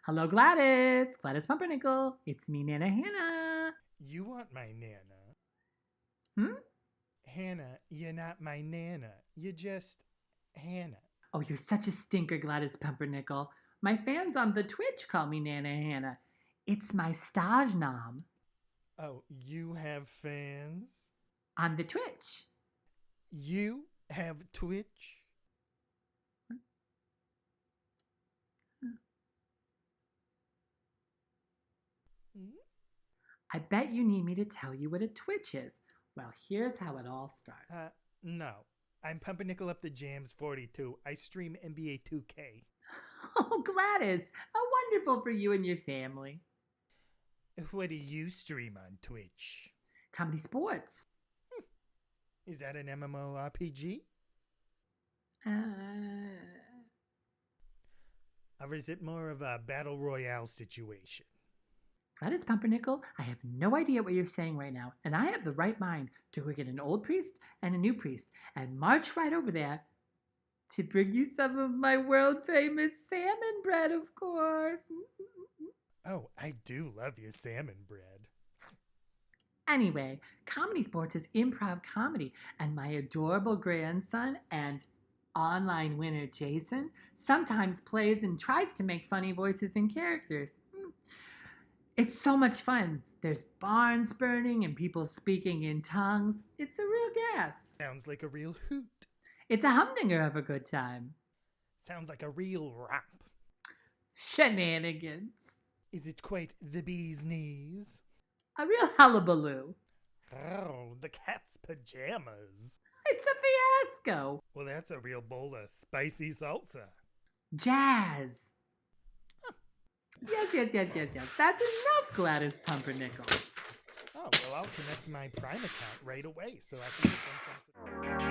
Hello, Gladys. Gladys Pumpernickel. It's me, Nana Hannah. You want my Nana. Hmm? Hannah, you're not my Nana. You're just Hannah. Oh, you're such a stinker, Gladys Pumpernickel. My fans on the Twitch call me Nana Hannah. It's my stage nom. Oh, you have fans? On the Twitch. You have Twitch? I bet you need me to tell you what a Twitch is. Well, here's how it all started. No. I'm Pumpernickel Up the Jams 42. I stream NBA 2K. Oh, Gladys. How wonderful for you and your family. What do you stream on Twitch? Comedysportz. Is that an MMORPG? Or is it more of a battle royale situation? Gladys Pumpernickel, I have no idea what you're saying right now, and I have the right mind to go get an old priest and a new priest and march right over there to bring you some of my world-famous salmon bread, of course. Oh, I do love your salmon bread. Anyway, Comedysportz is improv comedy, and my adorable grandson and online winner Jason sometimes plays and tries to make funny voices and characters. It's so much fun. There's barns burning and people speaking in tongues. It's a real gas. Sounds like a real hoot. It's a humdinger of a good time. Sounds like a real romp. Shenanigans. Is it quite the bee's knees? A real hullabaloo. Oh, the cat's pajamas. It's a fiasco. Well, that's a real bowl of spicy salsa. Jazz. Yes. That's enough, Gladys Pumpernickel. Oh, well, I'll connect my Prime account right away so I can get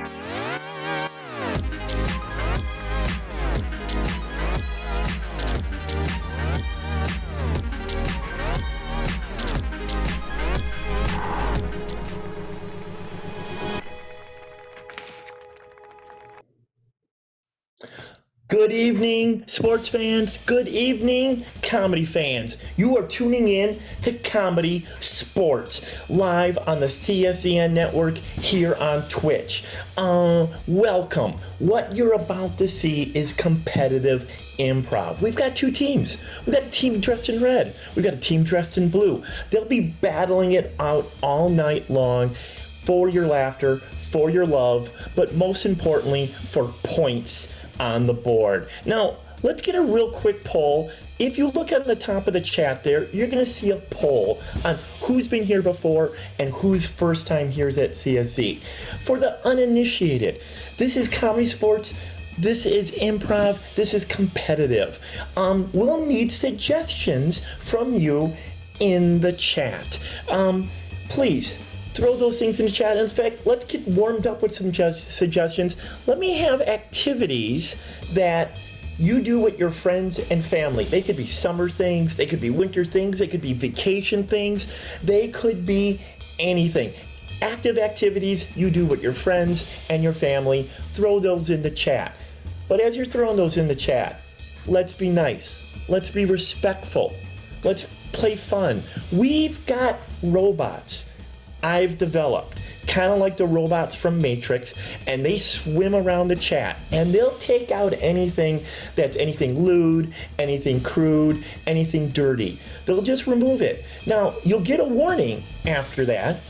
Good evening, sports fans. Good evening, comedy fans. You are tuning in to Comedy Sports, live on the CSEN network here on Twitch. Welcome. What you're about to see is competitive improv. We've got two teams. We've got a team dressed in red. We've got a team dressed in blue. They'll be battling it out all night long for your laughter, for your love, but most importantly, for points on the board. Now, let's get a real quick poll. If you look at the top of the chat there, you're going to see a poll on who's been here before and whose first time here is at CSC. For the uninitiated, this is Comedy Sports. This is improv. This is competitive. We'll need suggestions from you in the chat. Please throw those things in the chat. In fact, let's get warmed up with some suggestions. Let me have activities that you do with your friends and family. They could be summer things, they could be winter things, they could be vacation things, they could be anything. Active activities you do with your friends and your family, throw those in the chat. But as you're throwing those in the chat, let's be nice, let's be respectful, let's play fun. We've got robots I've developed, kind of like the robots from Matrix, and they swim around the chat, and they'll take out anything that's anything lewd, anything crude, anything dirty. They'll just remove it. Now, you'll get a warning after that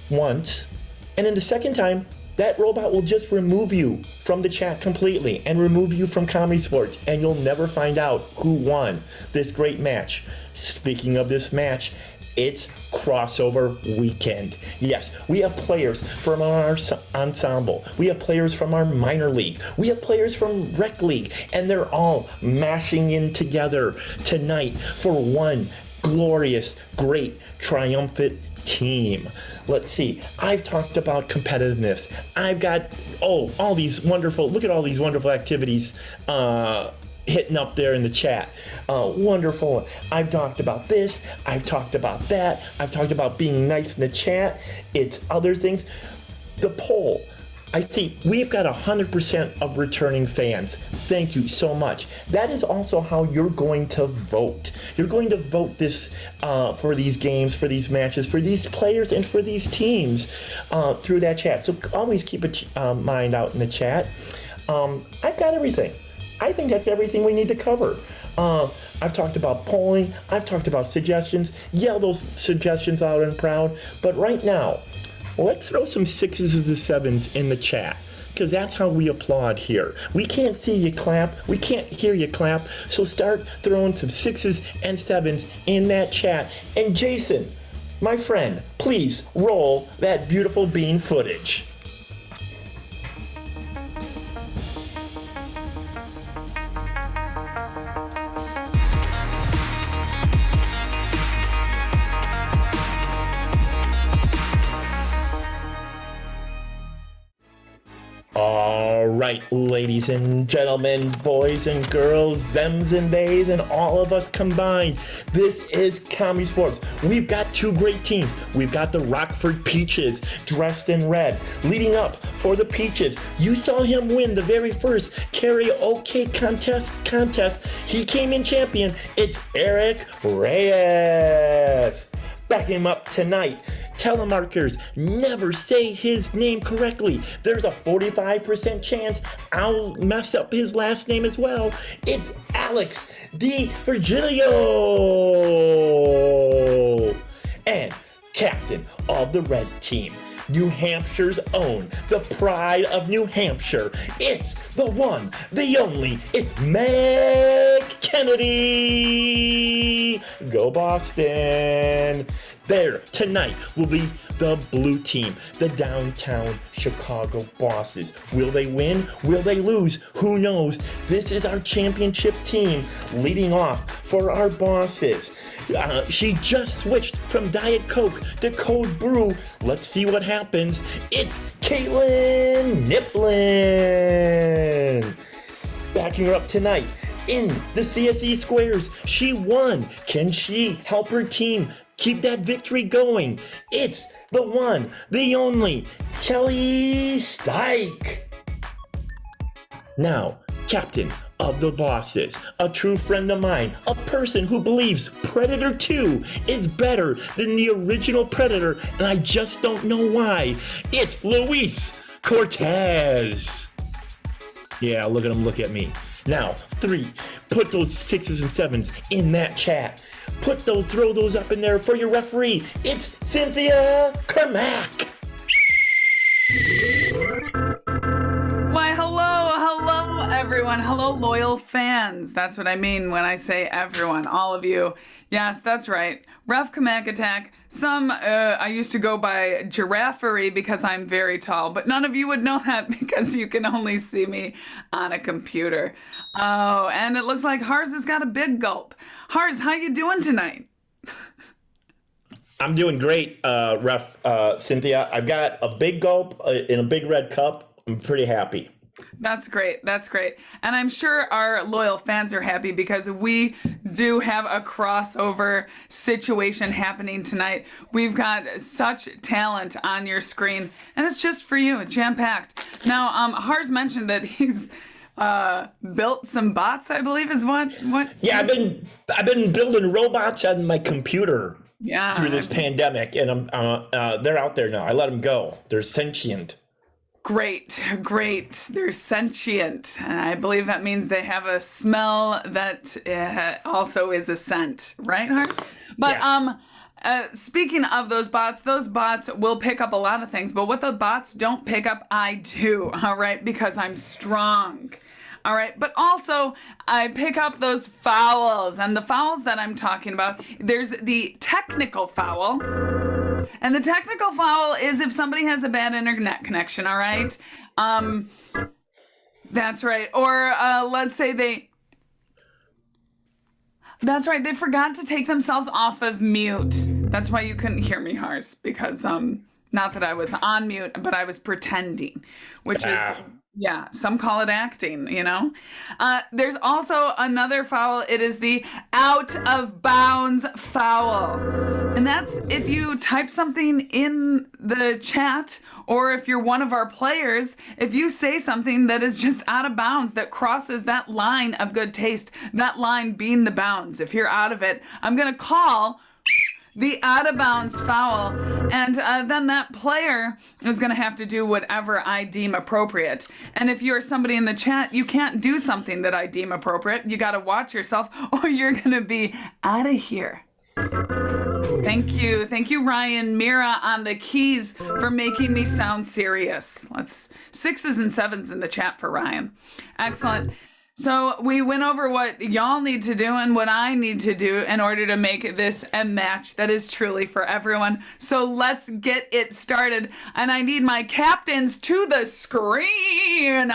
once, and then the second time, that robot will just remove you from the chat completely and remove you from Comedy Sports, and you'll never find out who won this great match. Speaking of this match, it's crossover weekend. Yes, we have players from our ensemble. We have players from our minor league. We have players from rec league, and they're all mashing in together tonight for one glorious, great, triumphant team. Let's see. I've talked about competitiveness. I've got, all these wonderful, look at all these wonderful activities hitting up there in the chat. Wonderful. I've talked about this. I've talked about that. I've talked about being nice in the chat. It's other things. The poll. I see we've got 100% of returning fans. Thank you so much. That is also how you're going to vote. You're going to vote this for these games, for these matches, for these players, and for these teams through that chat. So always keep a mind out in the chat. I've got everything. I think that's everything we need to cover. I've talked about polling. I've talked about suggestions. Yell those suggestions out and proud. But right now, let's throw some 6s and 7s in the chat, because that's how we applaud here. We can't see you clap. We can't hear you clap. So start throwing some 6s and 7s in that chat. And Jason, my friend, please roll that beautiful bean footage. All right. right, ladies and gentlemen, boys and girls, thems and theys, and all of us combined. This is Comedy Sports. We've got two great teams. We've got the Rockford Peaches, dressed in red. Leading up for the Peaches, you saw him win the very first karaoke contest. He came in champion. It's Eric Reyes. Backing him up tonight, telemarketers never say his name correctly. There's a 45% chance I'll mess up his last name as well. It's Alex DiVirgilio. And captain of the red team, New Hampshire's own, the pride of New Hampshire. It's the one, the only, it's Meg Kennedy. Go Boston. There, tonight will be the blue team, the downtown Chicago Bosses. Will they win? Will they lose? Who knows? This is our championship team leading off for our Bosses. She just switched from Diet Coke to Cold Brew. Let's see what happens. It's Caitlin Niplin. Backing her up tonight in the CSE Squares. She won. Can she help her team keep that victory going? It's the one, the only, Kelly Stike. Now, captain of the Bosses, a true friend of mine, a person who believes Predator 2 is better than the original Predator, and I just don't know why. It's Luis Cortez. Yeah, look at him, look at me. Now, 3, put those 6s and 7s in that chat. Throw those up in there for your referee. It's Cynthia Kermack. Why, hello, everyone. Hello, loyal fans. That's what I mean when I say everyone, all of you. Yes, that's right. Ref Kamak Attack. I used to go by Giraffery because I'm very tall, but none of you would know that because you can only see me on a computer. Oh, and it looks like Hars has got a big gulp. Hars, how you doing tonight? I'm doing great, Ref Cynthia. I've got a big gulp in a big red cup. I'm pretty happy. That's great. And I'm sure our loyal fans are happy because we do have a crossover situation happening tonight. We've got such talent on your screen, and it's just for you, jam-packed. Now, Hars mentioned that he's built some bots, I believe is what? Yeah, I've been building robots on my computer through this pandemic, and they're out there now. I let them go. They're sentient. Great. They're sentient. And I believe that means they have a smell that also is a scent, right, Hars? But speaking of those bots will pick up a lot of things. But what the bots don't pick up, I do, all right? Because I'm strong. All right, but also I pick up those fouls, and the fouls that I'm talking about, there's the technical foul. And the technical foul is if somebody has a bad internet connection, all right? That's right. Or let's say they forgot to take themselves off of mute. That's why you couldn't hear me, Hars, because not that I was on mute, but I was pretending, which is... Yeah, some call it acting, you know? There's also another foul. It is the out of bounds foul. And that's if you type something in the chat, or if you're one of our players, if you say something that is just out of bounds, that crosses that line of good taste, that line being the bounds. If you're out of it, I'm going to call the out of bounds foul, and then that player is going to have to do whatever I deem appropriate. And if you're somebody in the chat, you can't do something that I deem appropriate. You got to watch yourself, or you're going to be out of here. Thank you, Ryan Mira on the keys for making me sound serious. Let's 6s and 7s in the chat for Ryan. Excellent. So we went over what y'all need to do and what I need to do in order to make this a match that is truly for everyone. So let's get it started. And I need my captains to the screen.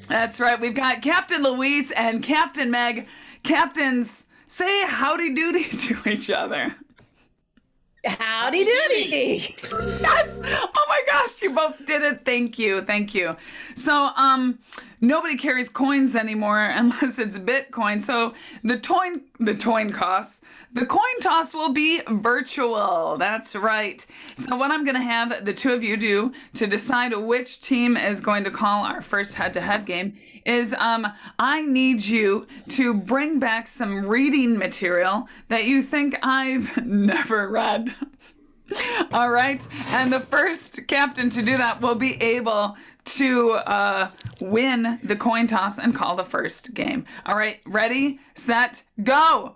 That's right. We've got Captain Luis and Captain Meg. Captains, say howdy doody to each other. Howdy doody. Yes. Oh my gosh, you both did it. Thank you. So, nobody carries coins anymore unless it's Bitcoin. So the coin toss will be virtual. That's right. So what I'm going to have the two of you do to decide which team is going to call our first head-to-head game is I need you to bring back some reading material that you think I've never read. All right. And the first captain to do that will be able to win the coin toss and call the first game. All right. Ready, set, go.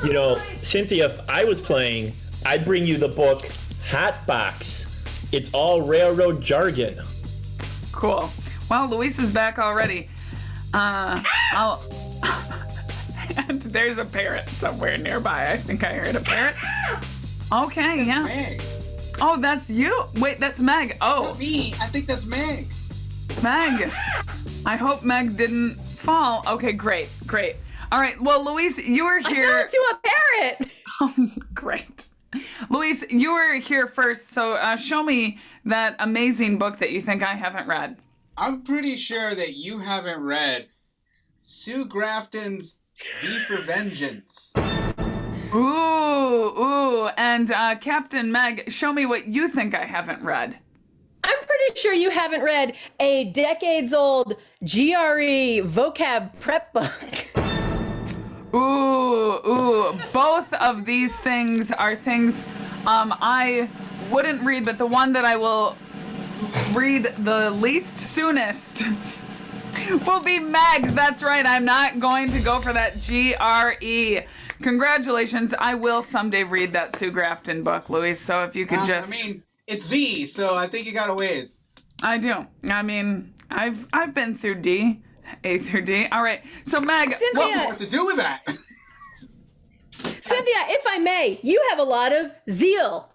You know, Cynthia, if I was playing, I'd bring you the book Hot Box. It's all railroad jargon. Cool. Well, Luis is back already. And there's a parrot somewhere nearby. I think I heard a parrot. Okay, yeah. Meg. Oh, that's you? Wait, that's Meg. Oh. Not me. I think that's Meg. Meg. I hope Meg didn't fall. Okay, great. All right, well, Luis, you were here. I fell into a parrot. Oh, great. Luis, you were here first, so show me that amazing book that you think I haven't read. I'm pretty sure that you haven't read Sue Grafton's V for Vengeance. Ooh, and Captain Meg, show me what you think I haven't read. I'm pretty sure you haven't read a decades-old GRE vocab prep book. Ooh, both of these things are things I wouldn't read, but the one that I will read the least soonest will be Meg's. That's right, I'm not going to go for that GRE. Congratulations, I will someday read that Sue Grafton book, Luis, so if you could just... I mean, it's V, so I think you got a ways. I do. I mean, I've been through D. A through D. All right. So Meg, what to do with that? Cynthia, if I may, you have a lot of zeal.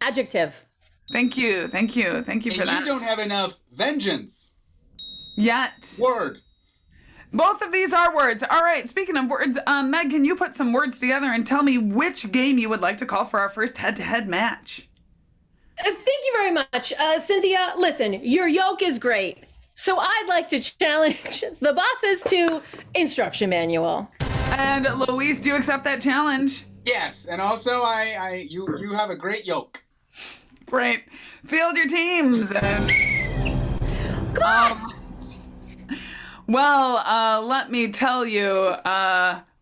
Adjective. Thank you for that. You don't have enough vengeance. Yet. Word. Both of these are words. All right. Speaking of words, Meg, can you put some words together and tell me which game you would like to call for our first head-to-head match? Thank you very much. Cynthia, listen, your yoke is great. So I'd like to challenge the bosses to instruction manual. And Luis, do you accept that challenge? Yes, and also you have a great yoke. Great. Field your teams. Come on. Well, let me tell you,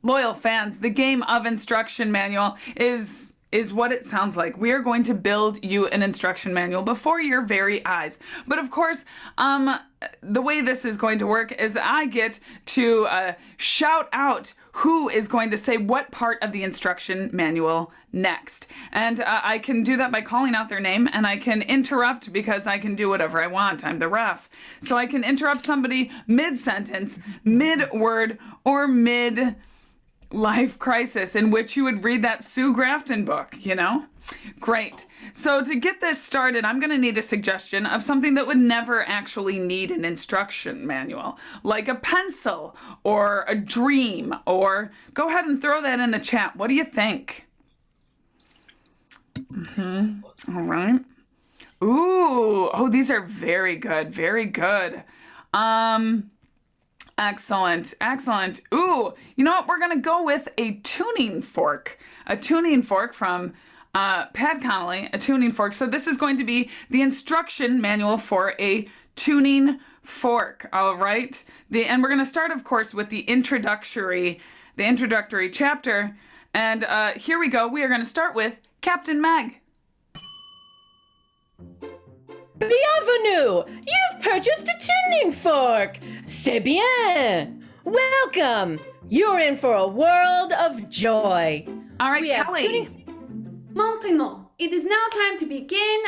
loyal fans, the game of instruction manual is what it sounds like. We are going to build you an instruction manual before your very eyes. But of course, the way this is going to work is that I get to shout out who is going to say what part of the instruction manual next. And I can do that by calling out their name, and I can interrupt because I can do whatever I want. I'm the ref. So I can interrupt somebody mid-sentence, mid-word, or mid-life crisis in which you would read that Sue Grafton book, you know? Great. So to get this started, I'm going to need a suggestion of something that would never actually need an instruction manual, like a pencil or a dream, or go ahead and throw that in the chat. What do you think? All right. Ooh, oh, these are very good. Very good. Excellent. Ooh, you know what? We're going to go with a tuning fork. A tuning fork from Pat Connolly, a tuning fork. So this is going to be the instruction manual for a tuning fork. All right. And we're going to start, of course, with the introductory chapter. And here we go. We are going to start with Captain Meg. Bienvenue! You've purchased a tuning fork! C'est bien! Welcome! You're in for a world of joy. All right, we Kelly. Maintenant, it is now time to begin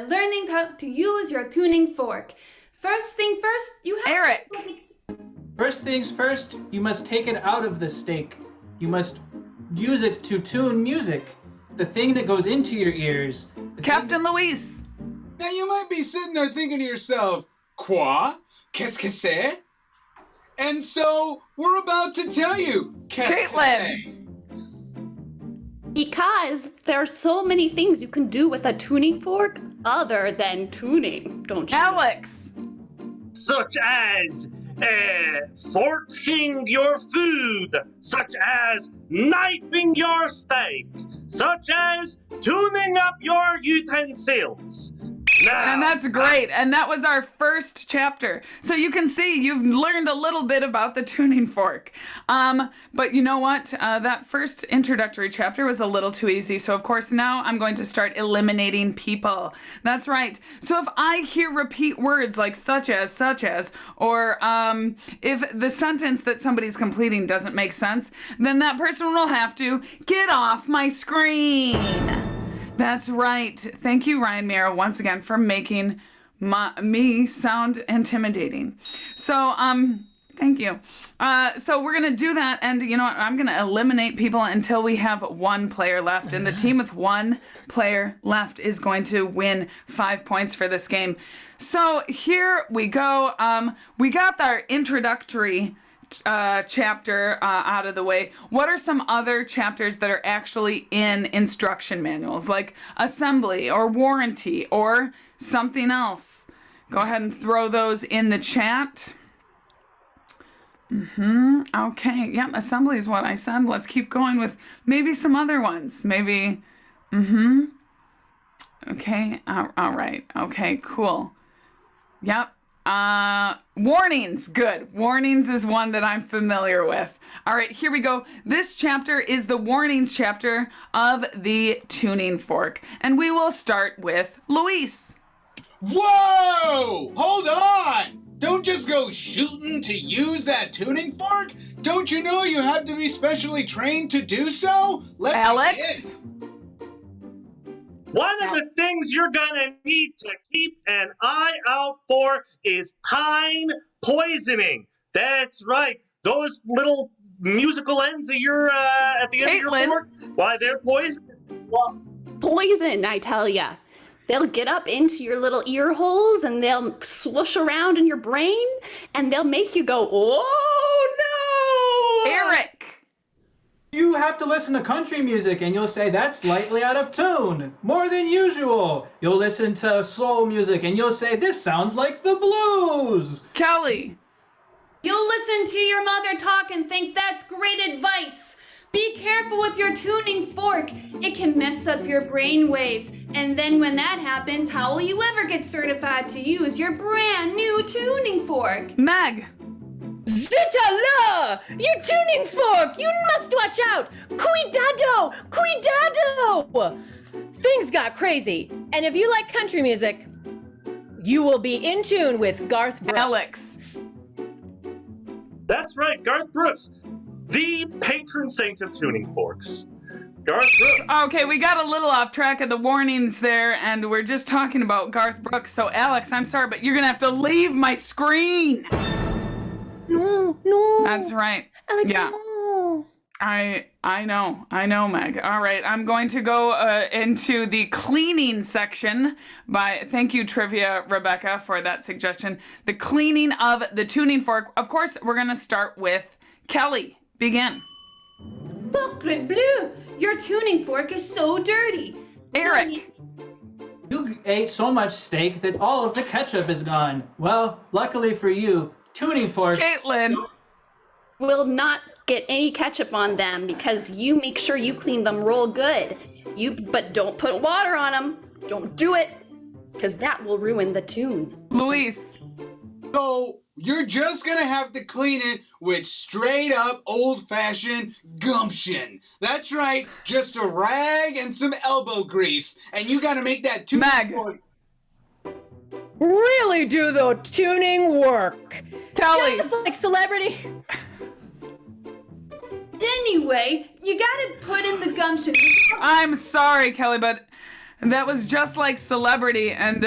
learning how to use your tuning fork. First thing first, you have Eric. First things first, you must take it out of the stake. You must use it to tune music. The thing that goes into your ears. Captain Luis. Now you might be sitting there thinking to yourself, quoi? Qu'est-ce que c'est? And so we're about to tell you, Caitlin. Because there are so many things you can do with a tuning fork, other than tuning, don't you? Alex! Such as forking your food, such as knifing your steak, such as tuning up your utensils. Now, And that's great. And that was our first chapter. So you can see you've learned a little bit about the tuning fork. But you know what? That first introductory chapter was a little too easy. So of course now I'm going to start eliminating people. That's right. So if I hear repeat words like such as, or if the sentence that somebody's completing doesn't make sense, then that person will have to get off my screen. That's right. Thank you, Ryan Mira, once again for making me sound intimidating. So, thank you. So we're going to do that. And you know what? I'm going to eliminate people until we have one player left. And the team with one player left is going to win 5 points for this game. So here we go. We got our introductory chapter out of the way. What are some other chapters that are actually in instruction manuals, like assembly or warranty or something else? Go ahead and throw those in the chat. Okay. Yep. Assembly is what I said. Let's keep going with maybe some other ones. Maybe. Okay. All right. Okay. Cool. Yep. Warnings. Good. Warnings is one that I'm familiar with. All right, here we go. This chapter is the warnings chapter of the tuning fork. And we will start with Luis. Whoa! Hold on! Don't just go shooting to use that tuning fork. Don't you know you have to be specially trained to do so? Let's Alex? begin. one of the things you're gonna need to keep an eye out for is time poisoning. That's right. Those little musical ends that you're at the end of your fork, why they're poison. Poison, I tell ya. They'll get up into your little ear holes and they'll swoosh around in your brain and they'll make you go, oh no! Eric! You have to listen to country music and you'll say that's slightly out of tune, more than usual. You'll listen to soul music and you'll say this sounds like the blues. Kelly! You'll listen to your mother talk and think that's great advice. Be careful with your tuning fork. It can mess up your brain waves. And then when that happens, how will you ever get certified to use your brand new tuning fork? Meg! Zitala! Your tuning fork! You must watch out! Cuidado! Cuidado! Things got crazy. And if you like country music, you will be in tune with Garth Brooks. Alex. That's right, Garth Brooks, the patron saint of tuning forks. Garth Brooks. Okay, we got a little off track of the warnings there, and we're just talking about Garth Brooks. So, Alex, I'm sorry, but you're gonna have to leave my screen. No. That's right. Alex, yeah. no. I know, Meg. All right, I'm going to go into the cleaning section thank you, Trivia Rebecca, for that suggestion. The cleaning of the tuning fork. Of course, we're going to start with Kelly. Begin. Sacre bleu! Your tuning fork is so dirty. Eric. You ate so much steak that all of the ketchup is gone. Well, luckily for you, tuning fork. Caitlin. Will not get any ketchup on them because you make sure you clean them real good. But don't put water on them. Don't do it, because that will ruin the tune. Luis. So you're just gonna have to clean it with straight up old-fashioned gumption. That's right, just a rag and some elbow grease, and you gotta make that tuning fork. Really do the tuning work. Kelly. Just like Celebrity. Anyway, you gotta put in the gumption. I'm sorry, Kelly, but that was just like Celebrity, and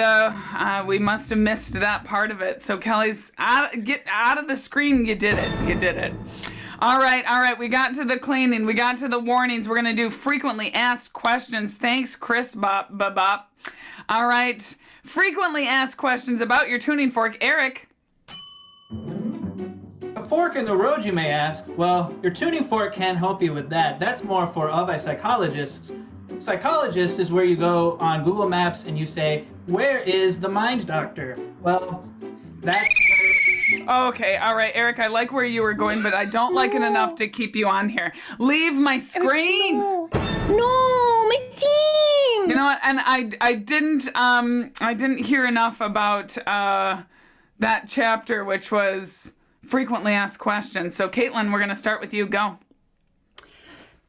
we must have missed that part of it. So Kelly's get out of the screen. You did it. All right. We got to the cleaning. We got to the warnings. We're gonna do frequently asked questions. Thanks, Chris Bop. All right. Frequently asked questions about your tuning fork. Eric. A fork in the road, you may ask. Well, your tuning fork can't help you with that. That's more for psychologists. Psychologists is where you go on Google Maps and you say, Where is the mind doctor? Well, that's Okay, all right, Eric, I like where you were going, but I don't like it enough to keep you on here. Leave my screen. No, my team. You know what? And I didn't hear enough about that chapter, which was frequently asked questions. So, Caitlin, we're gonna start with you. Go.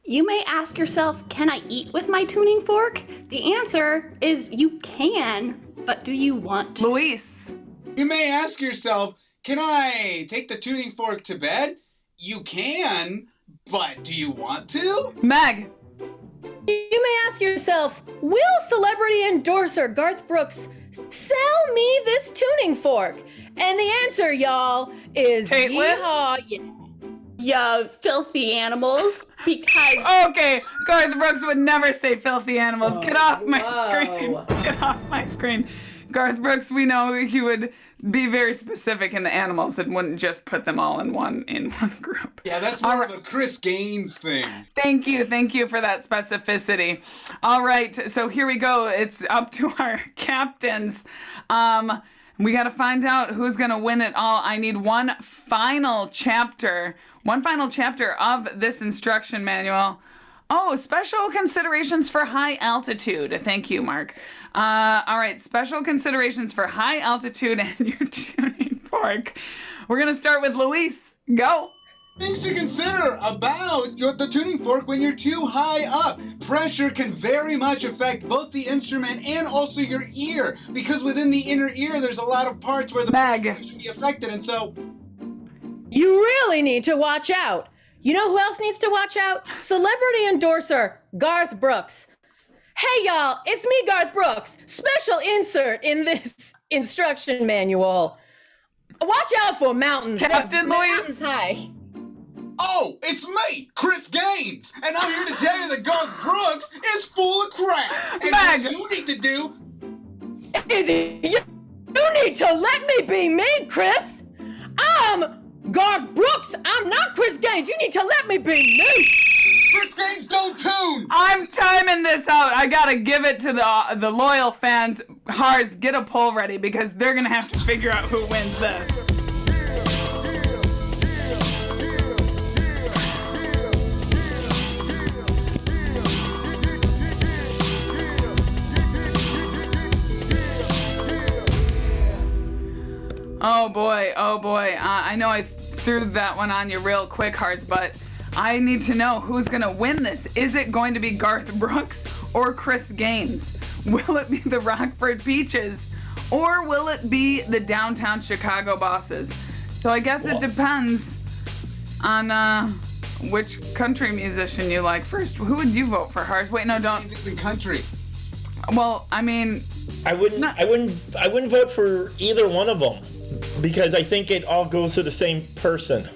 You may ask yourself, can I eat with my tuning fork? The answer is you can, but do you want to? Luis. You may ask yourself, can I take the tuning fork to bed? You can, but do you want to? Meg. You may ask yourself, will celebrity endorser Garth Brooks sell me this tuning fork? And the answer, y'all, is yeehaw, You filthy animals, because... Okay, Garth Brooks would never say filthy animals. Get off my screen. Get off my screen. Garth Brooks, we know he would be very specific in the animals and wouldn't just put them all in one group. Yeah, that's more of a Chris Gaines thing. Thank you for that specificity. All right, so here we go. It's up to our captains. We got to find out who's going to win it all. I need one final chapter of this instruction manual. Oh, special considerations for high altitude. Thank you, Mark. All right, special considerations for high altitude and your tuning fork. We're going to start with Luis. Go. Things to consider about the tuning fork when you're too high up. Pressure can very much affect both the instrument and also your ear, because within the inner ear there's a lot of parts where the pressure can be affected, and so... You really need to watch out. You know who else needs to watch out? Celebrity endorser Garth Brooks. Hey y'all, it's me, Garth Brooks. Special insert in this instruction manual. Watch out for mountains. Captain Mountains high. Oh, it's me, Chris Gaines, and I'm here to tell you that Garth Brooks is full of crap. And what you need to do... You need to let me be me, Chris. I'm Garth Brooks. I'm not Chris Gaines. You need to let me be me. Chris Gaines don't tune. I'm timing this out. I gotta give it to the loyal fans. Hars, get a poll ready because they're gonna have to figure out who wins this. Oh boy. I know I threw that one on you real quick, Hars, but I need to know who's gonna win this. Is it going to be Garth Brooks or Chris Gaines? Will it be the Rockford Peaches or will it be the downtown Chicago bosses? So I guess it depends on which country musician you like first. Who would you vote for, Hars? Wait, no, don't. It's in country. Well, I mean, I wouldn't vote for either one of them because I think it all goes to the same person.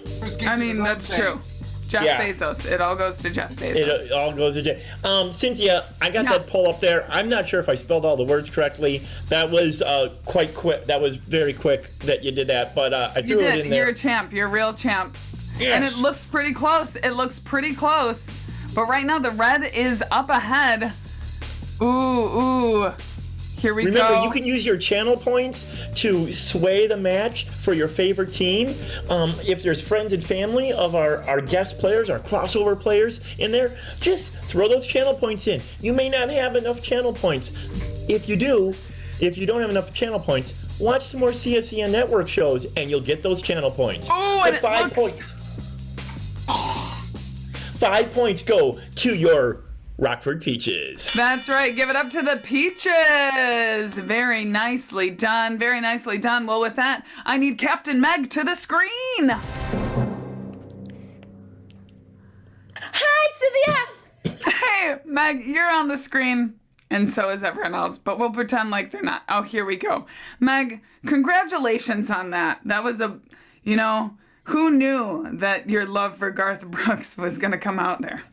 I mean, that's true. Jeff Bezos. It all goes to Jeff Bezos. It all goes to Jeff. Cynthia, I got that poll up there. I'm not sure if I spelled all the words correctly. That was quite quick. That was very quick that you did that, but I threw it in there. You're a champ. You're a real champ. Yes. And it looks pretty close. But right now the red is up ahead. Ooh. Here we go. Remember, you can use your channel points to sway the match for your favorite team. If there's friends and family of our guest players, our crossover players in there, just throw those channel points in. You may not have enough channel points. If you don't have enough channel points, watch some more CSEN Network shows and you'll get those channel points. Oh, and 5 points. 5 points go to your Rockford Peaches. That's right. Give it up to the Peaches. Very nicely done. Well, with that, I need Captain Meg to the screen. Hi, Cynthia. Hey, Meg, you're on the screen. And so is everyone else, but we'll pretend like they're not. Oh, here we go. Meg, congratulations on that. That was who knew that your love for Garth Brooks was going to come out there?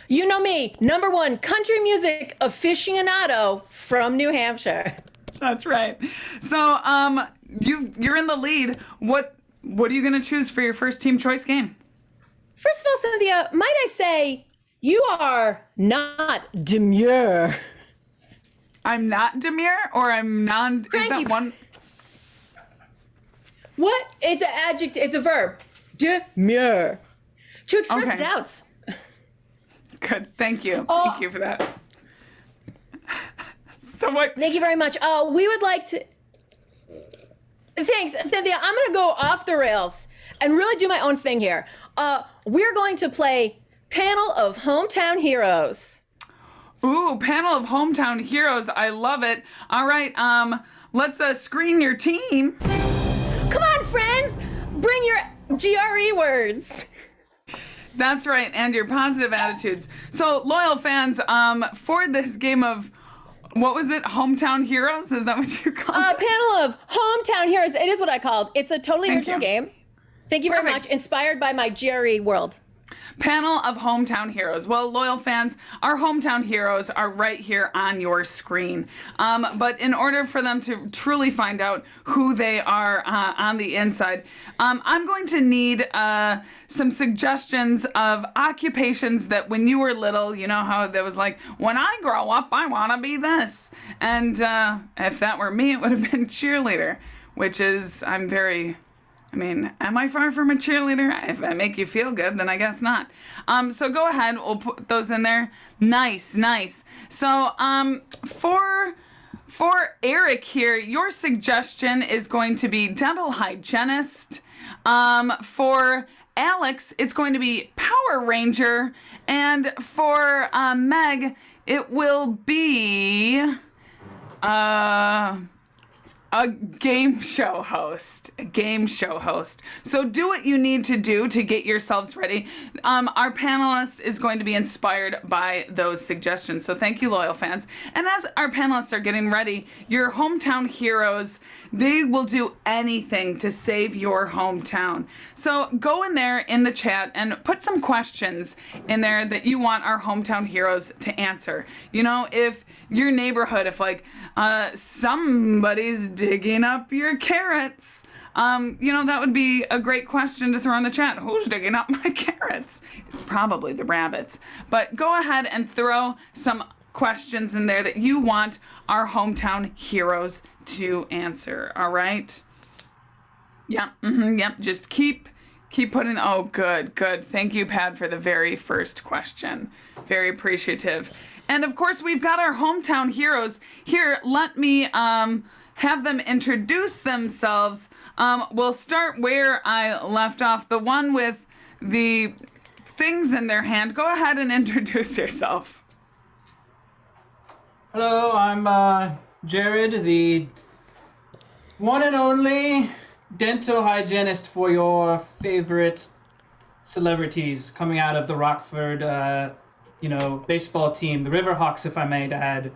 You know me, #1 country music aficionado from New Hampshire. That's right. So, you're in the lead. What are you gonna choose for your first team choice game? First of all, Cynthia, might I say you are not demure. I'm not demure, or I'm non. Is that one? What? It's an adjective. It's a verb. Demure. To express Okay. doubts. Good. Thank you. Oh. Thank you for that. So what? Thank you very much. We would like to. Thanks, Cynthia. I'm gonna go off the rails and really do my own thing here. We're going to play Panel of Hometown Heroes. Ooh, Panel of Hometown Heroes. I love it. All right. Let's screen your team. Come on, friends. Bring your GRE words. That's right, and your positive attitudes. So, loyal fans, for this game of, what was it, Hometown Heroes? Is that what you called it? Panel of Hometown Heroes. It is what I called. It's a totally original game. Thank you very much. Inspired by my GRE world. Panel of Hometown Heroes. Well, loyal fans, our hometown heroes are right here on your screen. But in order for them to truly find out who they are on the inside, I'm going to need some suggestions of occupations that when you were little, you know how there was like, when I grow up, I want to be this. And if that were me, it would have been cheerleader, which is, am I far from a cheerleader? If I make you feel good, then I guess not. So go ahead, we'll put those in there. Nice. So for Eric here, your suggestion is going to be dental hygienist. For Alex, it's going to be Power Ranger. And for Meg, it will be a game show host. So do what you need to do to get yourselves ready. Our panelist is going to be inspired by those suggestions. So thank you, loyal fans. And as our panelists are getting ready, your hometown heroes, they will do anything to save your hometown. So go in there in the chat and put some questions in there that you want our hometown heroes to answer. You know, if your neighborhood, if like somebody's digging up your carrots, that would be a great question to throw in the chat. Who's digging up my carrots? It's probably the rabbits. But go ahead and throw some questions in there that you want our hometown heroes to answer. All right? Yep. Just keep putting. Oh, good. Thank you, Pad, for the very first question. Very appreciative. And of course, we've got our hometown heroes here. Let me have them introduce themselves. We'll start where I left off. The one with the things in their hand. Go ahead and introduce yourself. Hello, I'm Jared, the one and only dental hygienist for your favorite celebrities coming out of the Rockford, baseball team, the Riverhawks, if I may add.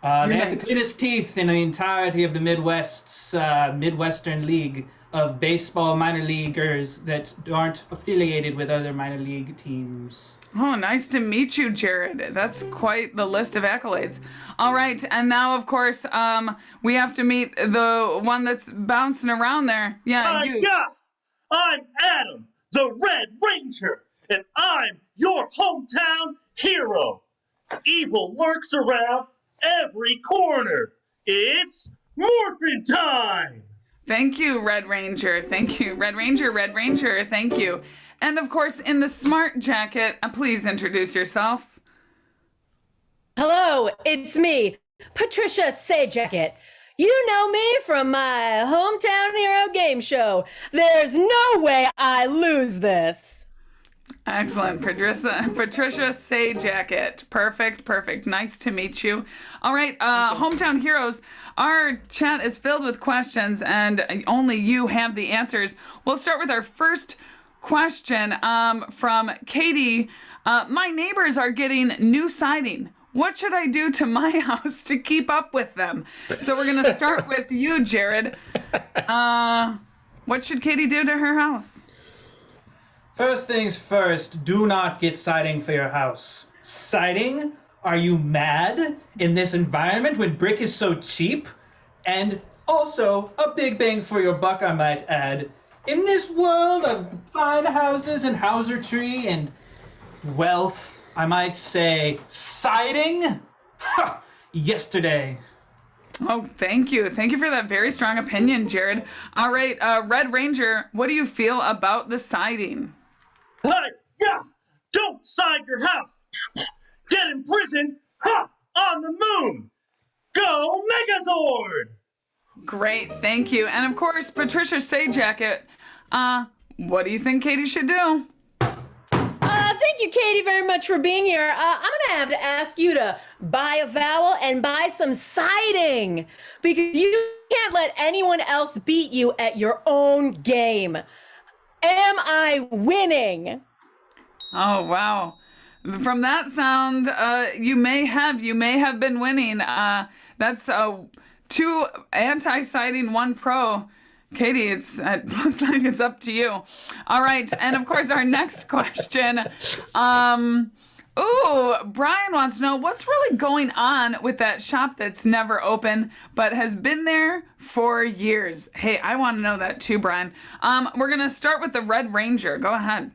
They have the cleanest teeth in the entirety of the Midwest's Midwestern League of baseball minor leaguers that aren't affiliated with other minor league teams. Oh, nice to meet you, Jared. That's quite the list of accolades. All right, and now, of course, we have to meet the one that's bouncing around there. Yeah, you. Yeah, I'm Adam, the Red Ranger, and I'm your hometown hero. Evil lurks around every corner. It's morphin' time. Thank you, Red Ranger. Thank you, Red Ranger. Thank you. And of course, in the smart jacket, please introduce yourself. Hello, it's me, Patricia Sayjacket. You know me from my Hometown Hero game show. There's no way I lose this. Excellent, Patricia Sayjacket. Perfect. Nice to meet you. All right, hometown heroes, our chat is filled with questions and only you have the answers. We'll start with our first question from Katie. My neighbors are getting new siding. What should I do to my house to keep up with them? So we're going to start with you, Jared. What should Katie do to her house? First things first, do not get siding for your house. Siding? Are you mad in this environment when brick is so cheap? And also, a big bang for your buck, I might add. In this world of fine houses and housertree and wealth, I might say, siding? Ha! Yesterday. Oh, thank you. Thank you for that very strong opinion, Jared. All right, Red Ranger, what do you feel about the siding? Hey, yeah! Don't side your house! Get in prison! Ha! On the moon! Go Megazord! Great, thank you. And of course, Patricia Sayjacket, what do you think Katie should do? Thank you, Katie, very much for being here. I'm gonna have to ask you to buy a vowel and buy some siding because you can't let anyone else beat you at your own game. Am I winning? Oh, wow. From that sound, you may have been winning. That's 2 anti-siding, 1 pro. Katie, it looks like it's up to you. All right, and of course our next question. Brian wants to know what's really going on with that shop that's never open but has been there for years. Hey, I want to know that too, Brian. We're gonna start with the Red Ranger. Go ahead.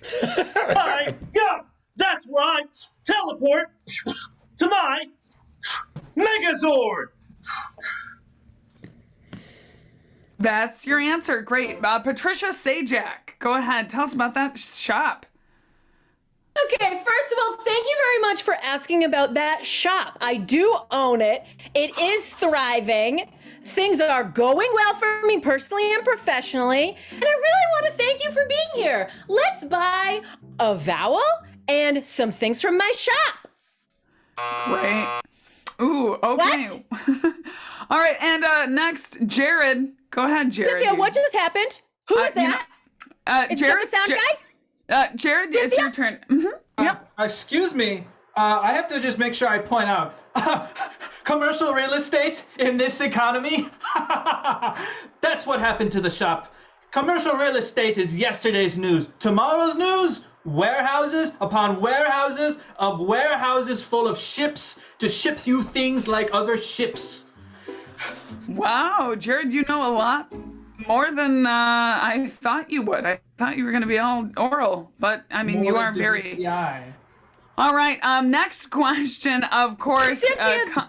Hi, yeah, that's right. Teleport to my Megazord. That's your answer. Great. Patricia Sajak, go ahead. Tell us about that shop. Okay, first of all, thank you very much for asking about that shop. I do own it. It is thriving. Things are going well for me personally and professionally. And I really want to thank you for being here. Let's buy a vowel and some things from my shop. Great. Ooh, okay. What? All right, and next, Jared. Go ahead, Jared. Cynthia, what just happened? Who is that? Is Jared, that the sound guy? Jared, it's your turn. Mm-hmm. Yep. Excuse me. I have to just make sure I point out. Commercial real estate in this economy? That's what happened to the shop. Commercial real estate is yesterday's news. Tomorrow's news? Warehouses upon warehouses of warehouses full of ships to ship you things like other ships. Wow, Jared, you know a lot more than I thought you would. I thought you were going to be all oral, but I mean, you are very... All right, next question, of course. Cynthia,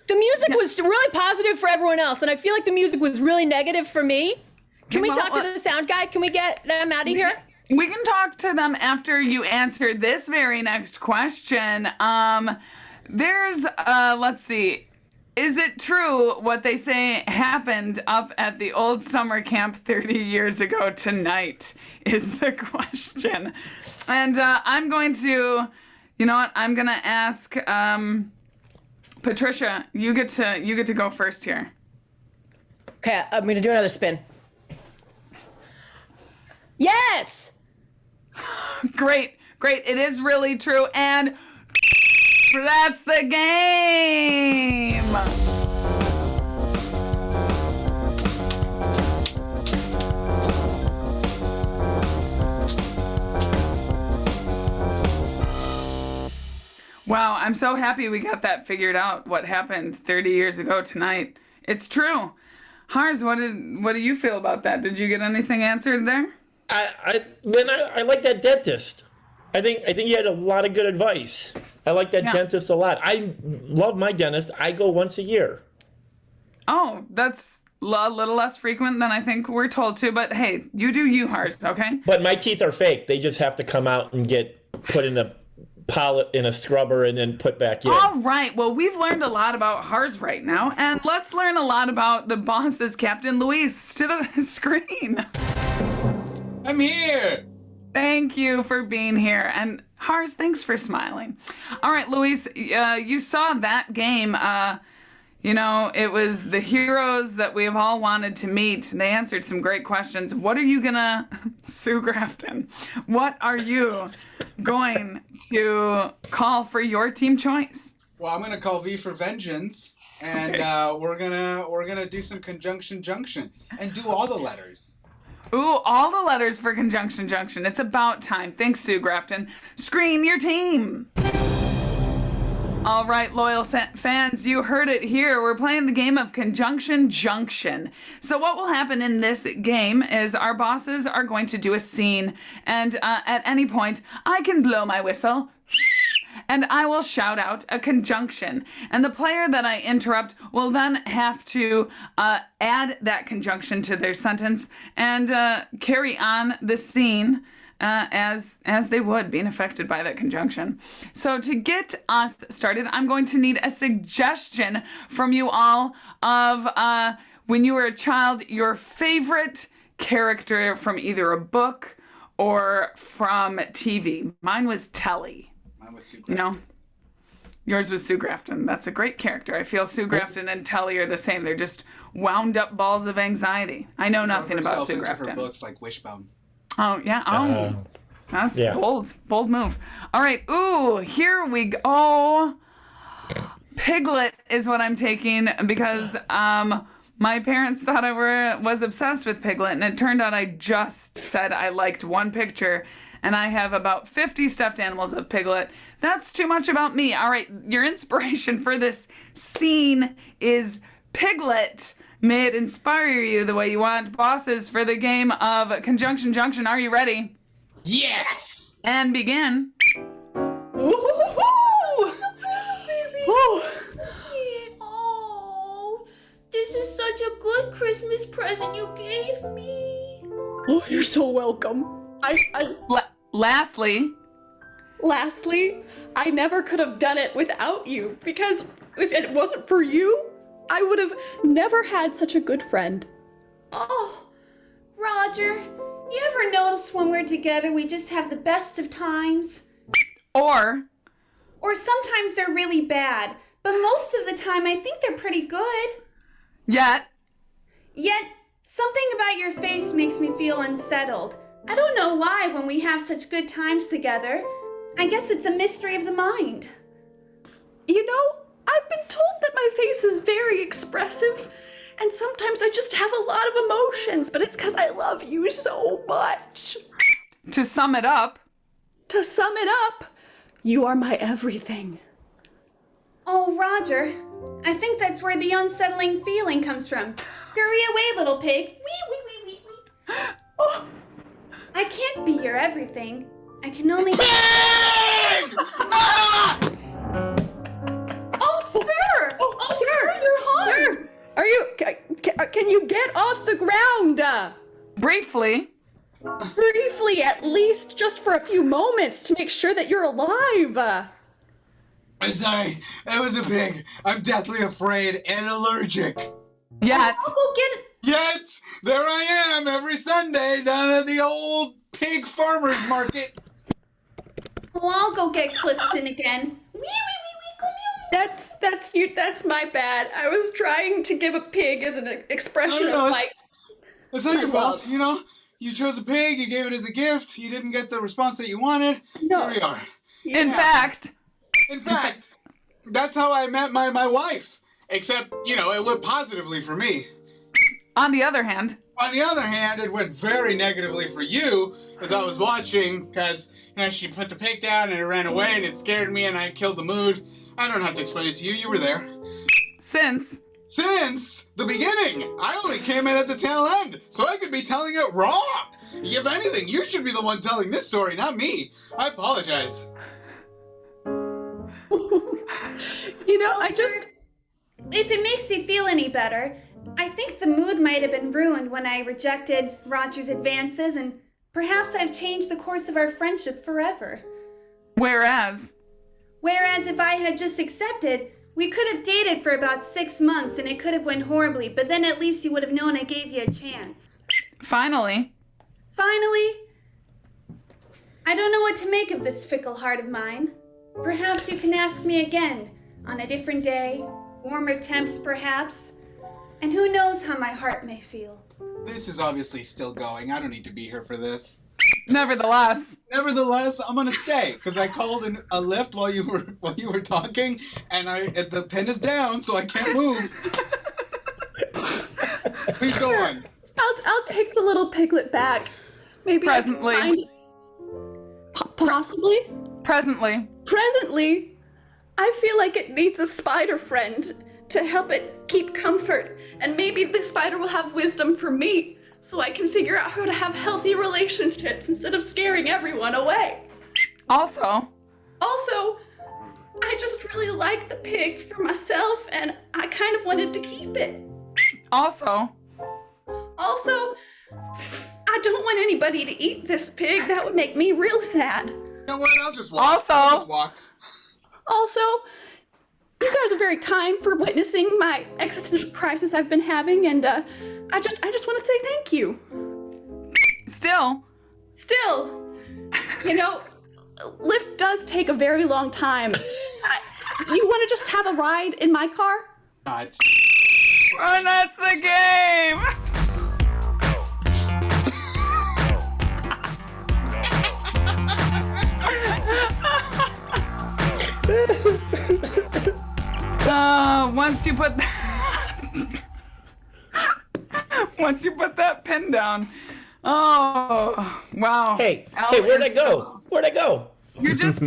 the music was really positive for everyone else, and I feel like the music was really negative for me. Can we talk to the sound guy? Can we get them out of here? We can talk to them after you answer this very next question. There's, let's see. Is it true what they say happened up at the old summer camp 30 years ago tonight is the question. And I'm going to, you know what? I'm going to ask Patricia, you get to go first here. Okay, I'm going to do another spin. Yes! Great. It is really true. And that's the game! Wow, I'm so happy we got that figured out, what happened 30 years ago tonight. It's true. Hars, what do you feel about that? Did you get anything answered there? I like that dentist. I think you had a lot of good advice. I like that dentist a lot. I love my dentist. I go once a year. Oh, that's a little less frequent than I think we're told to, but hey, you do you, Hars, okay? But my teeth are fake. They just have to come out and get put in a scrubber and then put back in. All right. Well, we've learned a lot about Hars right now, and let's learn a lot about the bosses, Captain Luis, to the screen. I'm here. Thank you for being here. And Hars, thanks for smiling. All right, Luis, you saw that game. It was the heroes that we've all wanted to meet. They answered some great questions. What are you gonna, Sue Grafton, what are you going to call for your team choice? Well, I'm gonna call V for Vengeance, and we're gonna do some Conjunction Junction and do all the letters. Ooh, all the letters for Conjunction Junction. It's about time. Thanks, Sue Grafton. Scream your team. All right, loyal fans, you heard it here. We're playing the game of Conjunction Junction. So what will happen in this game is our bosses are going to do a scene, and at any point, I can blow my whistle, and I will shout out a conjunction. And the player that I interrupt will then have to add that conjunction to their sentence and carry on the scene as they would, being affected by that conjunction. So to get us started, I'm going to need a suggestion from you all of when you were a child, your favorite character from either a book or from TV. Mine was Telly. Mine was Sue Grafton. You know, yours was Sue Grafton. That's a great character. I feel Sue Grafton and Telly are the same. They're just wound up balls of anxiety. I know nothing about Sue Grafton. Her books like Wishbone. Oh, yeah. Oh, that's yeah. Bold move. All right. Ooh, here we go. Oh, Piglet is what I'm taking because my parents thought I was obsessed with Piglet, and it turned out I just said I liked one picture, and I have about 50 stuffed animals of Piglet. That's too much about me. All right, your inspiration for this scene is Piglet. May it inspire you the way you want. Bosses, for the game of Conjunction Junction, are you ready? Yes! And begin. This is such a good Christmas present you gave me. Oh, you're so welcome. Lastly, I never could have done it without you, because if it wasn't for you, I would have never had such a good friend. Oh, Roger, you ever notice when we're together we just have the best of times? Or sometimes they're really bad, but most of the time I think they're pretty good. Yet, something about your face makes me feel unsettled. I don't know why when we have such good times together. I guess it's a mystery of the mind. You know, I've been told that my face is very expressive, and sometimes I just have a lot of emotions, but it's because I love you so much. To sum it up, you are my everything. Oh, Roger, I think that's where the unsettling feeling comes from. Scurry away, little pig. Wee. Oh, I can't be your everything. I can only be... Oh, sir! Sir, you're hard! Sir, can you get off the ground? Briefly, at least, just for a few moments to make sure that you're alive. I'm sorry, it was a pig. I'm deathly afraid and allergic. Yet, I'll go get it. Yet, there I am every Sunday down at the old pig farmer's market. Oh, I'll go get Clifton again. Wee. That's my bad. I was trying to give a pig as an expression of my... It's not your fault, you know? You chose a pig, you gave it as a gift, you didn't get the response that you wanted. No. Here we are. In fact, that's how I met my wife. Except, you know, it went positively for me. On the other hand, it went very negatively for you, as I was watching, because, you know, she put the pig down and it ran away and it scared me and I killed the mood. I don't have to explain it to you, you were there. Since the beginning, I only came in at the tail end, so I could be telling it wrong. If anything, you should be the one telling this story, not me. I apologize. You know, If it makes you feel any better, I think the mood might have been ruined when I rejected Roger's advances, and perhaps I've changed the course of our friendship forever. Whereas if I had just accepted, we could have dated for about 6 months and it could have went horribly, but then at least you would have known I gave you a chance. Finally, I don't know what to make of this fickle heart of mine. Perhaps you can ask me again, on a different day, warmer temps perhaps, and who knows how my heart may feel. This is obviously still going. I don't need to be here for this. Nevertheless, I'm gonna stay because I called a lift while you were talking, and the pen is down, so I can't move. Please go on. I'll take the little piglet back. Maybe presently. I can find... Possibly. Presently, I feel like it needs a spider friend to help it keep comfort, and maybe the spider will have wisdom for me, so I can figure out how to have healthy relationships instead of scaring everyone away. Also, I just really like the pig for myself, and I kind of wanted to keep it. Also, I don't want anybody to eat this pig. That would make me real sad. You know what? I'll just walk. Also, you guys are very kind for witnessing my existential crisis I've been having, and I just want to say thank you. Still, you know, Lyft does take a very long time. You want to just have a ride in my car? and that's the game. Once you put that pin down. Oh, wow. Hey, where'd I go? You're just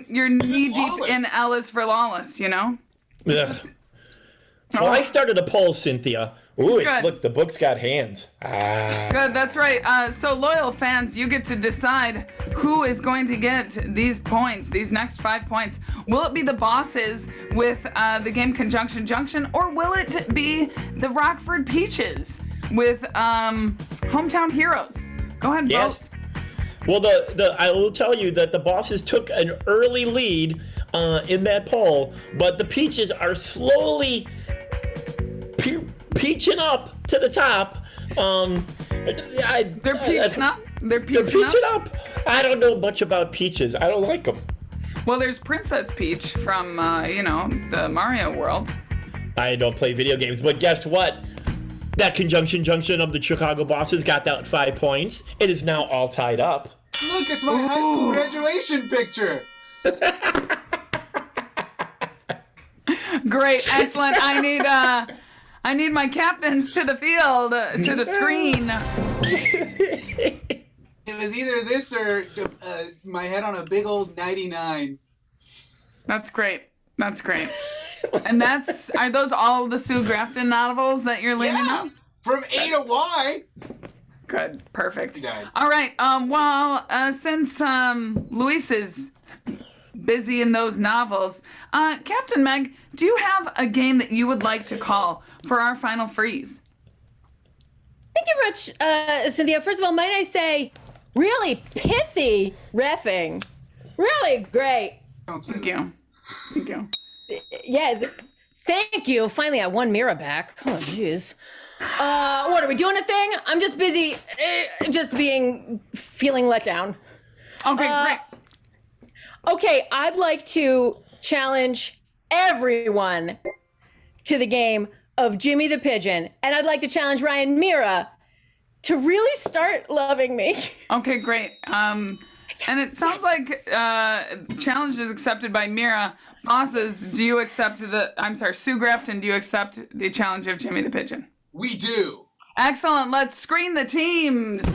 you're knee deep in L is for lawless, you know? Yeah. Well, I started a poll, Cynthia. Ooh, Good. look, the book's got hands. Good, that's right. So loyal fans, you get to decide who is going to get these points, these next 5 points. Will it be the bosses with the game Conjunction Junction, or will it be the Rockford Peaches with Hometown Heroes? Go ahead and vote. Well, I will tell you that the bosses took an early lead in that poll, but the Peaches are slowly peaching up to the top. They're peaching up? They're peaching up? I don't know much about Peaches. I don't like them. Well, there's Princess Peach from, the Mario world. I don't play video games, but guess what? That Conjunction Junction of the Chicago bosses got that 5 points. It is now all tied up. Look, it's my high school graduation picture. Great, excellent. I need my captains to the field, to the screen. It was either this or my head on a big old 99. That's great. And are those all the Sue Grafton novels that you're leaning on? From A to Y. Good, perfect. All right, since Luis is busy in those novels, Captain Meg, do you have a game that you would like to call for our final freeze? Thank you very much, Cynthia. First of all, might I say, really pithy reffing. Really great. Thank you. Yes, thank you. Finally, I won Mira back. Oh, jeez. What, are we doing a thing? I'm just busy, feeling let down. Okay, great. Okay, I'd like to challenge everyone to the game of Jimmy the Pigeon, and I'd like to challenge Ryan Mira to really start loving me. Okay, great. And it sounds like challenge is accepted by Mira. Bosses, do you accept Sue Grafton, do you accept the challenge of Jimmy the Pigeon? We do. Excellent. Let's screen the teams.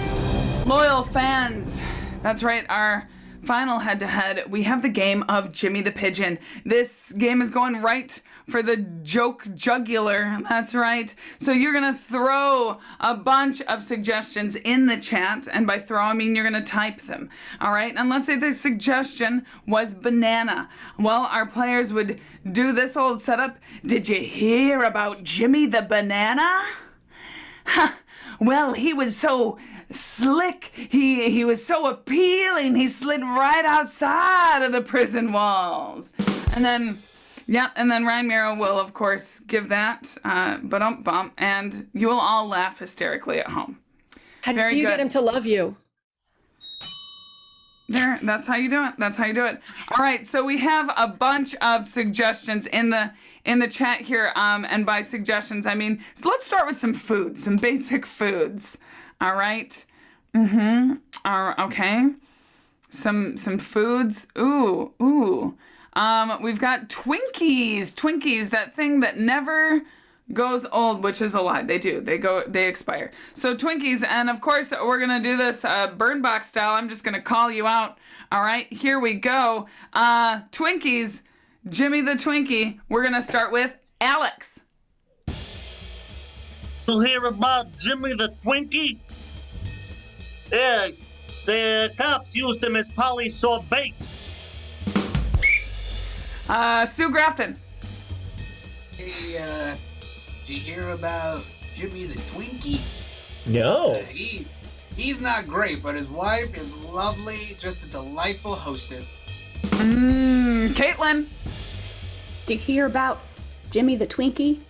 Loyal fans. That's right. Our final head-to-head, we have the game of Jimmy the Pigeon. This game is going right for the joke jugular. That's right. So you're going to throw a bunch of suggestions in the chat. And by throw, I mean you're going to type them. All right. And let's say the suggestion was banana. Well, our players would do this old setup. Did you hear about Jimmy the Banana? Well, he was so slick. He was so appealing. He slid right outside of the prison walls. And then Ryan Mira will, of course, give that bump, and you will all laugh hysterically at home. How do you get him to love you? There, that's how you do it. All right, so we have a bunch of suggestions in the chat here, and by suggestions I mean let's start with some basic foods. All right. Okay. Some foods. Ooh. We've got Twinkies, that thing that never goes old, which is a lie. They do. They expire. So Twinkies, and of course we're gonna do this burn box style. I'm just gonna call you out. All right, here we go. Twinkies, Jimmy the Twinkie. We're gonna start with Alex. You'll hear about Jimmy the Twinkie? Yeah, the cops used him as polysorbate. Sue Grafton. Hey, did you hear about Jimmy the Twinkie? No. He's not great, but his wife is lovely, just a delightful hostess. Caitlin. Did you hear about Jimmy the Twinkie?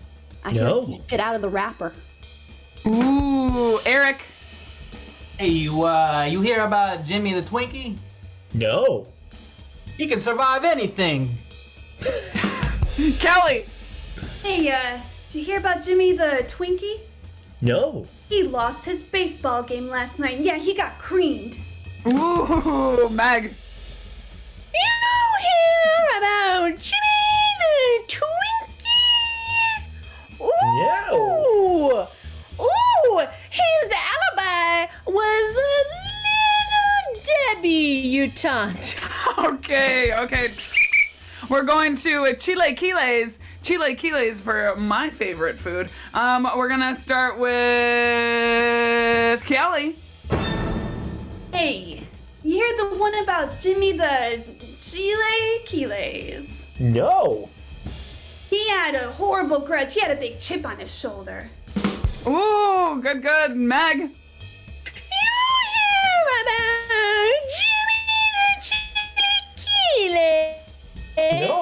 I No. can't get out of the wrapper. Ooh, Eric. Hey, you hear about Jimmy the Twinkie? No. He can survive anything. Kelly. Hey, did you hear about Jimmy the Twinkie? No. He lost his baseball game last night. Yeah, he got creamed. Ooh, Meg. You hear about Jimmy the Twinkie? Ooh! Ooh! His alibi was a little debutante. Okay. We're going to Chile Quiles. Chile Quiles for my favorite food. We're gonna start with Kelly. Hey, you hear the one about Jimmy the Chile Quiles? No. He had a horrible grudge. He had a big chip on his shoulder. Ooh, good. Meg. You hear about Jimmy the Chile Quiles? No.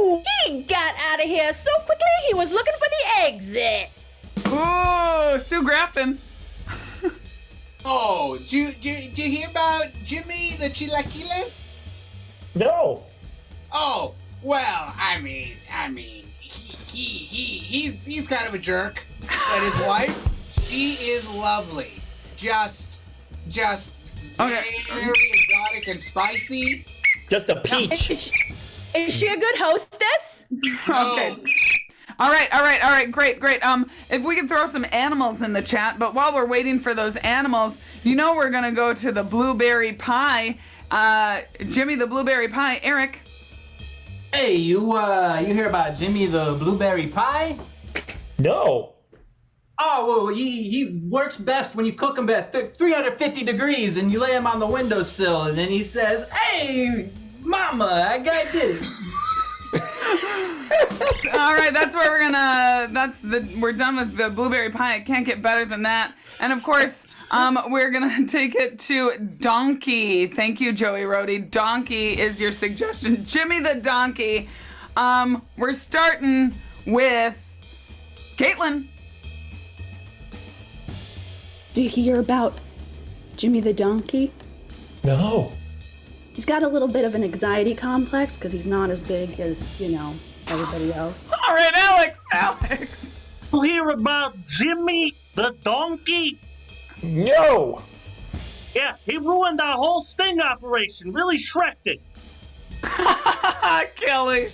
Ooh, he got out of here so quickly he was looking for the exit. Ooh, Sue Grafton. Oh, did you hear about Jimmy the Chilaquiles? No. Oh, well, I mean, he's kind of a jerk, but his wife, she is lovely, just very exotic and spicy. Just a peach. Is she a good hostess? Okay. All right. Great. If we can throw some animals in the chat, but while we're waiting for those animals, we're gonna go to the blueberry pie. Jimmy the blueberry pie. Eric. Hey, you hear about Jimmy the Blueberry Pie? No. Oh, well, he works best when you cook him at 350 degrees and you lay him on the windowsill, and then he says, "Hey, Mama, I got this." All right, that's where we're done with the blueberry pie. It can't get better than that. And of course, we're gonna take it to Donkey. Thank you, Joey Rohde. Donkey is your suggestion. Jimmy the Donkey. We're starting with Caitlin. Did you hear about Jimmy the Donkey? No. He's got a little bit of an anxiety complex because he's not as big as, everybody else. All right, Alex. You hear about Jimmy the Donkey? No. Yeah, he ruined our whole sting operation. Really shreked it. Kelly.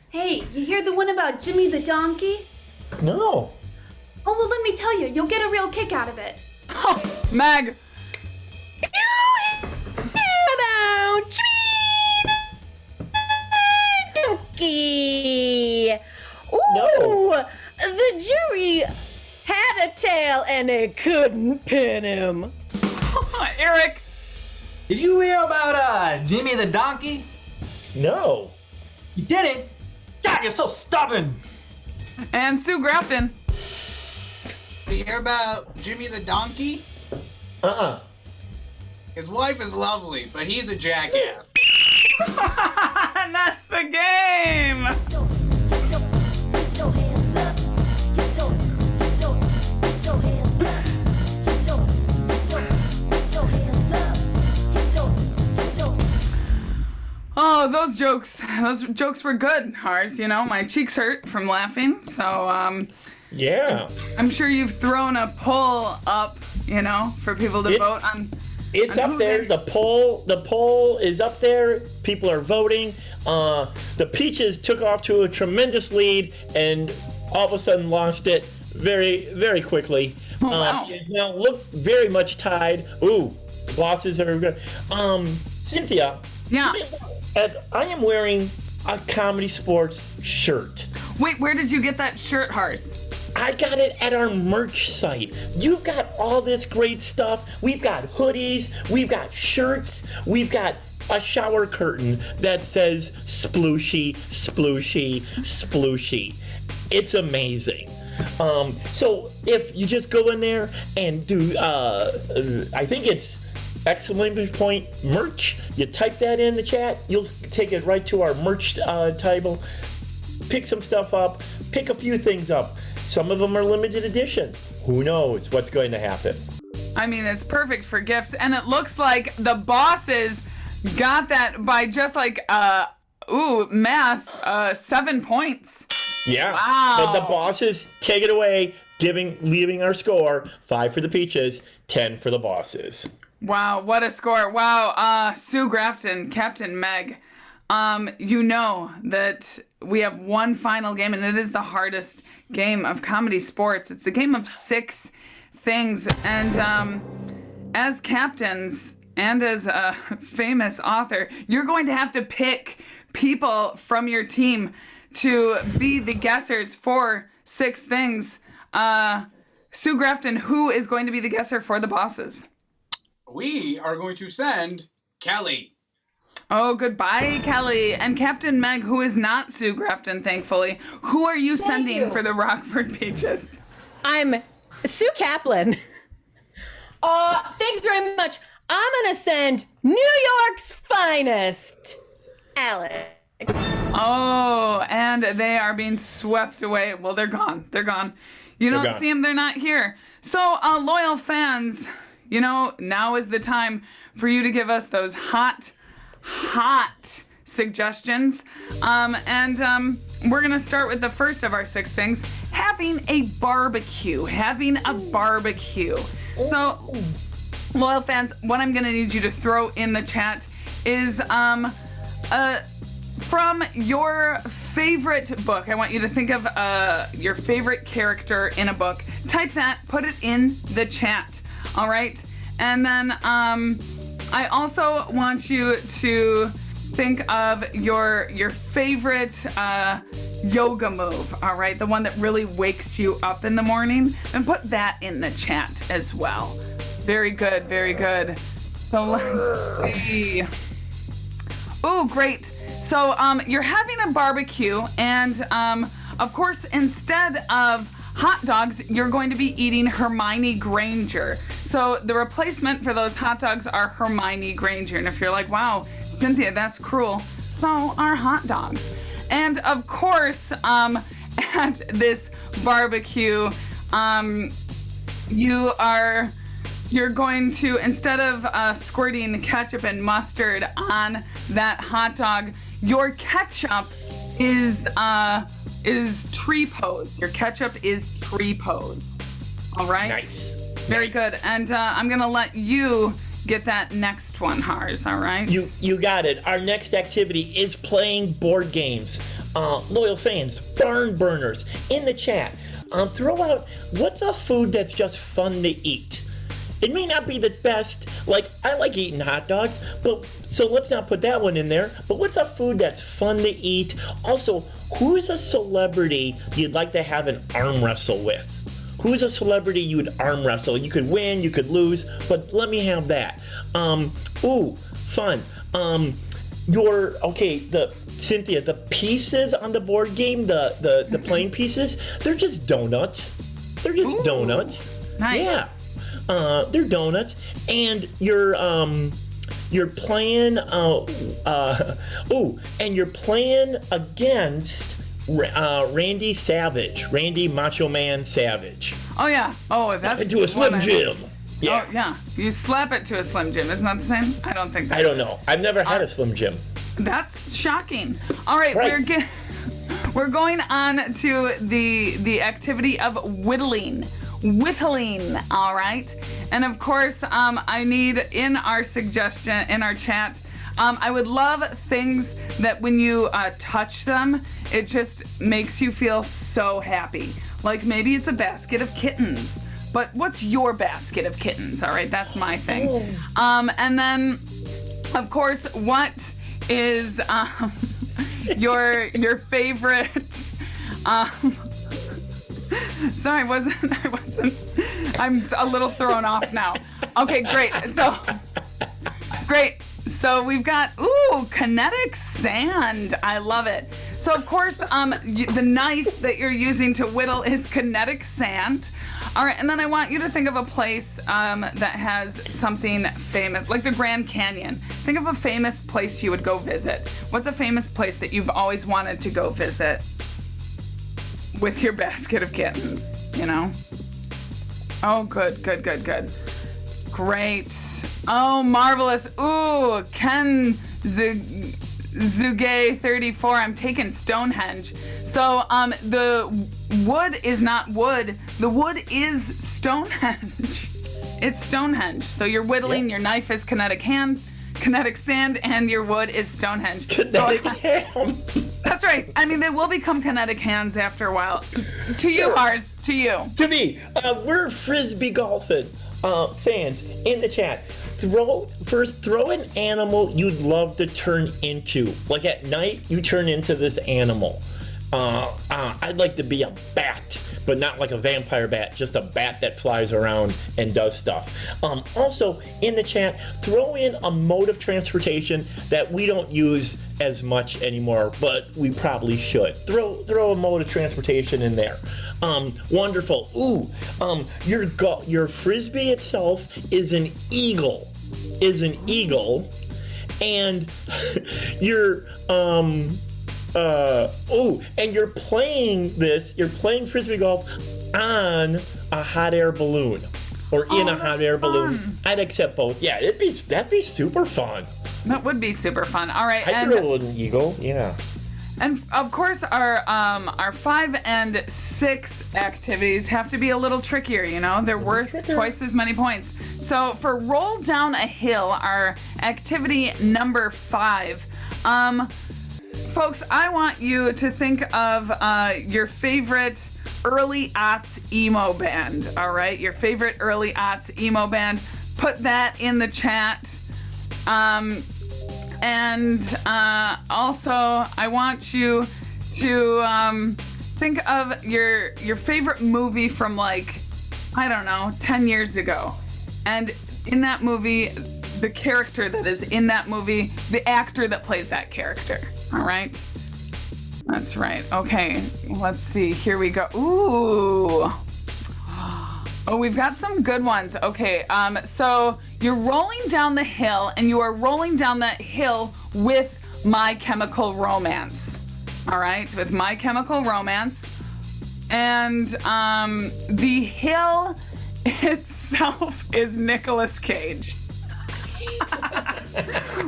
Hey, you hear the one about Jimmy the Donkey? No. Oh, well, let me tell you, you'll get a real kick out of it. Meg. You hear about Jimmy the Donkey? Ooh, No. The jury had a tail and they couldn't pin him. Eric. Did you hear about Jimmy the Donkey? No. You didn't? God, you're so stubborn. And Sue Grafton. Did you hear about Jimmy the Donkey? His wife is lovely, but he's a jackass. And that's the game. Oh, those jokes were good, Hars. My cheeks hurt from laughing. So, yeah. I'm sure you've thrown a poll up, for people to vote on. It's up there. The poll is up there. People are voting. The Peaches took off to a tremendous lead and all of a sudden lost it very, very quickly. Oh, wow. It's now look very much tied. Ooh, losses are good. Cynthia. Yeah. I am wearing a Comedy Sports shirt. Wait, where did you get that shirt, Hars? I got it at our merch site. You've got all this great stuff. We've got hoodies, we've got shirts, we've got a shower curtain that says splooshy, splooshy, splooshy. It's amazing. So if you just go in there and do, I think it's exclamation point merch. You type that in the chat, you'll take it right to our merch table. Pick some stuff up, pick a few things up. Some of them are limited edition. Who knows what's going to happen? I mean, it's perfect for gifts, and it looks like the bosses got that by just like, math, 7 points. Yeah. Wow. But the bosses take it away, leaving our score 5 for the Peaches, 10 for the bosses. Wow, what a score. Wow, Sue Grafton, Captain Meg. You know that we have one final game, and it is the hardest game of Comedy Sports. It's the game of 6 things. And as captains and as a famous author, you're going to have to pick people from your team to be the guessers for 6 things. Sue Grafton, who is going to be the guesser for the bosses? We are going to send Kelly. Oh, goodbye, Kelly. And Captain Meg, who is not Sue Grafton, thankfully, who are you sending for the Rockford Peaches? I'm Sue Kaplan. Thanks very much. I'm gonna send New York's finest, Alex. Oh, and they are being swept away. Well, they're gone. They're gone. You don't see them. They're not here. So, loyal fans, you know, now is the time for you to give us those hot suggestions. We're going to start with the first of our 6 things, having a barbecue. So, loyal fans, what I'm going to need you to throw in the chat is from your favorite book. I want you to think of your favorite character in a book. Type that, put it in the chat. All right? And then I also want you to think of your favorite yoga move, all right? The one that really wakes you up in the morning, and put that in the chat as well. Very good, very good. So let's see. Oh, great. So you're having a barbecue, and of course, instead of hot dogs, you're going to be eating Hermione Granger. So the replacement for those hot dogs are Hermione Granger. And if you're like, wow, Cynthia, that's cruel, so are hot dogs. And of course, at this barbecue, you're going to, instead of squirting ketchup and mustard on that hot dog, your ketchup is tree pose. Your ketchup is tree pose. All right? Nice. Very good. And I'm going to let you get that next one, Hars, all right? You got it. Our next activity is playing board games. Loyal fans, barn burners, in the chat, throw out what's a food that's just fun to eat. It may not be the best, like I like eating hot dogs, but so let's not put that one in there. But what's a food that's fun to eat? Also, who is a celebrity you'd like to have an arm wrestle with? Who is a celebrity you would arm wrestle? You could win, you could lose, but let me have that. Fun. Cynthia, the pieces on the board game, the playing pieces, they're just donuts. They're just donuts. Nice. Yeah. They're donuts, and you're playing. And you're playing against Randy Macho Man Savage. Oh yeah. Oh, that's into a Slim Jim. Yeah. Oh yeah. You slap it to a Slim Jim. Isn't that the same? I don't think that's I don't know. I've never had a Slim Jim. That's shocking. All right. We're going on to the activity of whittling, all right? And of course, I need in our chat, I would love things that when you touch them, it just makes you feel so happy. Like maybe it's a basket of kittens, but what's your basket of kittens? All right, that's my thing. And then, of course, what is your favorite? Sorry, I wasn't. I'm a little thrown off now. Okay, great. So, great. So we've got, kinetic sand. I love it. So of course, the knife that you're using to whittle is kinetic sand. All right, and then I want you to think of a place that has something famous, like the Grand Canyon. Think of a famous place you would go visit. What's a famous place that you've always wanted to go visit with your basket of kittens, you know? Oh, good. Great. Oh, marvelous. Ooh, Ken Zuge 34. I'm taking Stonehenge. So the wood is not wood. The wood is Stonehenge. It's Stonehenge. So you're whittling. Your knife is kinetic sand, and your wood is Stonehenge. Kinetic ham. That's right. I mean, they will become kinetic hands after a while. To you, Mars. To you. To me. We're frisbee golfing fans in the chat. Throw an animal you'd love to turn into. Like at night, you turn into this animal. I'd like to be a bat, but not like a vampire bat, just a bat that flies around and does stuff. Also, in the chat, throw in a mode of transportation that we don't use as much anymore, but we probably should. Throw a mode of transportation in there. Wonderful. Ooh, your frisbee itself is an eagle. And you're and you're playing frisbee golf on a hot air balloon or in a hot air balloon. I'd accept both. Yeah, that'd be super fun. That would be super fun. All right, I'd throw an eagle. Yeah. And of course, our 5 and 6 activities have to be a little trickier. You know, they're worth twice as many points. So for roll down a hill, our activity number 5. Folks, I want you to think of your favorite early aughts emo band. All right, your favorite early aughts emo band. Put that in the chat. Also, I want you to think of your favorite movie from, like, I don't know, 10 years ago. And in that movie, the character that is in that movie, the actor that plays that character. All right? That's right. Okay, let's see. Here we go. Ooh. Oh, we've got some good ones. Okay, so you're rolling down the hill, and you are rolling down that hill with My Chemical Romance. All right, with My Chemical Romance. And the hill itself is Nicolas Cage.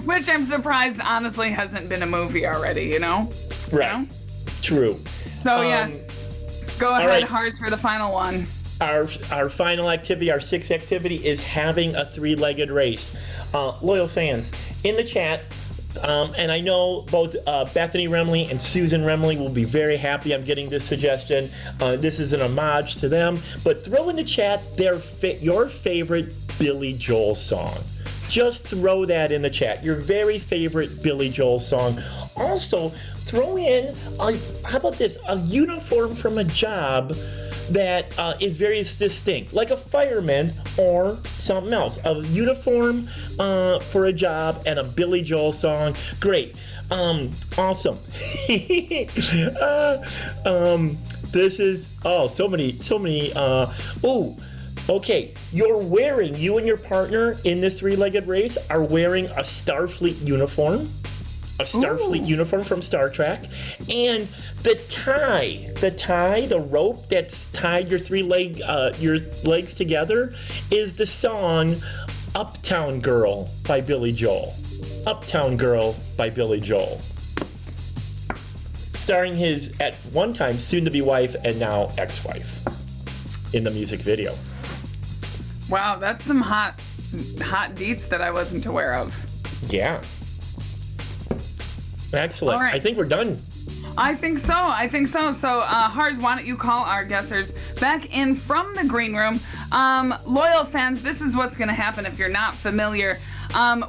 Which I'm surprised, honestly, hasn't been a movie already, you know? Right. You know? True. So, yes. Go ahead, right. Hars, for the final one. Our final activity, our 6th activity, is having a 3-legged race. Loyal fans, in the chat, and I know both Bethany Remley and Susan Remley will be very happy I'm getting this suggestion. This is an homage to them, but throw in the chat your favorite Billy Joel song. Just throw that in the chat, your very favorite Billy Joel song. Also, throw in, how about this, a uniform from a job that is very distinct, like a fireman or something else. A uniform for a job and a Billy Joel song. Great. Awesome. This is, so many. Okay, you and your partner in this 3-legged race are wearing a Starfleet uniform. A Starfleet uniform from Star Trek, and the rope that's tied your legs together is the song Uptown Girl by Billy Joel. Uptown Girl by Billy Joel. Starring his, at one time, soon-to-be wife and now ex-wife in the music video. Wow, that's some hot deets that I wasn't aware of. Yeah. Excellent. All right. I think we're done. I think so. So, Hars, why don't you call our guessers back in from the green room? Loyal fans, this is what's going to happen if you're not familiar.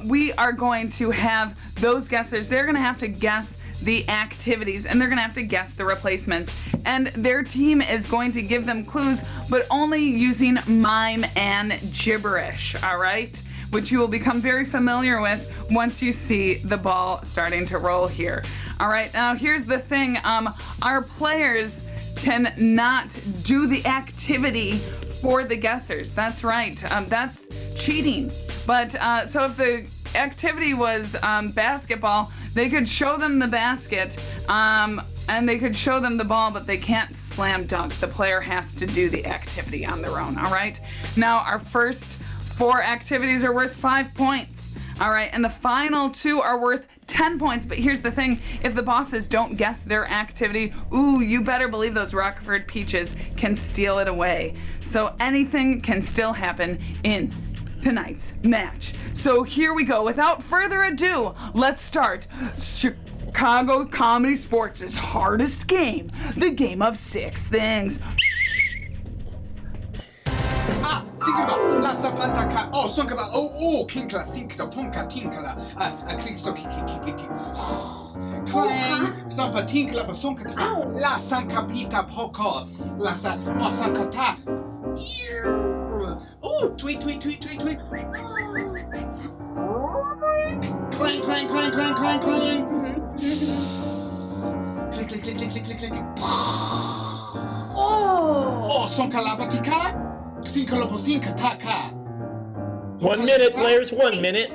We are going to have those guessers. They're going to have to guess the activities, and they're going to have to guess the replacements. And their team is going to give them clues, but only using mime and gibberish, all right? which you will become very familiar with once you see the ball starting to roll here. All right, now here's the thing. Our players cannot do the activity for the guessers. That's right. That's cheating. But so if the activity was basketball, they could show them the basket and they could show them the ball, but they can't slam dunk. The player has to do the activity on their own. All right. Now our first 4 activities are worth 5 points. All right, and the final 2 are worth 10 points. But here's the thing, if the bosses don't guess their activity, ooh, you better believe those Rockford Peaches can steal it away. So anything can still happen in tonight's match. So here we go. Without further ado, let's start Chicago Comedy Sports' hardest game, the game of 6 things. Sinkaba, la sapantaka, oh, sonkaba, oh, kinkla, sinkla, ponka, tinkla, click so kick. Clang, sampa, tinkla, basonkata, la sankapita, poko, la sankata. Oh, tweet. Clang. Click. Oh, sonkalabatika. 1 minute, players, 1 minute.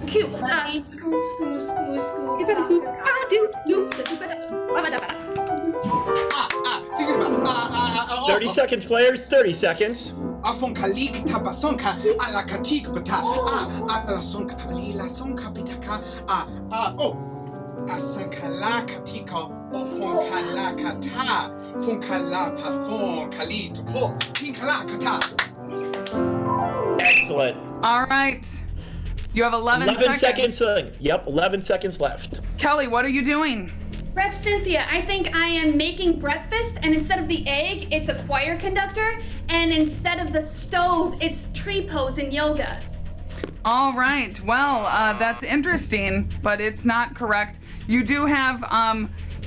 Cute. 30 seconds, players, 30 seconds. Afonkalik tabasonka ala katik bata ala sonka tabila sonka bitaka asankala katika ofonkala kata fonkala pafon kalito po tinkala kata. Excellent. All right. You have 11 seconds. Yep, 11 seconds left. Kelly, what are you doing? Ref Cynthia, I think I am making breakfast, and instead of the egg, it's a choir conductor, and instead of the stove, it's tree pose in yoga. All right. Well, that's interesting, but it's not correct. You do have,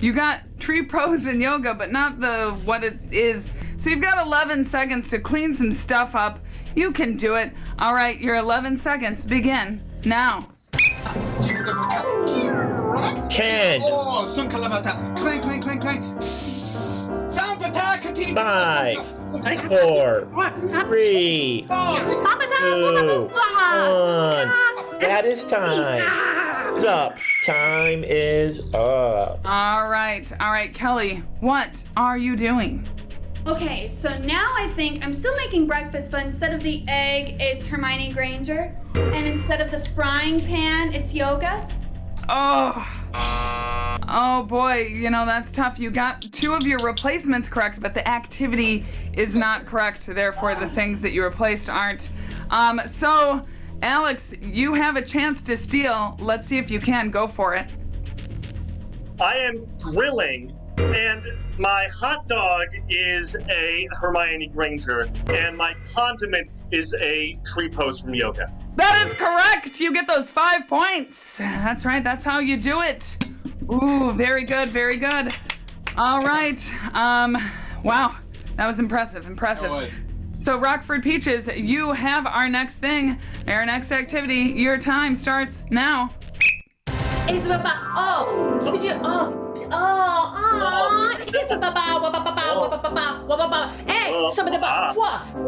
you got tree pose in yoga, but not what it is. So you've got 11 seconds to clean some stuff up. You can do it. All right, your 11 seconds begin now. 10. Oh, sunkalabata. Clang. 5, 4, 3, 2, 1. That is time. It's up. Time is up. All right, Kelly, what are you doing? Okay, so now I think I'm still making breakfast, but instead of the egg, it's Hermione Granger. And instead of the frying pan, it's yoga. Oh boy, that's tough. You got 2 of your replacements correct, but the activity is not correct. Therefore, the things that you replaced aren't. So, Alex, you have a chance to steal. Let's see if you can. Go for it. I am grilling, and my hot dog is a Hermione Granger, and my condiment is a tree pose from yoga. That is correct. You get those 5 points. That's right. That's how you do it. Ooh, very good. Very good. All right. Wow. That was impressive. So Rockford Peaches, you have our next thing, our next activity. Your time starts now. It's about it's about hey, somebody about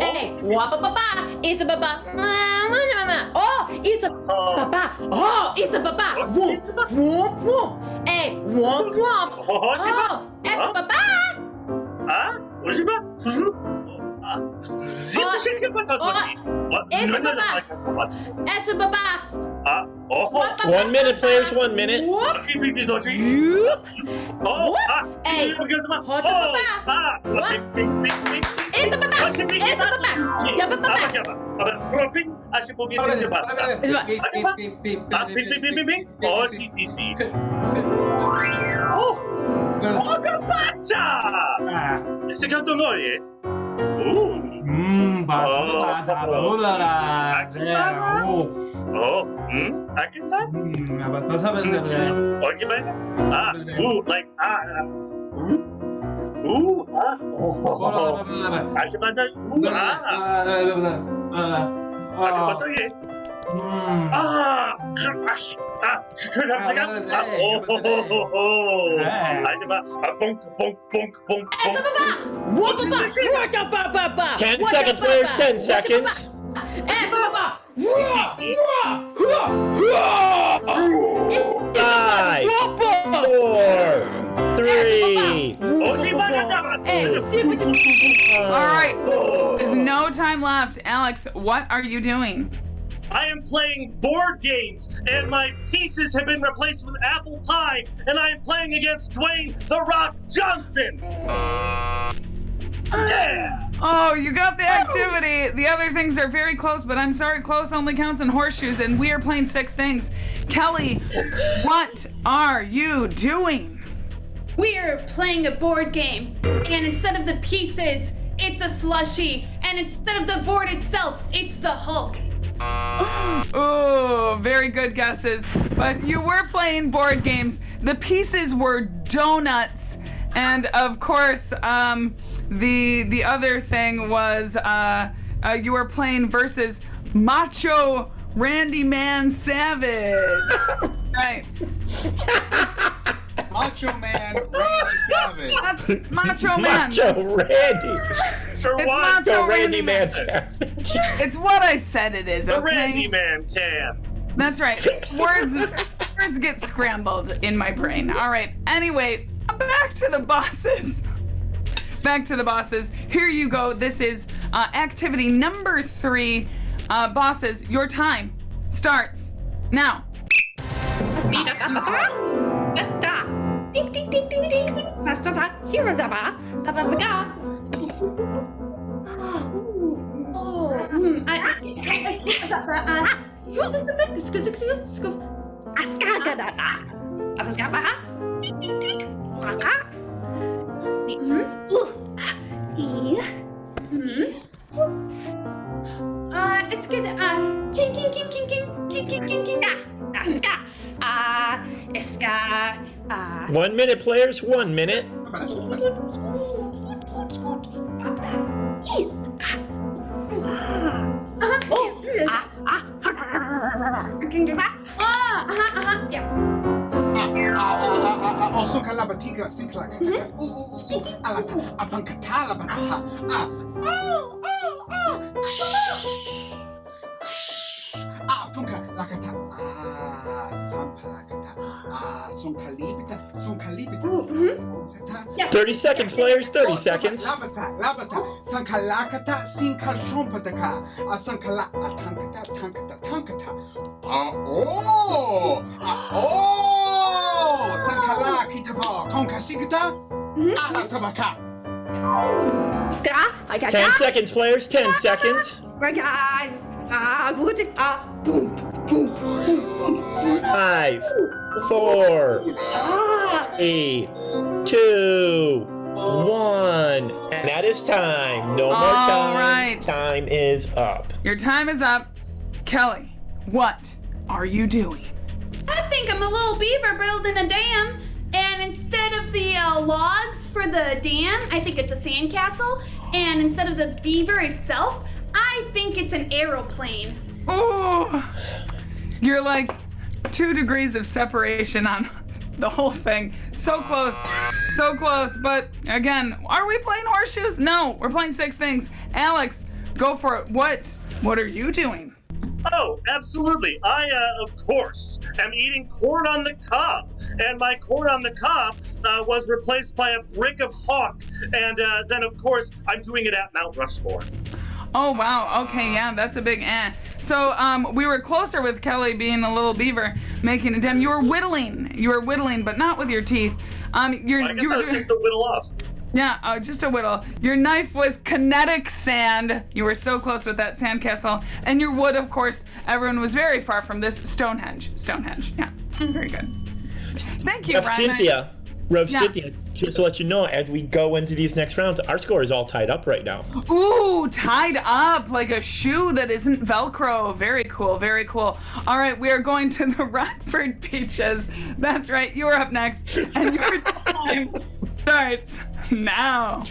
hey, it's about it's it's about hey, it's about 1 minute, players, 1 minute. secondo noi? Akita? Okay, bene? Like, Ten seconds, players. 10 seconds. 5, 4, 3. All right. There's no time left. Alex, what are you doing? I am playing board games, and my pieces have been replaced with apple pie, and I am playing against Dwayne "The Rock" Johnson. Yeah! Oh, you got the activity. The other things are very close, but I'm sorry, close only counts in horseshoes, and we are playing 6 things. Kelly, what are you doing? We are playing a board game, and instead of the pieces, it's a slushie, and instead of the board itself, it's the Hulk. Oh, very good guesses. But you were playing board games. The pieces were donuts. And of course, the other thing was you were playing versus Macho Randy Man Savage. Right. Macho Man Randy Savage. That's Macho Man. Macho Randy. It's Macho Randy Man Savage. It's what I said it is, okay? The Randy Man can. That's right. Words get scrambled in my brain. All right. Anyway, back to the bosses. Back to the bosses. Here you go. This is activity number 3. Bosses, your time starts now. Ding ding ding ding ding. Here It's good. King, king, king, king, king, king, king, king, king. Iska. 1 minute, players. 1 minute. Yeah. 30 seconds, players. 30 seconds. Sankalakata sinkalchompataka. Asankala atankata tankata tankata. Sankala kitaba konkashikata. Alatabaka. 10 seconds, players. 10 seconds. Guys. Boom. 5, 4, 3, 2, 1. And that is time. No more time. All right. Time is up. Your time is up. Kelly, what are you doing? I think I'm a little beaver building a dam, and instead of the logs for the dam, I think it's a sandcastle, and instead of the beaver itself, I think it's an aeroplane. Oh, you're like 2 degrees of separation on the whole thing. So close, but again, are we playing horseshoes? No, we're playing 6 things. Alex, go for it. What are you doing? Oh, absolutely. I, of course, am eating corn on the cob. And my corn on the cob was replaced by a brick of hawk. And then, of course, I'm doing it at Mount Rushmore. Oh, wow. Okay, yeah, that's a big eh. So we were closer with Kelly being a little beaver, making a dam. You were whittling, but not with your teeth. I guess I was just a whittle off. Yeah, just a whittle. Your knife was kinetic sand. You were so close with that sandcastle. And your wood, of course, everyone was very far from this. Stonehenge. Yeah, very good. Thank you, Ryan. Cynthia, Rev Cynthia, just to let you know, as we go into these next rounds, our score is all tied up right now. Ooh, tied up like a shoe that isn't Velcro. Very cool, very cool. All right, we are going to the Rockford Peaches. That's right, you're up next. And your time starts now.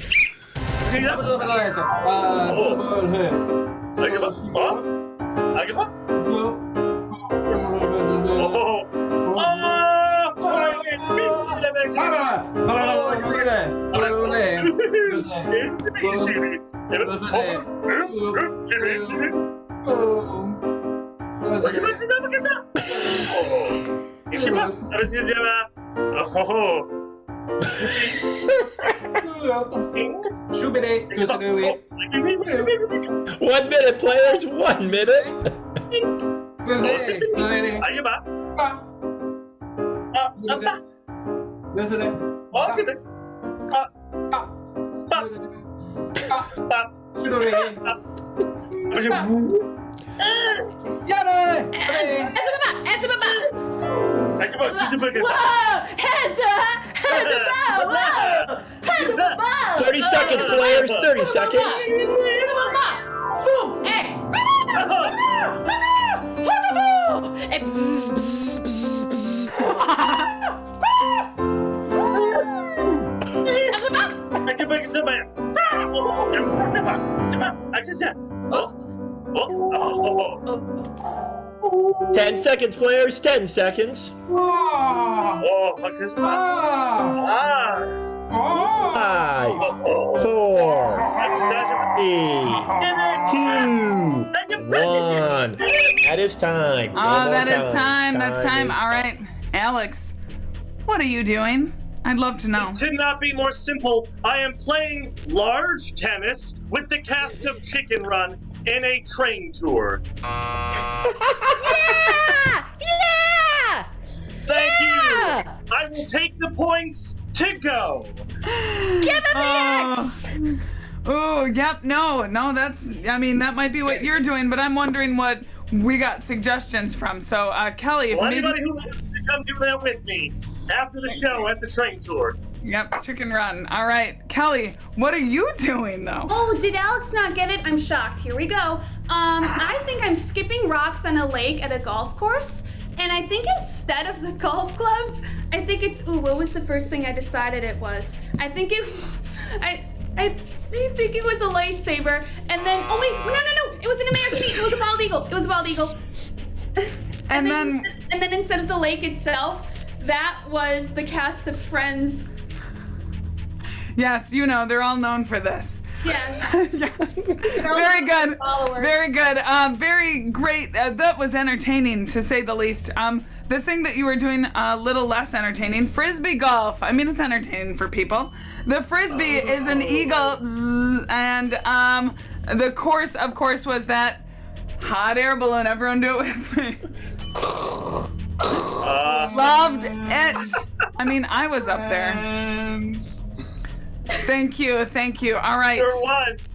One minute, players. 1 minute. Whoa! 30 seconds, players. 30 seconds. Oh. 10 seconds, players. 10 seconds. 5, 4, 3, 2, 1. That is time. Oh, that is time. That's time. All right, Alex, what are you doing? I'd love to know. It could not be more simple. I am playing large tennis with the cast of Chicken Run in a train tour. Yeah! Thank you. I will take the points to go. Give him the X! Oh, yep. No, that's, I mean, that might be what you're doing, but I'm wondering what we got suggestions from. So, Kelly, Well, maybe... anybody who wants to come do that with me after the show at the train tour. Yep, Chicken Run. All right, Kelly, what are you doing though? Oh, did Alex not get it? I'm shocked. Here we go. I think I'm skipping rocks on a lake at a golf course. And I think instead of the golf clubs, I think it's, what was the first thing I decided it was? I think it was a lightsaber. And then, oh wait, no, it was an American Eagle. It was a bald eagle. It was a bald eagle. And then instead of the lake itself, that was the cast of Friends. Yes, you know, they're all known for this. Yeah. Yes. Very good. Very good. Very great. That was entertaining, to say the least. The thing that you were doing a little less entertaining, frisbee golf. I mean, it's entertaining for people. The frisbee is an eagle, and the course, of course, was that hot air balloon. Everyone do it with me. Loved it. I mean, I was up there. Thank you. All right. Sure was.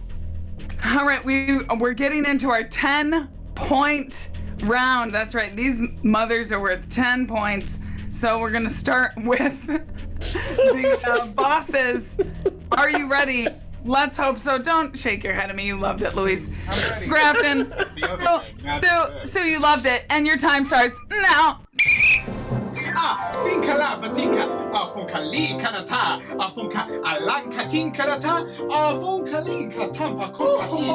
All right, we're getting into our 10-point round. That's right. These mothers are worth 10 points. So we're gonna start with the bosses. Are you ready? Let's hope so. Don't shake your head at me. You loved it, Luis. I'm ready. Grafton. So you loved it, and your time starts now. Sinkala Batika, Afunkali Kanata, Afunka Alanka Tinkarata, Afunkali Katampa Kompati,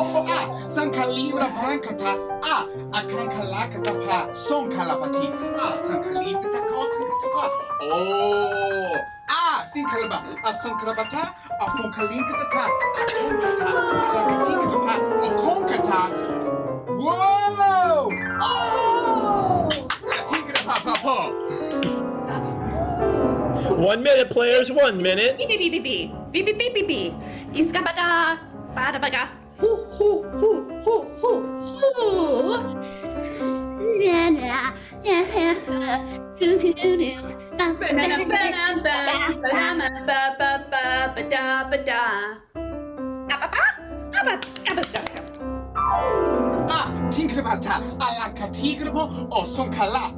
Sankalibra Bankata, Akankalakatapa, Sonkalapati, Sankalibita Kotapa. Oh, Sinkalaba, Sankalabata, Afunkalinkata, Akonkata, Alakatikatapa, Okonkata. Whoa! Oh! Atikatapa. 1 minute, players. 1 minute. Beep. Iskabada. Bada baga. Hoo. Na. Tinker Sinkabata, Alakatigabo, or Sonkala,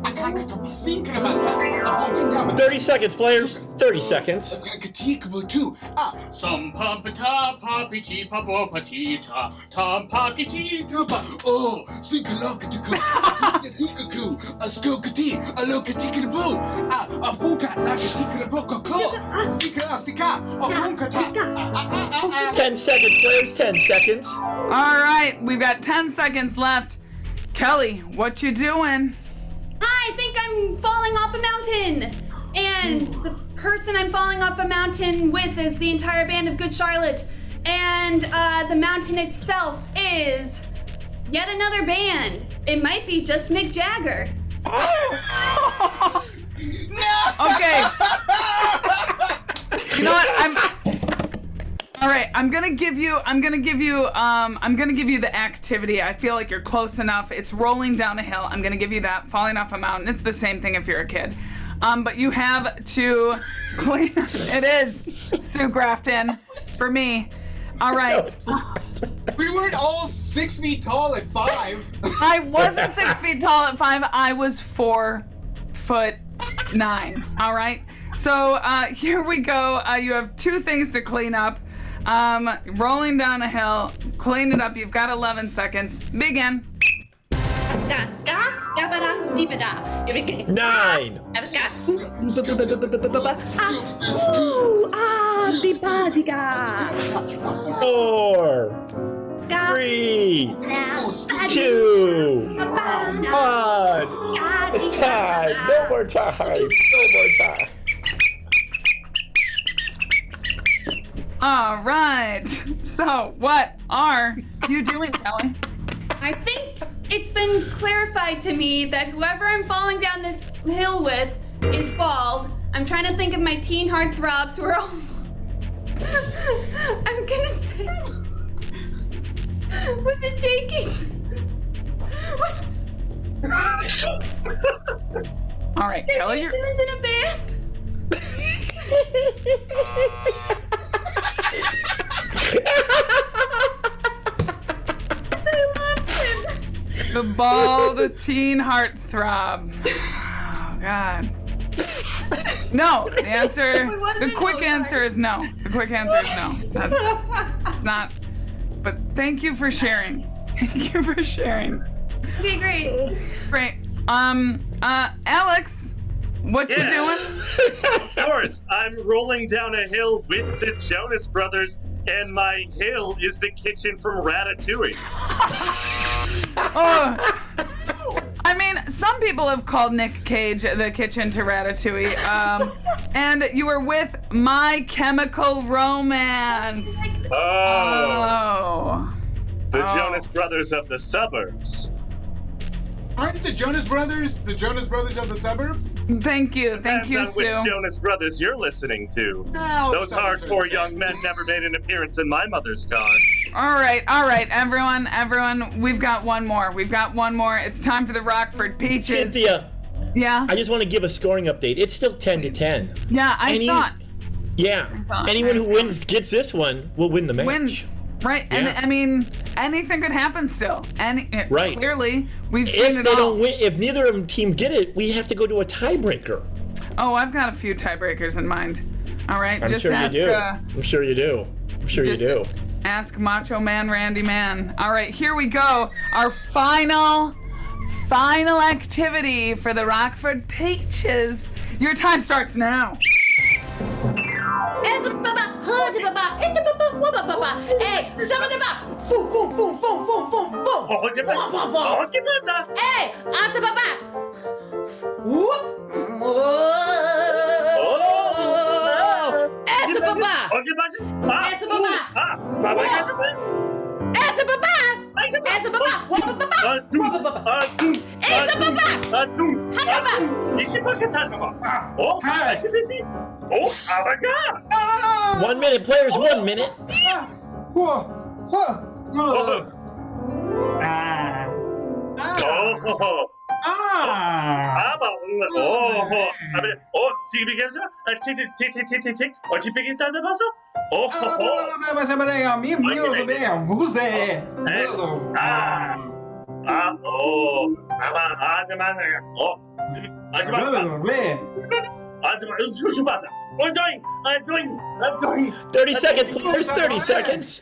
Akansinkabata, 30 seconds, players. 30 seconds. Akatigabo too. Some pumpata, papiti, papo patita, tom pakitita, oh, Sinkalakatiku, a skokati, a lokatikabo, a funka, lakatikabo, Sika, Sika, a funkata. 10 seconds, players. 10 seconds. All right, we've got 10 seconds left. Kelly, what you doing? I think I'm falling off a mountain. And the person I'm falling off a mountain with is the entire band of Good Charlotte. And the mountain itself is yet another band. It might be just Mick Jagger. No! Okay. You know what? All right, I'm gonna give you the activity. I feel like you're close enough. It's rolling down a hill. I'm gonna give you that. Falling off a mountain. It's the same thing if you're a kid. But you have to clean. It is Sue Grafton for me. All right. We weren't all 6 feet tall at 5. I wasn't 6 feet tall at 5. I was 4'9". All right. So here we go. You have 2 things to clean up. Rolling down a hill, clean it up. You've got 11 seconds. Begin. 9. Four. 3. 2. 1. It's time. No more time. All right. So, what are you doing, Kelly? I think it's been clarified to me that whoever I'm falling down this hill with is bald. I'm trying to think of my teen heartthrobs who are all... I'm gonna say... Was it Jakey's? All right, Kelly, you're... in a band? The bald teen heartthrob. Oh, God. No, the quick answer is no. The quick answer is no. It's not. But thank you for sharing. Thank you for sharing. Okay, great. Great. Alex, what you doing? Of course, I'm rolling down a hill with the Jonas Brothers, and my hill is the kitchen from Ratatouille. Oh, I mean, some people have called Nick Cage the kitchen to Ratatouille. And you were with My Chemical Romance. Oh. The Jonas Brothers of the suburbs. Aren't the Jonas Brothers of the suburbs? Thank you, Depends on Sue. which Jonas Brothers you're listening to. No, those hardcore young men never made an appearance in my mother's car. All right, everyone, we've got one more. It's time for the Rockford Peaches. Cynthia. Yeah? I just want to give a scoring update. It's still 10-10. Yeah, I thought. Yeah. Anyone who wins, gets this one, will win the match. Wins. Right, Yeah. and I mean, anything could happen still. Right. Clearly, we've seen If it they all. don't win, if neither of them team get it, we have to go to a tiebreaker. Oh, I've got a few tiebreakers in mind. All right, I'm just sure ask. you do. I'm sure you do. Ask Macho Man Randy Man. All right, here we go. Our final activity for the Rockford Peaches. Your time starts now. Hey, some of the Hey, answer baba. Whoop. Answer baba. Answer baba. Answer baba. Answer baba. Oh, my God! 1 minute, players, 1 minute. I'm going. 30 seconds, players. 30 seconds.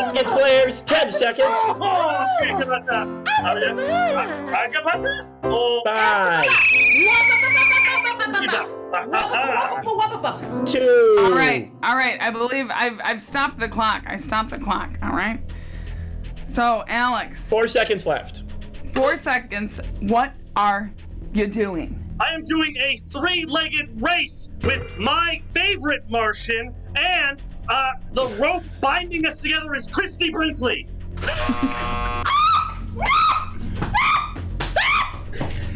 It's players. 10 seconds. 5. 2. All right. I believe I've stopped the clock. I stopped the clock. All right. So, Alex. 4 seconds left. 4 seconds. What are you doing? I am doing a 3-legged race with my favorite Martian, and the rope binding us together is Christy Brinkley.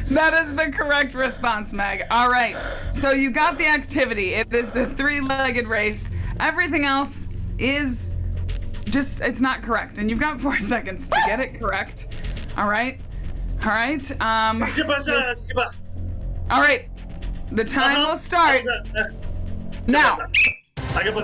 That is the correct response, Meg. All right. So you got the activity. It is the 3-legged race. Everything else is just, it's not correct. And you've got 4 seconds to get it correct. All right. All right. All right. The time will start now. 4, 3, 2, 1.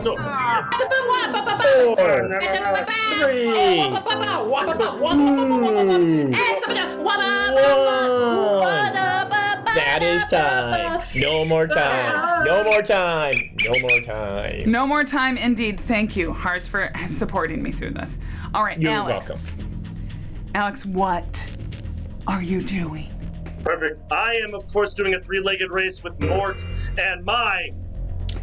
That is time. No more time. No more time. No more time. No more time, indeed. Thank you, Hars, for supporting me through this. All right, You're Alex. welcome. Alex, what are you doing? Perfect. I am, of course, doing a 3-legged race with Mork, and my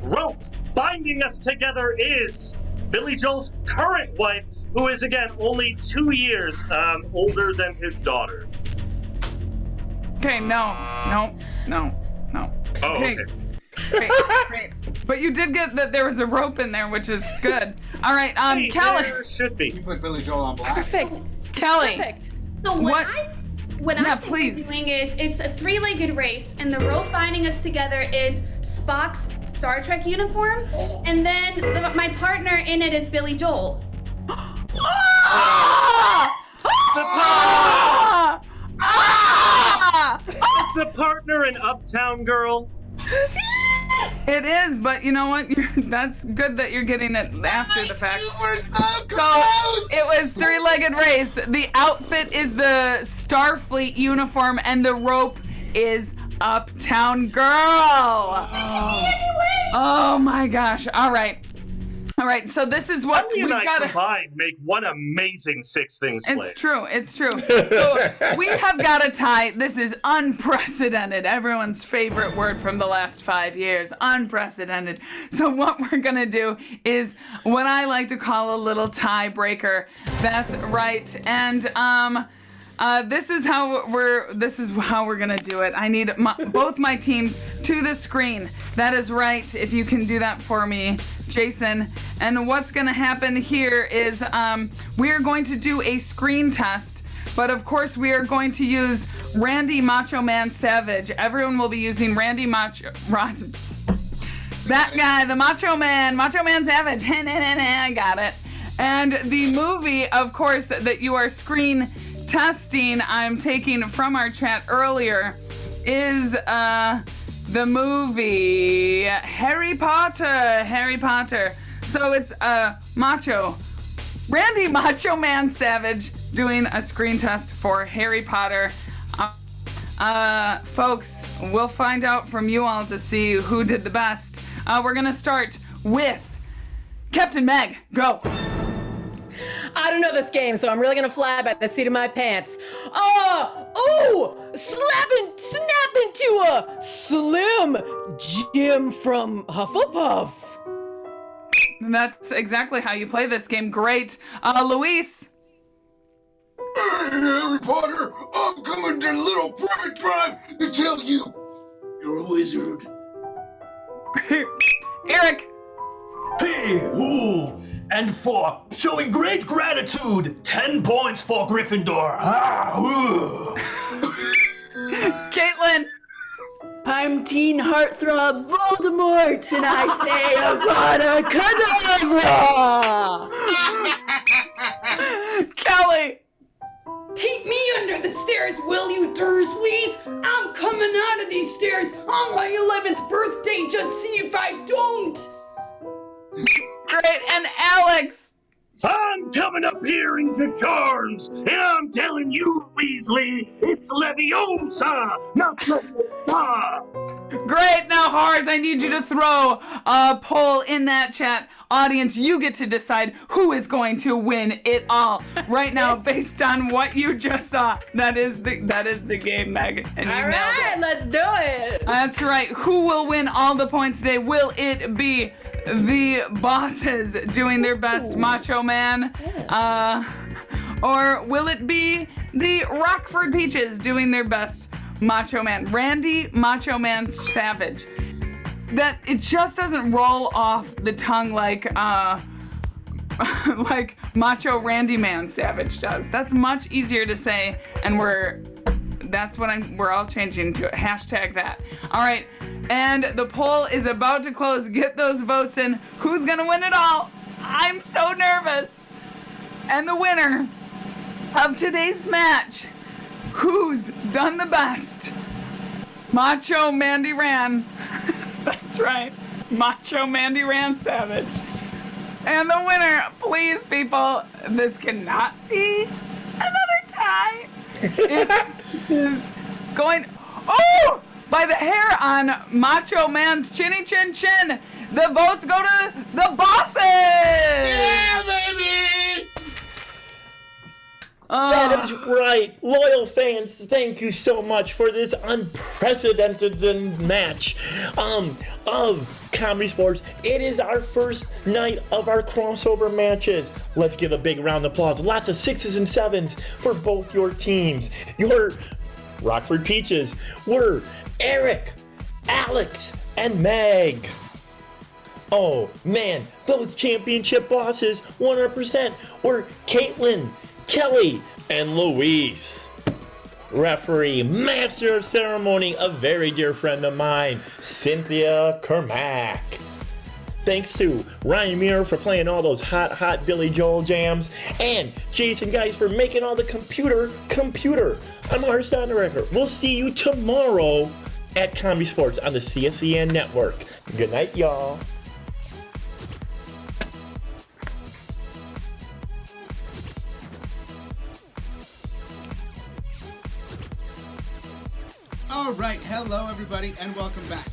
rope binding us together is Billy Joel's current wife, who is, again, only 2 years older than his daughter. Okay, no. Oh, okay. Great. But you did get that there was a rope in there, which is good. All right, Kelly. There should be. You put Billy Joel on blast. Perfect. Kelly. Perfect. So what Yeah, I'm doing is it's a 3-legged race, and the rope binding us together is Spock's Star Trek uniform, and then my partner in it is Billy Joel. Is the partner an Uptown Girl? It is, but you know what? That's good that you're getting it after the fact. You were so close! It was 3-legged race. The outfit is the Starfleet uniform, and the rope is Uptown Girl. Oh my gosh! All right. So this is what we we've got. combined make one amazing 6 things play. It's true. So we have got a tie. This is unprecedented. Everyone's favorite word from the last 5 years. Unprecedented. So what we're gonna do is what I like to call a little tiebreaker. That's right. And this is how we're gonna do it. I need both my teams to the screen. That is right. If you can do that for me, Jason. And what's gonna happen here is we are going to do a screen test, but of course we are going to use Randy Macho Man Savage. Everyone will be using Randy that guy, the Macho Man Savage. I got it. And the movie, of course, that you are screen testing, I'm taking from our chat earlier, is the movie Harry Potter. So it's Randy Macho Man Savage doing a screen test for Harry Potter. Folks, we'll find out from you all to see who did the best. We're gonna start with Captain Meg. Go. I don't know this game, so I'm really gonna fly by the seat of my pants. Snap into a Slim Jim from Hufflepuff. And that's exactly how you play this game. Great. Luis. Hey, Harry Potter, I'm coming to Little Private Drive to tell you you're a wizard. Eric. Hey, ooh. And for showing great gratitude, 10 points for Gryffindor. Caitlin. I'm teen heartthrob Voldemort, and I say Avada Kedavra! stairs, will you, Dursleys? I'm coming out of these stairs on my 11th birthday, just see if I don't. Great, and Alex. I'm coming up here into charms, and I'm telling you, Weasley, it's Leviosa, not Leviosa. Great, now Hars, I need you to throw a poll in that chat. Audience, you get to decide who is going to win it all right now based on what you just saw. That is the game, Meg. And All right, let's do it. That's right. Who will win all the points today? Will it be the bosses doing their best, Macho Man? Or will it be the Rockford Peaches doing their best, Macho Man? Randy Macho Man Savage. That it just doesn't roll off the tongue like like Macho Randy Man Savage does. That's much easier to say, and we're all changing to it. Hashtag that. All right, and the poll is about to close. Get those votes in. Who's gonna win it all? I'm so nervous. And the winner of today's match, who's done the best? Macho Mandy Ran. That's right, Macho Mandy Ran Savage. And the winner, please people, this cannot be another tie. It is going, oh, by the hair on Macho Man's chinny chin chin. The votes go to the bosses. Yeah, baby! That is right. Loyal fans, thank you so much for this unprecedented match of Comedy Sports. It is our first night of our crossover matches. Let's give a big round of applause. Lots of 6s and 7s for both your teams. Your Rockford Peaches were Eric, Alex, and Meg. Oh man, those championship bosses 100% were Caitlin, Kelly, and Luis. Referee, master of ceremony, a very dear friend of mine, Cynthia Kermack. Thanks to Ryan Muir for playing all those hot Billy Joel jams, and Jason Geis for making all the computer. I'm our sound director. We'll see you tomorrow at Comedy Sports on the CSEN network. Good night, y'all. All right, hello everybody, and welcome back